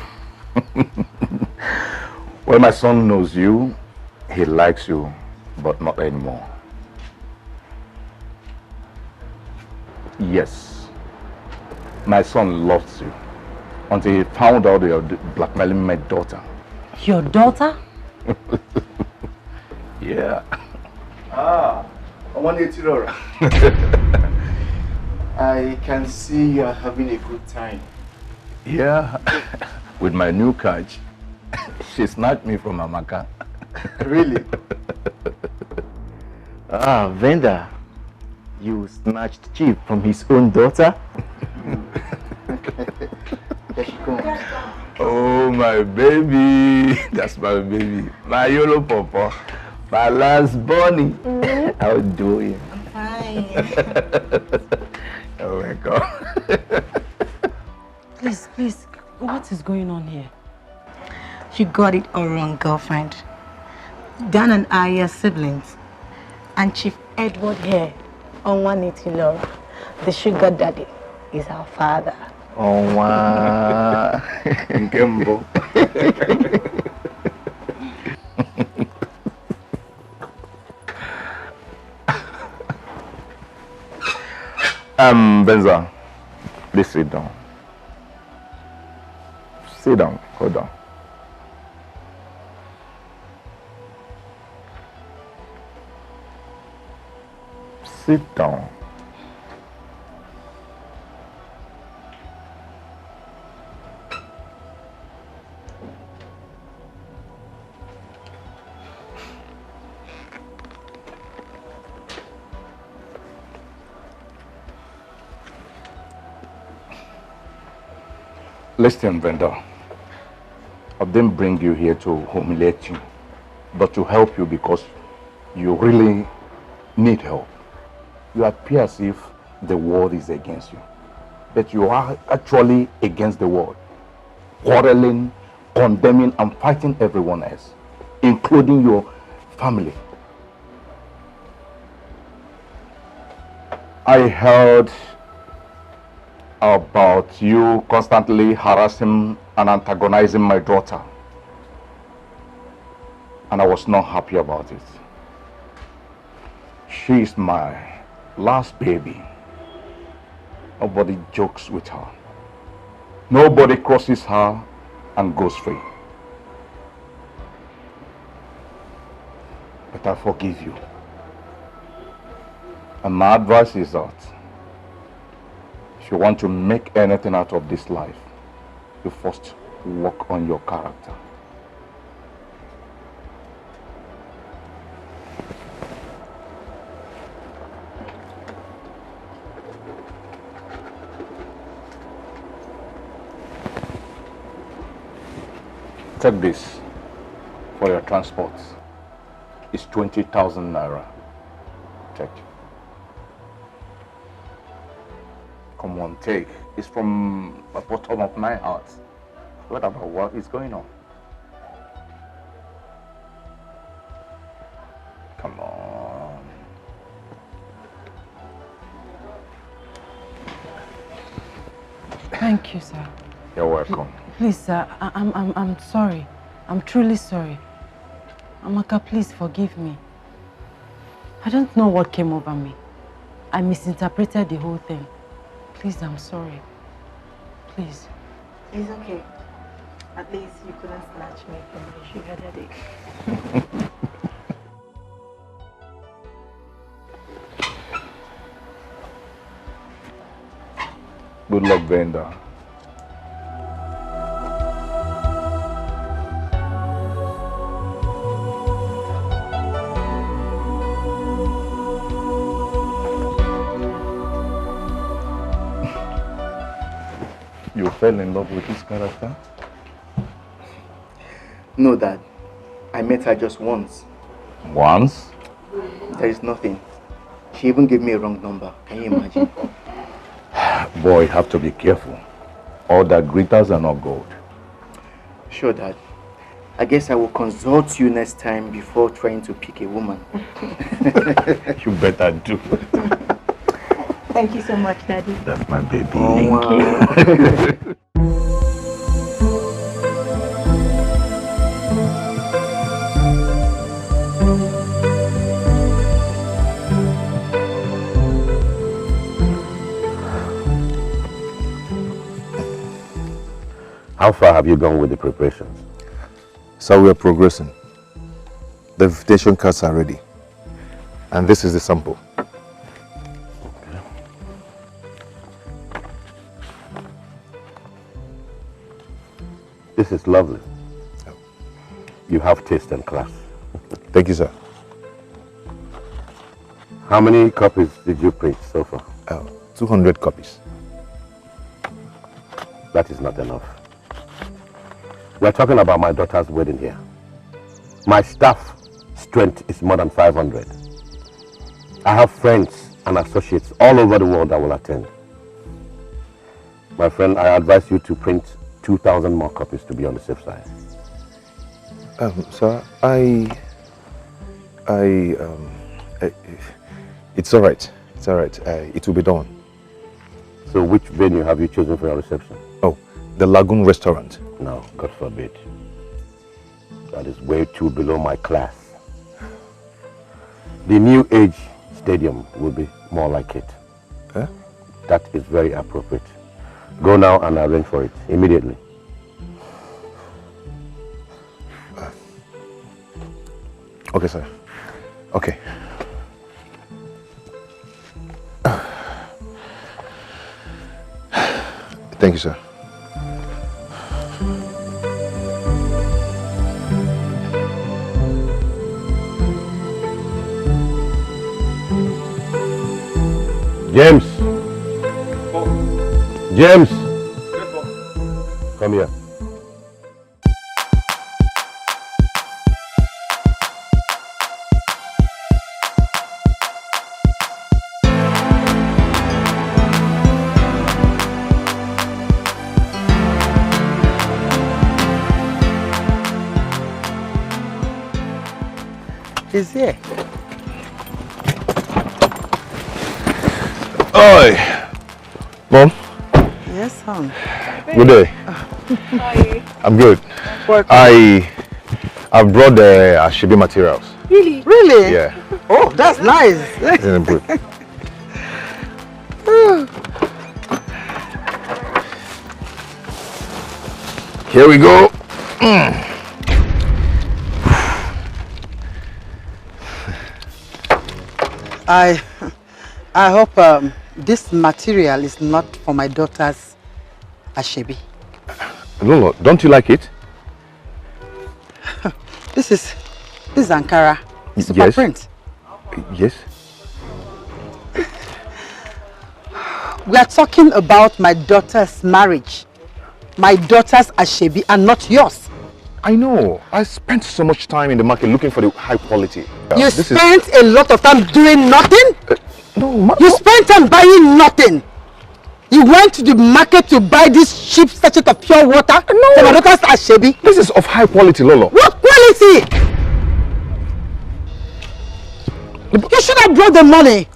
Well, my son knows you. He likes you, but not anymore. Yes. My son loves you until he found out you're blackmailing my daughter. Your daughter? Yeah. Ah, I want you to I can see you're having a good time. Yeah. With my new catch. She snatched me from Amaka. Really? Ah, Venda, you snatched Chief from his own daughter? There she comes. Oh, my baby. That's my baby. My yellow papa. My last bunny. How do you? Fine. Oh my God. Please, what is going on here? You got it all wrong, girlfriend. Dan and I are siblings. And Chief Edward here, on Unethical, the sugar daddy, is our father. Oh, wow. Nkembo. Benza, please sit down. Sit down, hold down. Sit down. Listen, Venda, I didn't bring you here to humiliate you, but to help you because you really need help. You appear as if the world is against you, but you are actually against the world, quarreling, condemning, and fighting everyone else, including your family. I heard about you constantly harassing and antagonizing my daughter, and I was not happy about it. She is my last baby. Nobody jokes with her. Nobody crosses her and goes free. But I forgive you. And my advice is that if you want to make anything out of this life, you first work on your character. Take this for your transport. It's 20,000 naira. Take. Come on, take. It's from the bottom of my heart. What about what is going on? Come on. Thank you, sir. You're welcome. Please, sir, I'm sorry. I'm truly sorry. Amaka, please forgive me. I don't know what came over me. I misinterpreted the whole thing. Please, I'm sorry. Please. It's okay. At least you couldn't snatch me from my sugar daddy. Good luck, Venda. You fell in love with his character? No, Dad. I met her just once. Once? There is nothing. She even gave me a wrong number. Can you imagine? Boy, you have to be careful. All that glitters are not gold. Sure, Dad. I guess I will consult you next time before trying to pick a woman. You better do. Thank you so much, Daddy. That's my baby. Oh, wow. How far have you gone with the preparations? So we are progressing. The invitation cards are ready. And this is the sample. Okay. This is lovely. You have taste and class. Thank you, sir. How many copies did you print so far? 200 copies. That is not enough. We're talking about my daughter's wedding here. My staff strength is more than 500. I have friends and associates all over the world that will attend. My friend, I advise you to print 2,000 more copies to be on the safe side. Sir, it's all right. It's all right. It will be done. So which venue have you chosen for your reception? Oh, the Lagoon Restaurant. No, God forbid. That is way too below my class. The New Age Stadium will be more like it. Huh? That is very appropriate. Go now and arrange for it immediately. Okay, sir. Okay. Thank you, sir. James! James! Come here. He's here. Oi! Mom? Yes, son. Good day. Hi. I'm good. I've brought the Ashebi materials. Really? Really? Yeah. Oh, that's nice. Isn't it good? Here we go. I hope this material is not for my daughter's Ashebi. Lolo, don't you like it? This is Ankara. Super Yes. print. Yes. We are talking about my daughter's marriage. My daughter's Ashebi and not yours. I know. I spent so much time in the market looking for the high quality. You spent a lot of time doing nothing? No, you spent time buying nothing. You went to the market to buy this cheap sachet of pure water for my daughter's Ashebi. This is of high quality, Lolo. What quality? You should have brought the money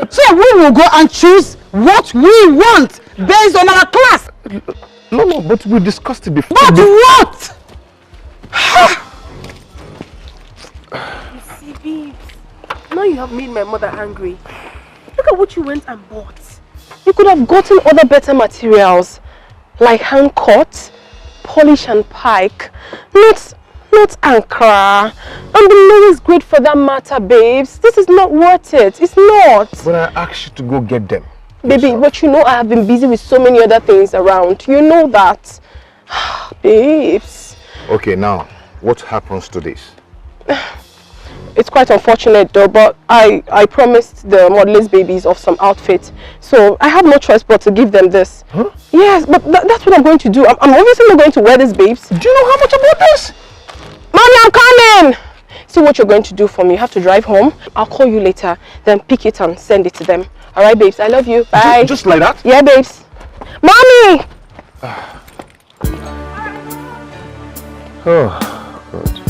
so we will go and choose what we want based on our class. No, but we discussed it before. But what? You see, babes, now you have made my mother angry. Look at what you went and bought. You could have gotten other better materials, like hand cut, polish and pike, not Ankara. And the lowest grade for that matter, babes. This is not worth it. It's not. But I asked you to go get them. Baby, but you know I have been busy with so many other things around. You know that. Babes. Okay, now, what happens to this? It's quite unfortunate though, but I promised the modelers babies of some outfits. So I have no choice but to give them this. Huh? Yes, but that's what I'm going to do. I'm obviously not going to wear this, babes. Do you know how much I bought this? Mommy, I'm coming! See what you're going to do for me. You have to drive home. I'll call you later, then pick it and send it to them. Alright, babes, I love you. Bye. Just like that? Yeah, babes. Mommy! Oh, God.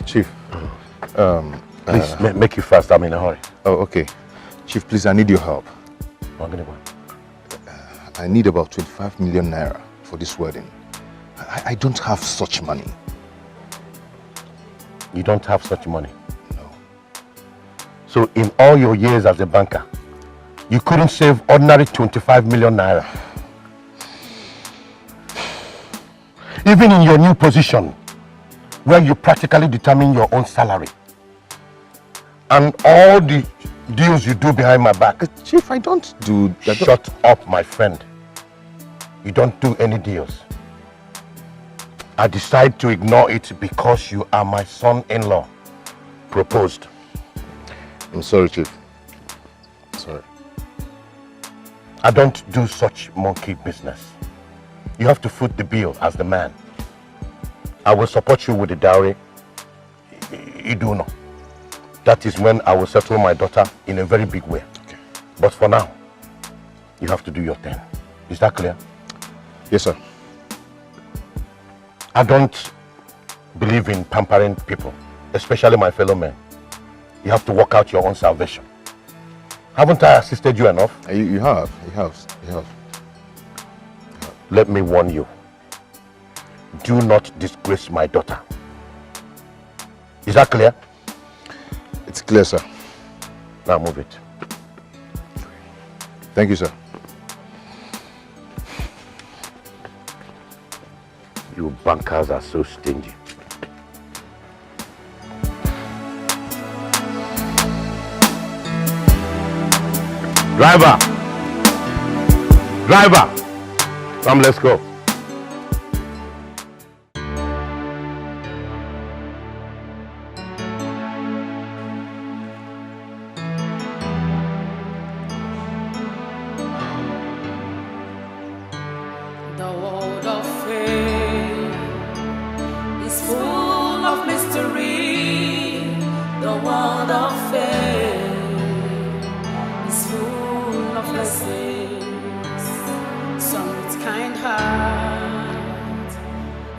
Chief, please make it fast. I'm in a hurry. Oh, okay. Chief, please, I need your help. I need about 25 million naira for this wedding. I don't have such money. You don't have such money? No. So in all your years as a banker, you couldn't save ordinary 25 million naira? Even in your new position, where you practically determine your own salary, and all the deals you do behind my back. Chief, I don't do that. Shut up, my friend. You don't do any deals. I decide to ignore it because you are my son-in-law. Proposed. I'm sorry, Chief. Sorry. I don't do such monkey business. You have to foot the bill as the man. I will support you with the dowry. You do know. That is when I will settle my daughter in a very big way. Okay. But for now, you have to do your thing. Is that clear? Yes, sir. I don't believe in pampering people, especially my fellow men. You have to work out your own salvation. Haven't I assisted you enough? You have. Let me warn you. Do not disgrace my daughter. Is that clear? It's clear, sir. Now move it. Thank you, sir. You bankers are so stingy. Driver! Come, let's go.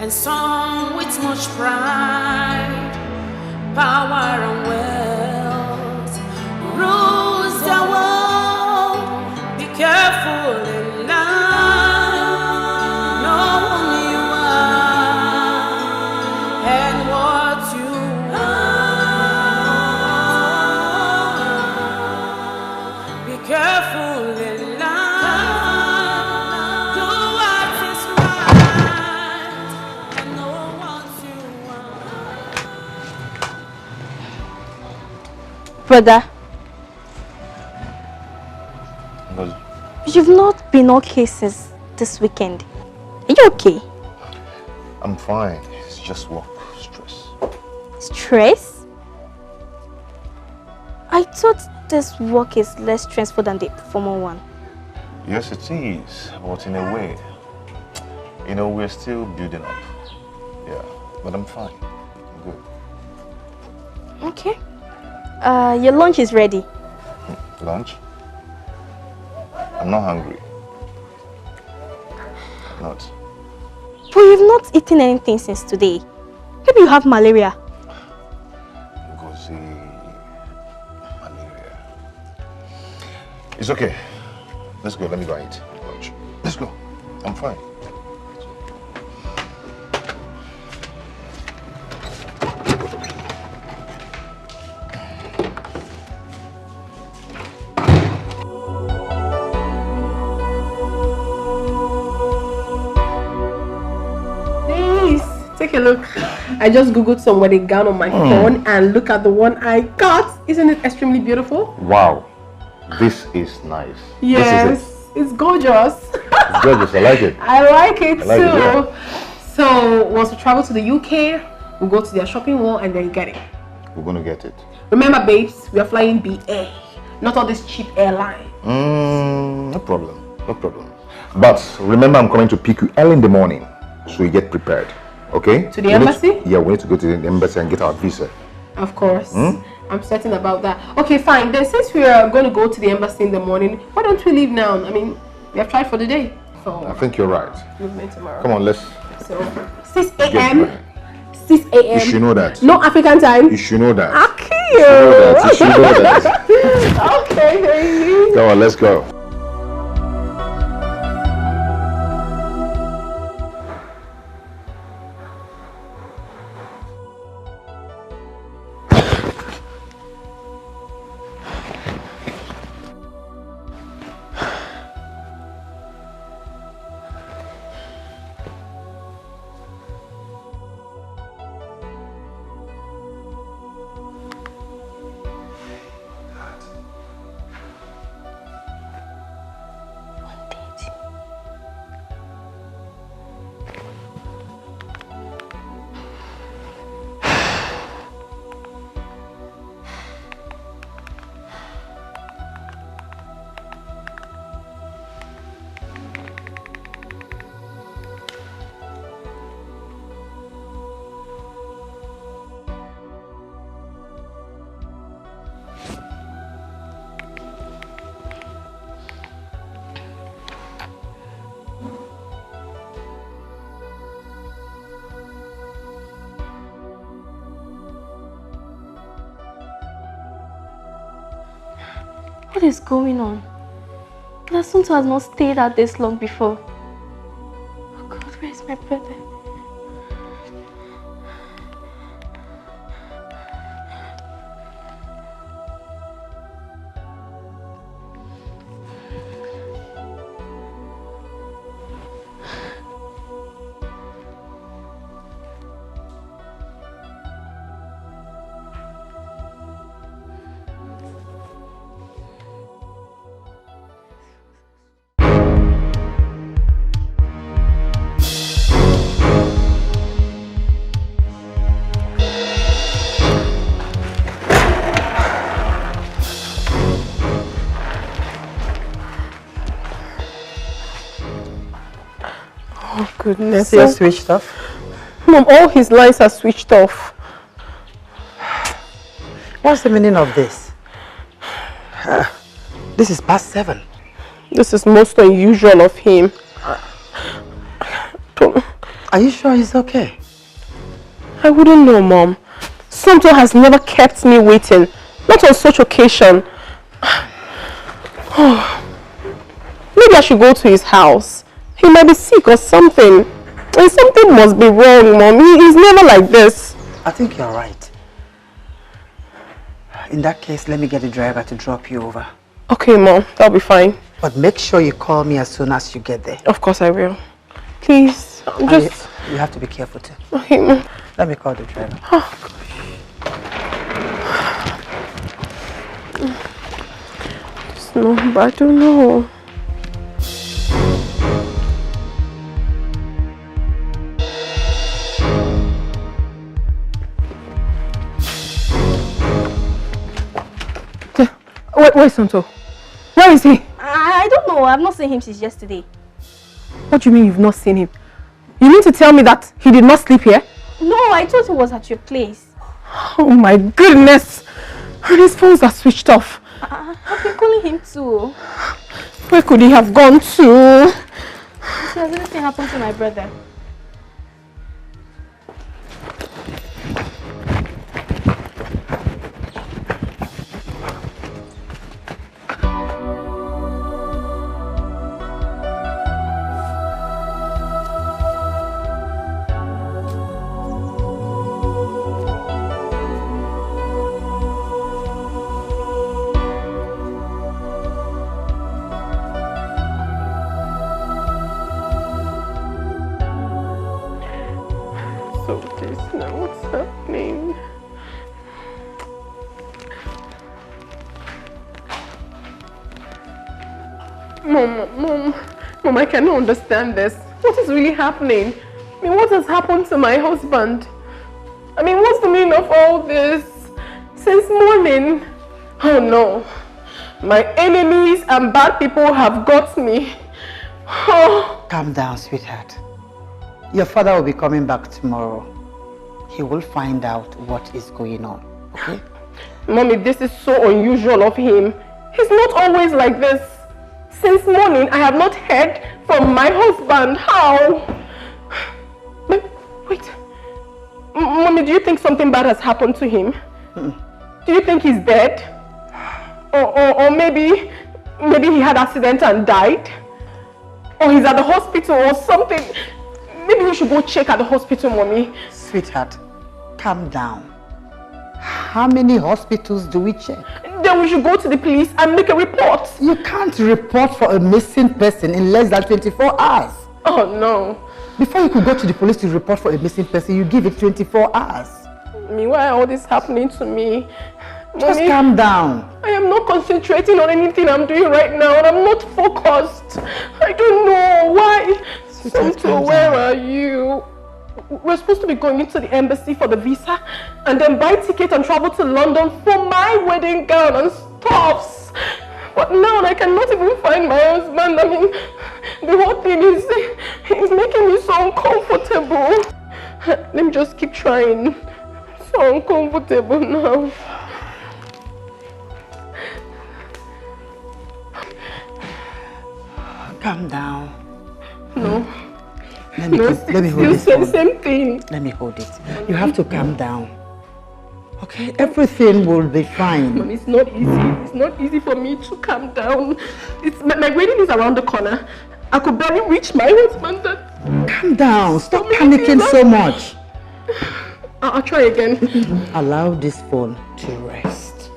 And some with much pride, power and wealth rules the world. Be careful in life, know who you are and what you want. Be careful in life, do what is right. Brother, you've not been okay since this weekend. Are you okay? I'm fine. It's just work stress. Stress? I thought this work is less stressful than the former one. Yes, it is, but in a way, you know, we're still building up. Yeah, but I'm fine. I'm good. Okay. Your lunch is ready. Lunch? I'm not hungry. I'm not. But you've not eaten anything since today. Maybe you have malaria. Malaria. It's okay. Let's go. Let me go and eat lunch. Let's go. I'm fine. Take a look. I just googled some wedding gown on my phone and look at the one I got. Isn't it extremely beautiful? Wow, this is nice. Yes, it's gorgeous. It's gorgeous. I like it. I like it I like too. it, yeah. So once we travel to the UK, we'll go to their shopping mall and then get it. We're gonna get it. Remember, babes, we are flying BA, not all this cheap airline. No problem. No problem. But remember, I'm coming to pick you early in the morning, so you get prepared. Okay? To the embassy? Yeah, we need to go to the embassy and get our visa. Of course. I'm certain about that. Okay, fine. Then since we are going to go to the embassy in the morning, why don't we leave now? I mean, we have tried for the day. So I think you're right. Movement tomorrow. Come on, let's. So 6 a.m. 6 a.m. You should know that. No African time. You should know that. Okay. You should know that. Okay, baby. Come on, let's go. What is going on? Nasunto has not stayed out this long before. Oh God, where is my brother? Goodness. So you're switched off? Mom, all his lines are switched off. What's the meaning of this? This is past 7. This is most unusual of him. Are you sure he's okay? I wouldn't know, Mom. Santo has never kept me waiting. Not on such occasion. Maybe I should go to his house. He might be sick or something. And something must be wrong, Mom. He's never like this. I think you're right. In that case, let me get the driver to drop you over. Okay, Mom. That'll be fine. But make sure you call me as soon as you get there. Of course I will. Please, You have to be careful too. Okay, Mom. Let me call the driver. Oh, gosh. No, but I don't know. Where's Santo? Where is he? I don't know. I've not seen him since yesterday. What do you mean you've not seen him? You mean to tell me that he did not sleep here? No, I thought he was at your place. Oh my goodness! His phones are switched off. I've been calling him too. Where could he have gone to? Has anything happened to my brother? Mom, I cannot understand this. What is really happening? I mean, what has happened to my husband? I mean, what's the meaning of all this? Since morning. Oh no. My enemies and bad people have got me. Oh. Calm down, sweetheart. Your father will be coming back tomorrow. He will find out what is going on, okay? Mommy, this is so unusual of him. He's not always like this. Since morning, I have not heard from my husband. How? Wait. Mommy, do you think something bad has happened to him? Do you think he's dead? Or maybe he had an accident and died? Or he's at the hospital or something? Maybe we should go check at the hospital, Mommy. Sweetheart, calm down. How many hospitals do we check? Then we should go to the police and make a report. You can't report for a missing person in less than 24 hours. Oh no. Before you could go to the police to report for a missing person, you give it 24 hours. I mean, why all this happening to me? Just Mommy, calm down. I am not concentrating on anything I'm doing right now and I'm not focused. I don't know why. Santo, where are you? We're supposed to be going into the embassy for the visa and then buy ticket and travel to London for my wedding gown and stuffs. But now I cannot even find my husband. I mean, the whole thing is making me so uncomfortable. Let me just keep trying. So uncomfortable now. Calm down. No. Let me hold it. Same thing. Let me hold it. You have to calm down. Okay, everything will be fine. Mom, it's not easy. It's not easy for me to calm down. My wedding is around the corner. I could barely reach my husband. Calm down. Stop panicking so much. I'll try again. Allow this phone to rest.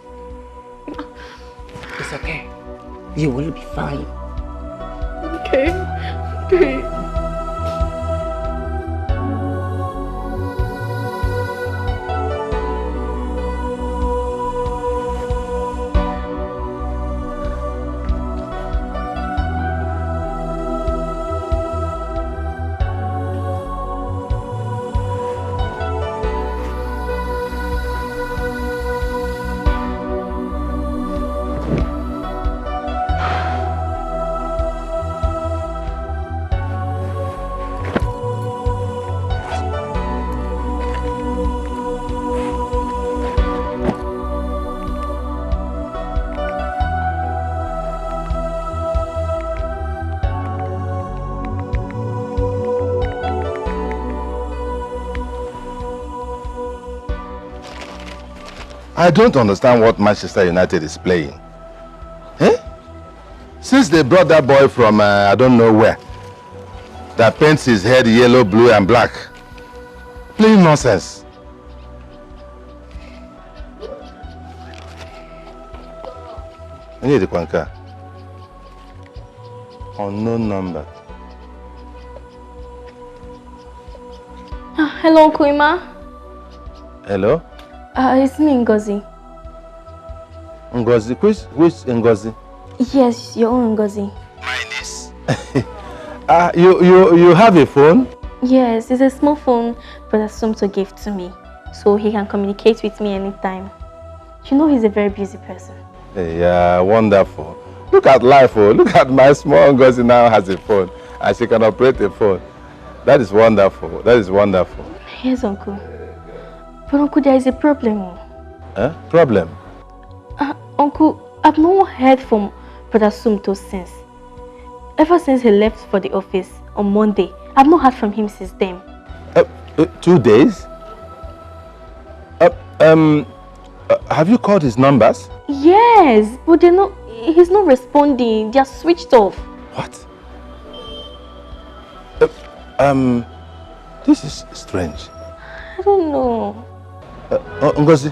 It's okay. You will be fine. Okay. Okay. I don't understand what Manchester United is playing. Eh? Since they brought that boy from I don't know where, that paints his head yellow, blue and black. Playing nonsense. I need the Kwanka. Unknown number. Hello, Uncle Ima. Hello? It's me, Ngozi. Ngozi? Which Ngozi? Yes, your own Ngozi. You have a phone? Yes, it's a small phone Brother Sumto gave to me, so he can communicate with me anytime. You know he's a very busy person. Yeah, wonderful. Look at life, oh. Look at my small Ngozi now has a phone, and she can operate a phone. That is wonderful. That is wonderful. Yes, Uncle. But Uncle, there is a problem. Huh? Problem? Uncle, I've not heard from Brother Sumto since. Ever since he left for the office on Monday, I've not heard from him since then. 2 days? Have you called his numbers? Yes, but he's not responding. They are switched off. What? This is strange. I don't know. Ngozi,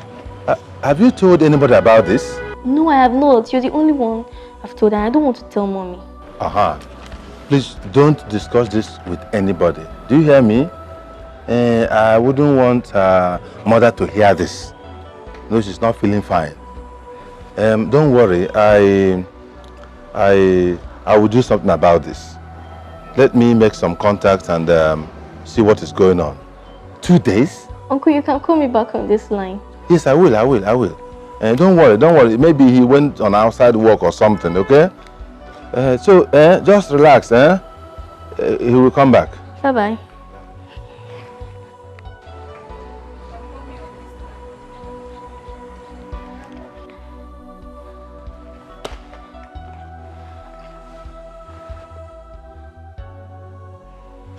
have you told anybody about this? No, I have not. You're the only one I've told, and I don't want to tell Mommy. Please don't discuss this with anybody. Do you hear me? I wouldn't want mother to hear this. No, she's not feeling fine. Don't worry. I will do something about this. Let me make some contacts and see what is going on. 2 days? Uncle, you can call me back on this line. Yes, I will. Don't worry. Maybe he went on outside work or something, okay? Just relax, he will come back. Bye-bye.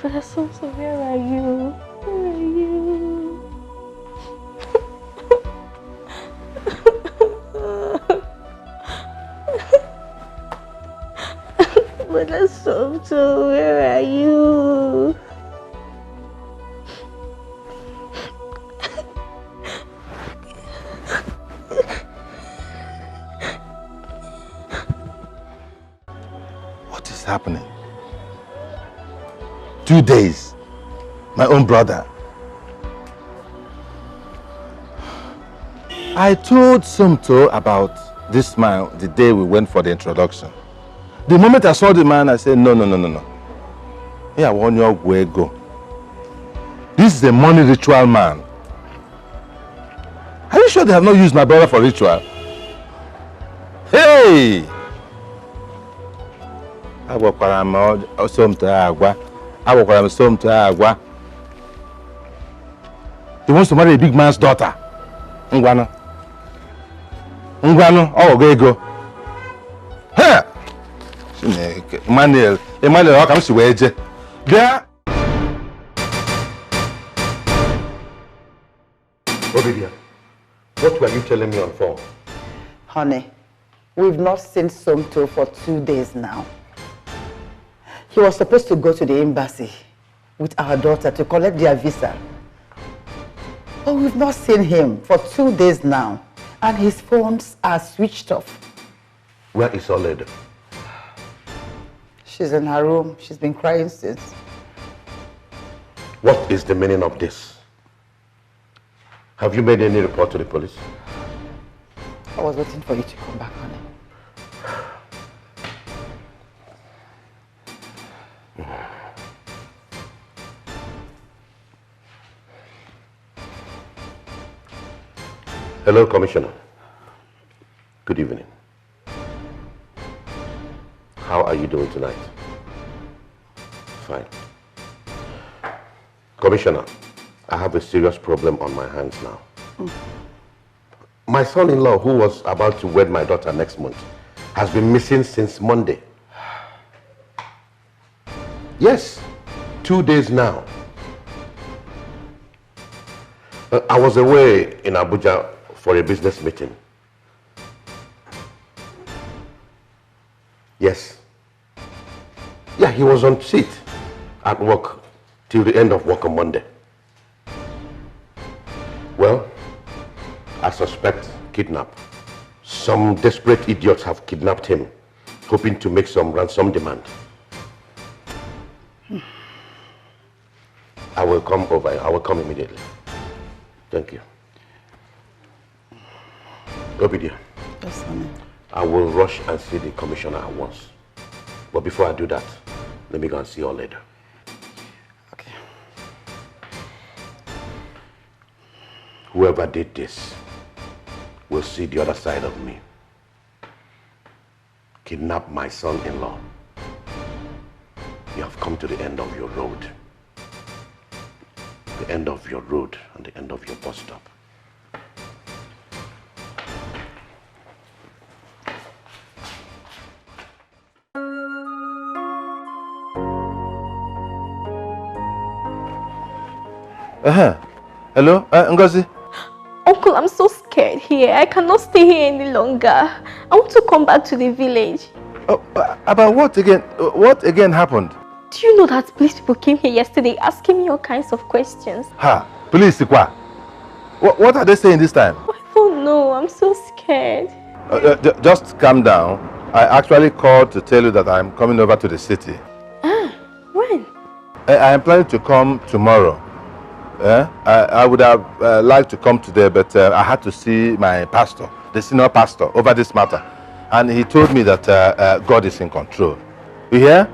Brother Sumto, where are you? Where are you? Brother Sumto, where are you? What is happening? 2 days. My own brother. I told Sumto about this man the day we went for the introduction. The moment I saw the man, I said, no. Here, I want your way go. This is a money ritual man. Are you sure they have not used my brother for ritual? Hey! He wants to marry a big man's daughter. Ngwano, go. Hey! Emmanuel, how come she wage? There. Obibia, What were you telling me on phone? Honey, we've not seen Somto for 2 days now. He was supposed to go to the embassy with our daughter to collect their visa. But we've not seen him for 2 days now, and his phones are switched off. Where is Oled? She's in her room. She's been crying since. What is the meaning of this? Have you made any report to the police? I was waiting for you to come back, honey. Hello, Commissioner. Good evening. How are you doing tonight? Fine. Commissioner, I have a serious problem on my hands now. My son-in-law, who was about to wed my daughter next month, has been missing since Monday. Yes, 2 days now. I was away in Abuja for a business meeting. Yes. Yeah, he was on seat at work till the end of work on Monday. Well, I suspect kidnap. Some desperate idiots have kidnapped him, hoping to make some ransom demand. I will come over. I will come immediately. Thank you. Obidia. Yes, honey. I will rush and see the commissioner at once. But before I do that, let me go and see you all later. Okay. Whoever did this will see the other side of me. Kidnap my son-in-law. You have come to the end of your road. The end of your road and the end of your bus stop. Hello, Ngozi? Uncle, I'm so scared here. I cannot stay here any longer. I want to come back to the village. Oh, about what again? What again happened? Do you know that police people came here yesterday asking me all kinds of questions? Ha! Police, what are they saying this time? I don't know. I'm so scared. Just calm down. I actually called to tell you that I'm coming over to the city. When? I am planning to come tomorrow. I would have liked to come today, but I had to see my pastor, the senior pastor, over this matter. And he told me that God is in control. You hear?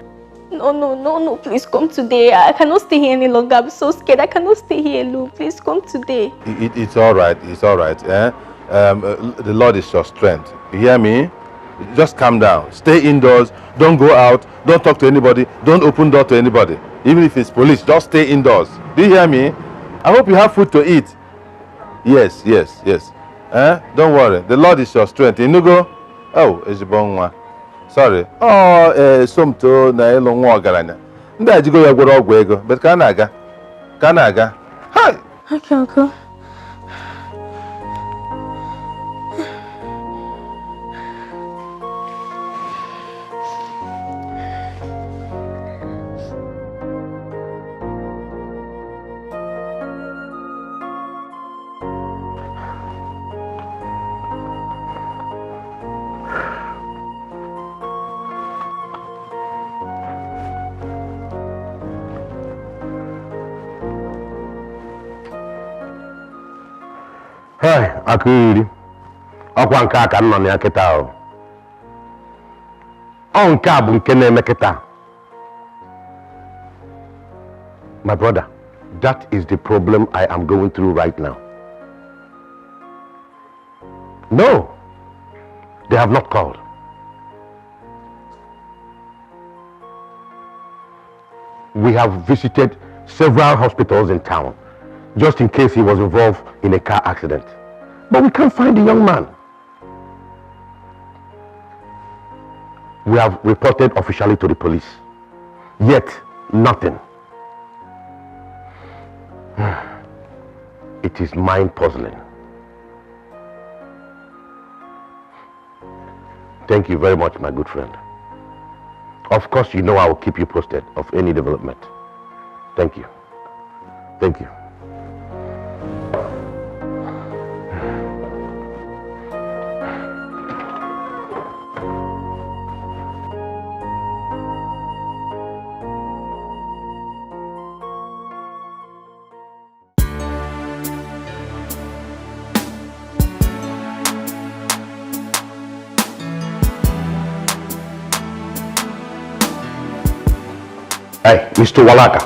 No, please come today. I cannot stay here any longer. I'm so scared. I cannot stay here alone. Please come today. It's all right. It's all right. The Lord is your strength. You hear me? Just calm down. Stay indoors. Don't go out. Don't talk to anybody. Don't open door to anybody. Even if it's police, just stay indoors. Do you hear me? I hope you have food to eat. Yes. Don't worry. The Lord is your strength. Inugo? Oh, Ejibonwa. Sorry. Oh, Somto na ilo nwa ogaranya. Ndị ajigo ya gwọrọ ọgwụ ego. But ka na-aga. Hi! Okay, uncle. Hey, Akiri. Ọkwa nke aka nọ na ya kịta ahụ. Ọ nke a bụ nke na-eme kịta. My brother, that is the problem I am going through right now. No, they have not called. We have visited several hospitals in town, just in case he was involved in a car accident. But we can't find the young man. We have reported officially to the police. Yet, nothing. It is mind-puzzling. Thank you very much, my good friend. Of course, you know I will keep you posted of any development. Thank you. Thank you. Hey, Mr. Walaka,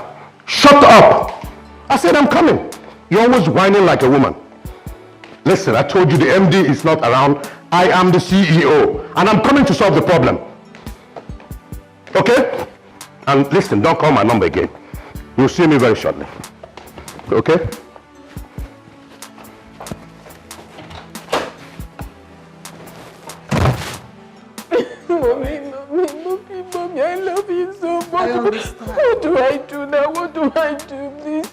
shut up! I said I'm coming. You're always whining like a woman. Listen, I told you the MD is not around. I am the CEO, and I'm coming to solve the problem. Okay? And listen, don't call my number again. You'll see me very shortly. Okay? Mommy, I love you so much. I understand. What do I do now? What do I do, please?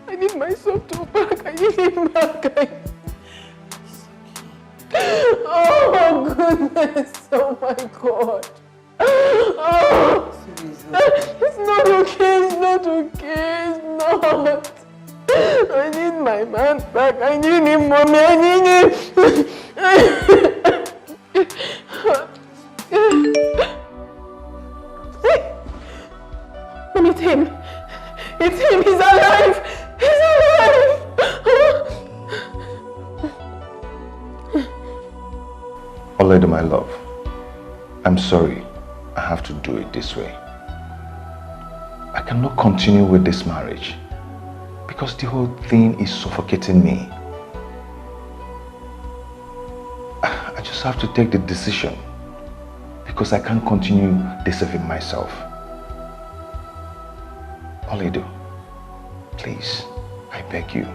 I need my soap to back. I need him back. Oh, goodness. Oh, my God. Oh, it's not okay. It's not okay. It's not. I need my man back. I need him, Mommy. I need him. Mommy, it's him. It's him. He's alive. He's alive. Olede, my love, I'm sorry. I have to do it this way. I cannot continue with this marriage because the whole thing is suffocating me. I just have to take the decision because I can't continue deceiving myself. Olede, please, I beg you,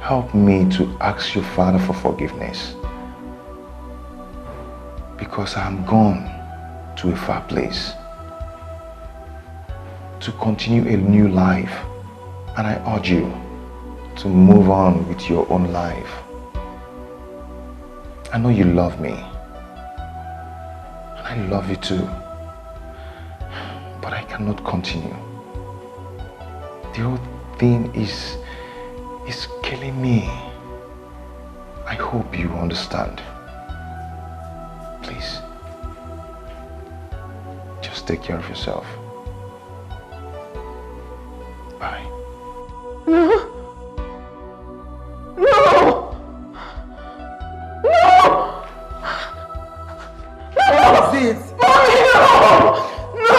help me to ask your father for forgiveness because I am gone to a far place to continue a new life, and I urge you to move on with your own life. I know you love me, and I love you too, but I cannot continue. The whole thing is killing me. I hope you understand. Please, just take care of yourself. Bye. No! No! No! What is it? Mommy, no! No!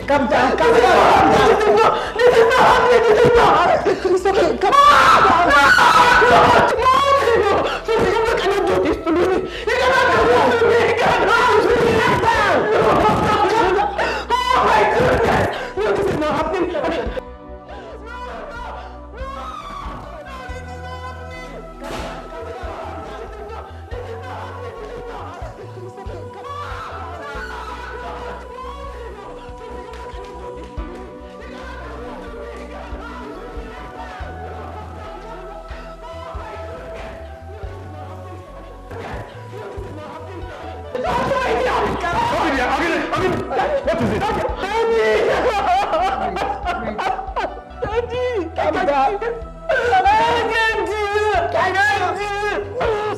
Calm down, calm down. This is not happening. This is not. It's okay. Come on. You cannot do this to me. You cannot do this to me. You cannot do this. Oh my goodness. No, this is not happening. What is it? Daddy! Calm down. I can't do it. I can't do it.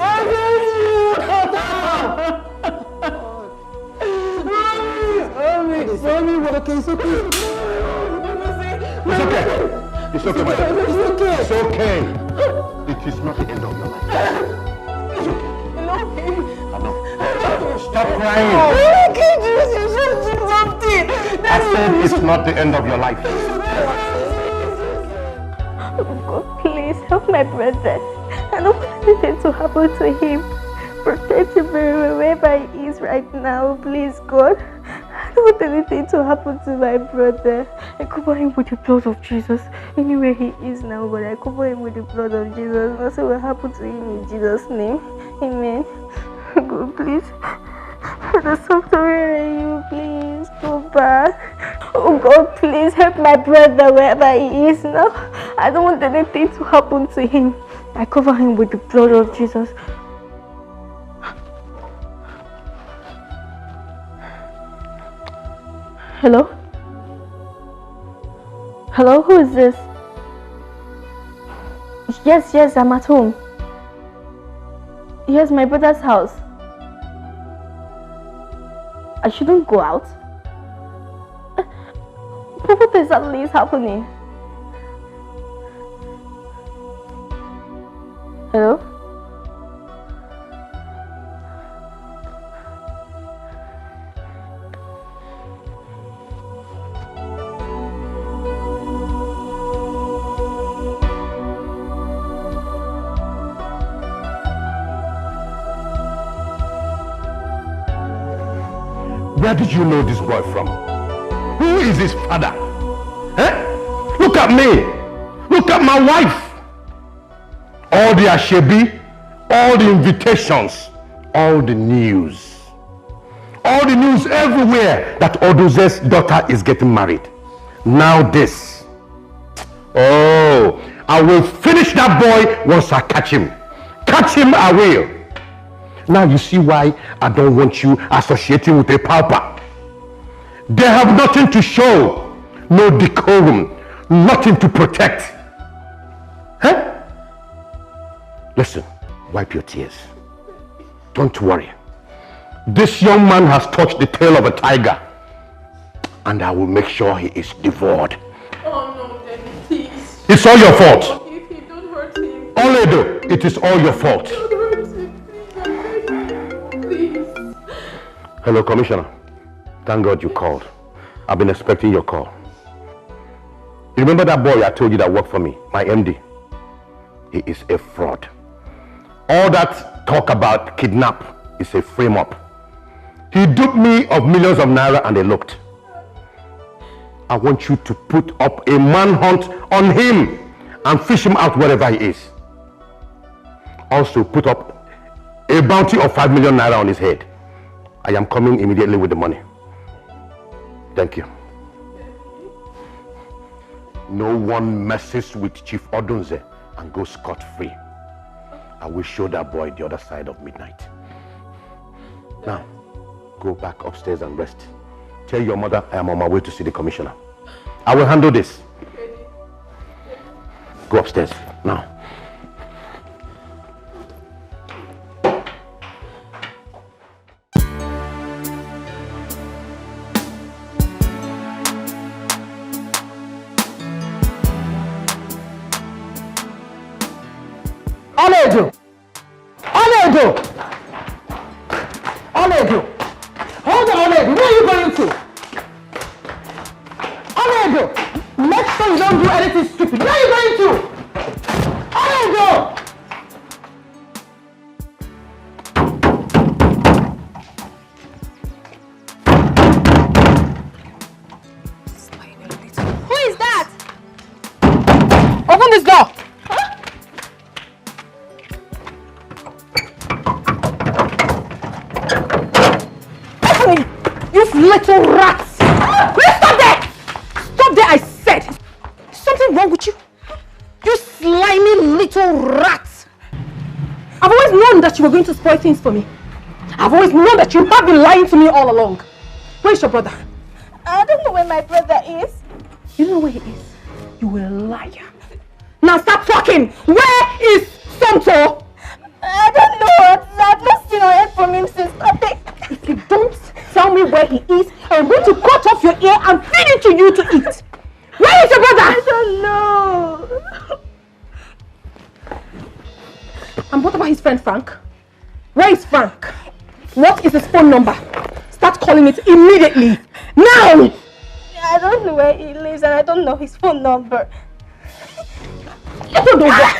I can't do it. Mommy, what okay? It's okay. It's okay. It's okay, my love. It's okay. It's okay. It is not the end of your life. Stop crying. I can't do this. You should do something. I said it's not the end of your life. Oh God, please help my brother. I don't want anything to happen to him. Protect him wherever he is right now, please, God. I don't want anything to happen to my brother. I cover him with the blood of Jesus. Anywhere he is now, but I cover him with the blood of Jesus. Nothing will happen to him in Jesus' name. Amen. God, please. There's something in you, please go back. Oh God, please help my brother wherever he is now. I don't want anything to happen to him. I cover him with the blood of Jesus. Hello? Hello, who is this? Yes, I'm at home. Here's my brother's house. I shouldn't go out. What exactly is happening? Hello? Where did you know this boy from? Who is his father? Eh? Look at me. Look at my wife. All the ashebi, all the invitations, all the news. All the news everywhere that Odoze's daughter is getting married. Now this. Oh, I will finish that boy once I catch him. Catch him, I will. Now you see why I don't want you associating with a pauper. They have nothing to show, no decorum, nothing to protect. Huh? Listen, wipe your tears. Don't worry. This young man has touched the tail of a tiger, and I will make sure he is devoured. Oh no, Daddy, please. It's all your fault. If you don't hurt him. Oledo, it is all your fault. Don't hurt him, please. Hello, Commissioner. Thank God you called. I've been expecting your call. You remember that boy I told you that worked for me, my MD? He is a fraud. All that talk about kidnap is a frame-up. He duped me of millions of naira and eloped. I want you to put up a manhunt on him and fish him out wherever he is. Also put up a bounty of 5 million naira on his head. I am coming immediately with the money. Thank you. No one messes with Chief Odunze and goes scot-free. I will show that boy the other side of midnight. Now, go back upstairs and rest. Tell your mother I am on my way to see the commissioner. I will handle this. Go upstairs now. Oledo! Oledo! Oledo! Hold on, Oledo! Where are you going to? Oledo! Make sure you don't do anything stupid. Where are you going to? Oledo! Who is that? Open this door. Little rats! Will you stop there? Stop there, I said! Something wrong with you? You slimy little rat! I've always known that you were going to spoil things for me. I've always known that you have been lying to me all along. Where's your brother? I don't know where my brother is. You don't know where he is? You a liar. Now stop talking! Where is Somto? I don't know. I've not seen or heard from him since. If you don't tell me where he is, I'm going to cut off your ear and feed it to you to eat. Where is your brother? I don't know. And what about his friend Frank? Where is Frank? What is his phone number? Start calling it immediately. Now! I don't know where he lives and I don't know his phone number. You don't know what?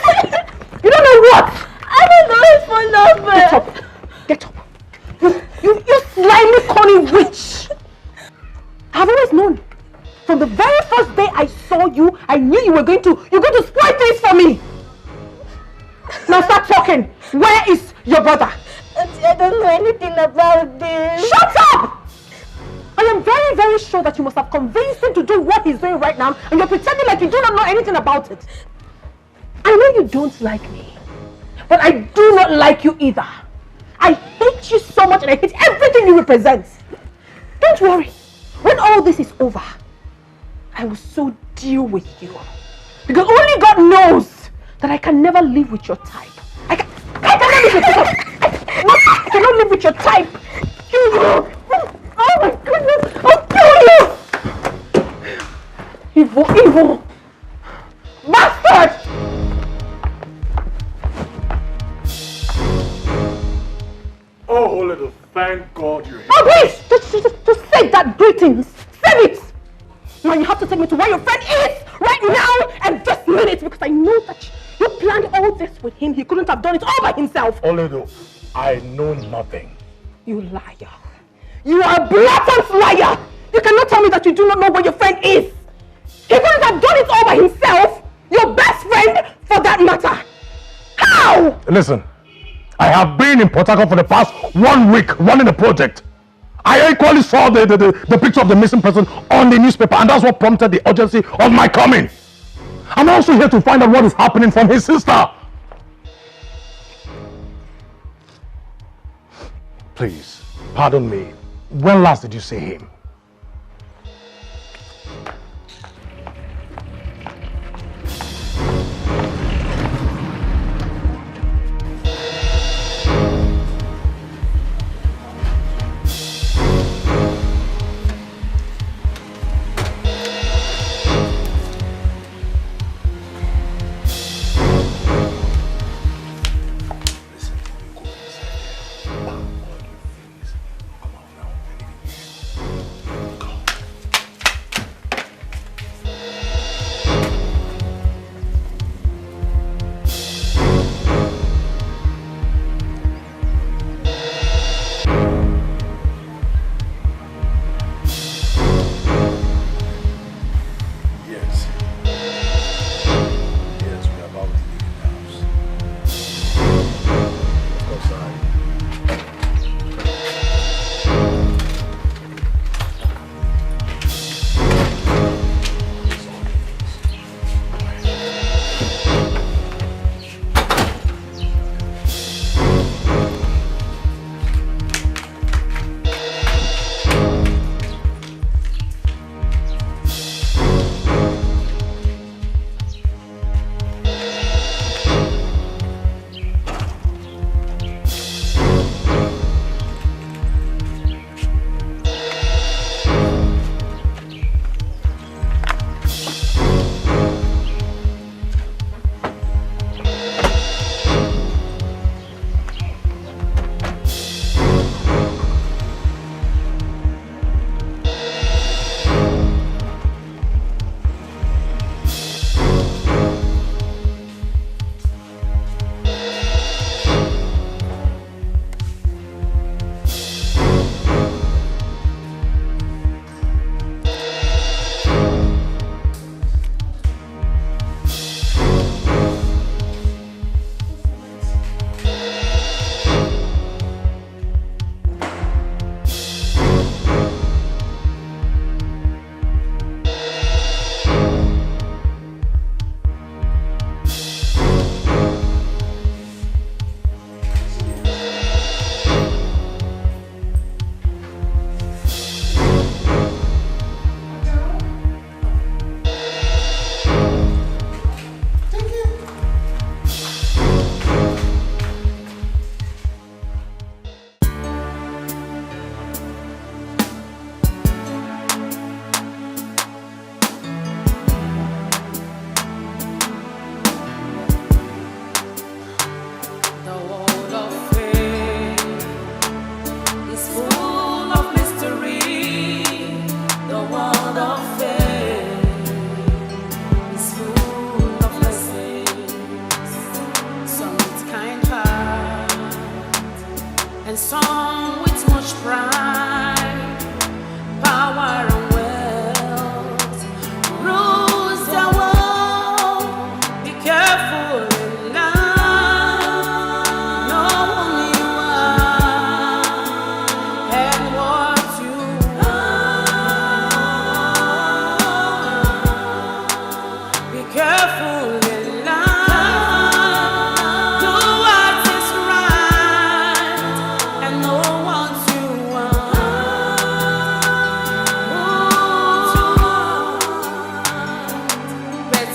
You don't know what? I don't know his phone number. Get up. Get up. You slimy, cunning witch! I've always known. From the very first day I saw you, I knew you're going to spoil things for me. Now start talking. Where is your brother? Auntie, I don't know anything about this. Shut up! I am very, very sure that you must have convinced him to do what he's doing right now, and you're pretending like you do not know anything about it. I know you don't like me, but I do not like you either. I hate you so much and I hate everything you represent. Don't worry. When all this is over, I will so deal with you. Because only God knows that I can never live with your type. I cannot live with your type. I cannot live with your type. Oh my goodness. I'll kill you. Evil, evil. Bastard! Oh, little, thank God you're here. Oh, please! Just say that greetings. Say it! Now you have to take me to where your friend is right now and this minute, because I know that you planned all this with him. He couldn't have done it all by himself. Oledo, I know nothing. You liar. You are a blatant liar. You cannot tell me that you do not know where your friend is. He couldn't have done it all by himself. Your best friend, for that matter. How? Listen, I have been in Port Harcourt for the past 1 week running a project. I equally saw the picture of the missing person on the newspaper, and that's what prompted the urgency of my coming. I'm also here to find out what is happening from his sister. Please, pardon me. When last did you see him?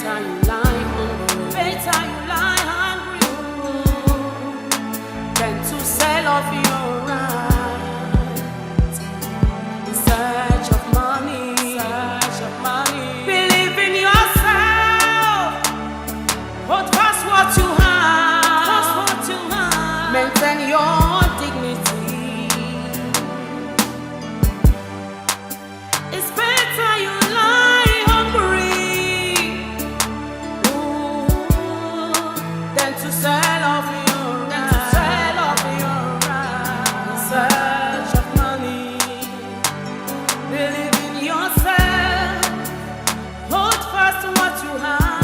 better you lie hungry. Better you lie hungry than to sell off your right in search of money. Believe in yourself. Hold fast what you have. Maintain your dignity. It's better you lie hungry than to sell off your right in search of money. Believe in yourself. Hold fast to what you have.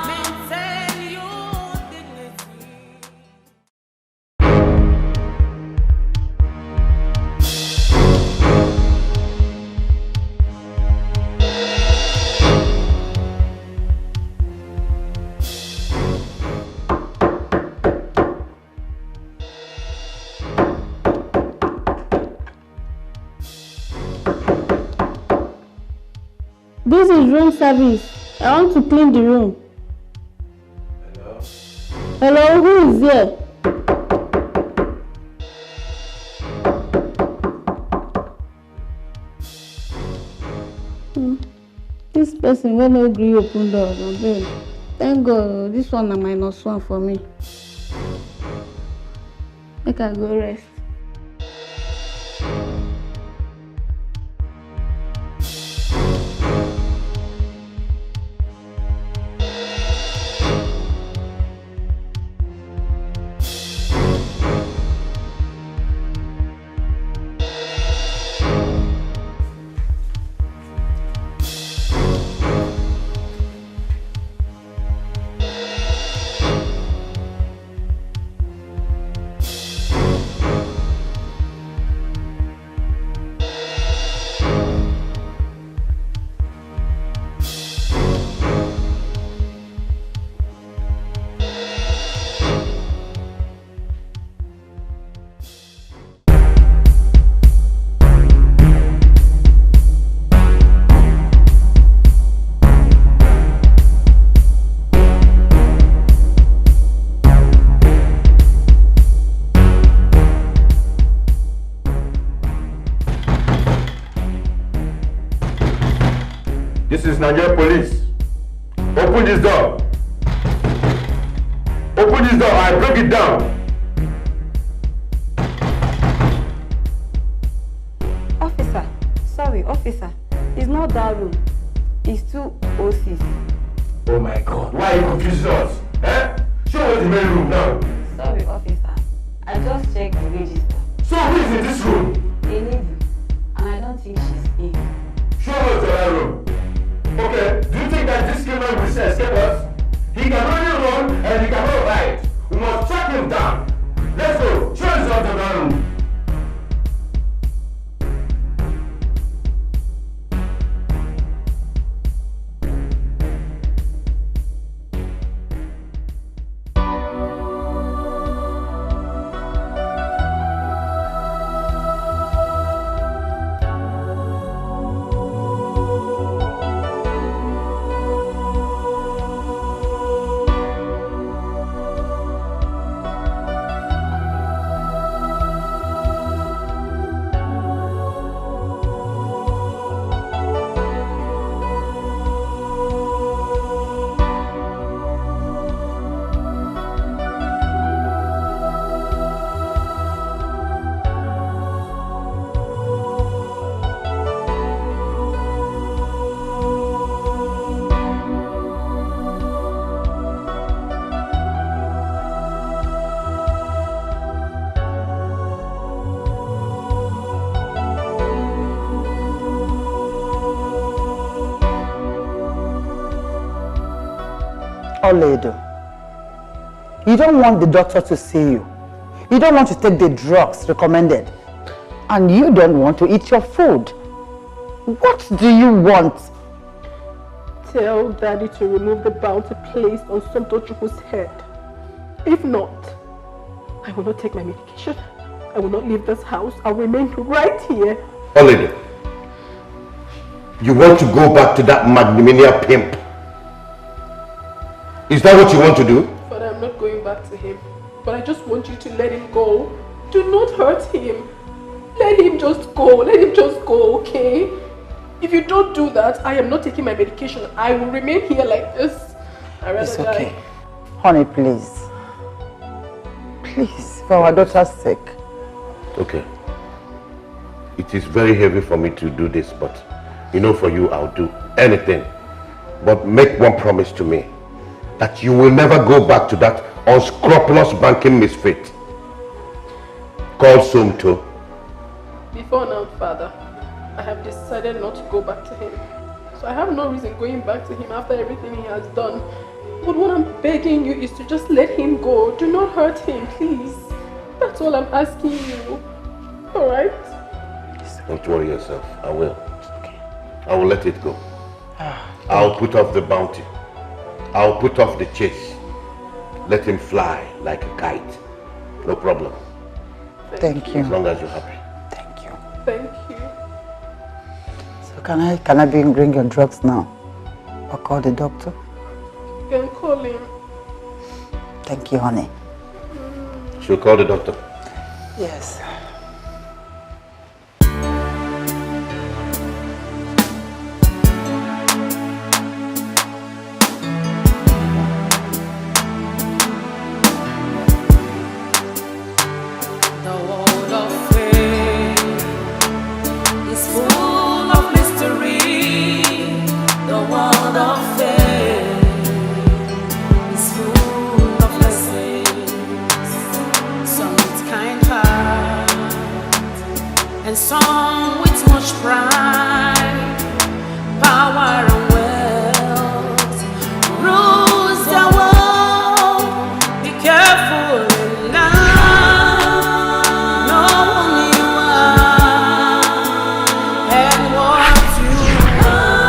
Maintain your dignity. This is room service. I want to clean the room. Hello, who is there? This person will not agree open door. Thank God, this one is -1 for me. Make I go rest. This is Nigerian police. Open this door. Open this door, I break it down. Officer, sorry, officer. It's not that room. It's 2 OCs. Oh my God, why are you confusing us? Eh? Show us the main room now. Sorry, officer. I just checked the register. So who is in this room? A lady. And I don't think she's in. Show us the other room. Okay, do you think that this criminal will escape us? He can only run and he cannot ride. We must track him down. Let's go. Show us the other room. Oledo, you don't want the doctor to see you. You don't want to take the drugs recommended. And you don't want to eat your food. What do you want? Tell Daddy to remove the bounty placed on Somtochukwu's head. If not, I will not take my medication. I will not leave this house. I'll remain right here. Oledo, you want to go back to that Magnimania pimp? Is that what you want to do? Father, I'm not going back to him. But I just want you to let him go. Do not hurt him. Let him just go. Let him just go, okay? If you don't do that, I am not taking my medication. I will remain here like this. I'd rather It's okay. die. Honey, please. Please, for our daughter's sake. Okay. It is very heavy for me to do this, but you know, for you, I'll do anything. But make one promise to me, that you will never go back to that unscrupulous banking misfit called Sumto. Before now, Father, I have decided not to go back to him. So I have no reason going back to him after everything he has done. But what I'm begging you is to just let him go. Do not hurt him, please. That's all I'm asking you. Alright? Don't worry yourself. I will. I will let it go. I'll put off the bounty. I'll put off the chase. Let him fly like a kite. No problem. Thank you. As long as you're happy. Thank you. So can I bring your drugs now? Or call the doctor? You can call him. Thank you, honey. She'll call the doctor. Yes. And some with much pride, power and wealth rules the world. Be careful in life, know who you are and what you are.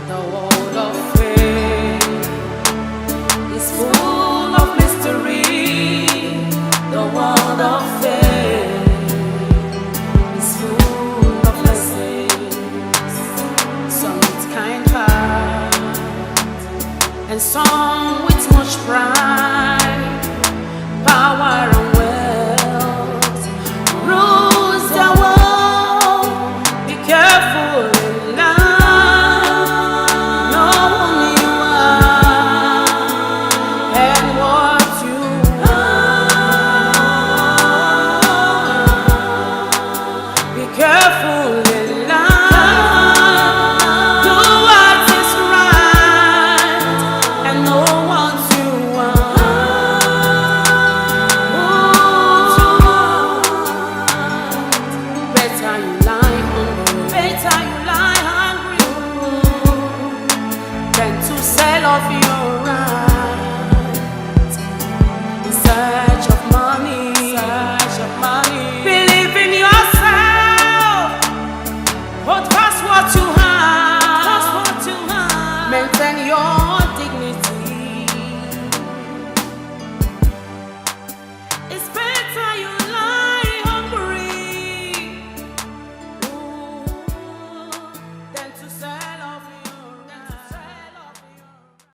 The world of faith is full of mystery. The world of faith is full of lessons. Some with kind heart and some with much pride, power and wealth rules the world. Be careful in life, know who you are and what you are. Be careful in life, do what is right and know what you want. Better in life.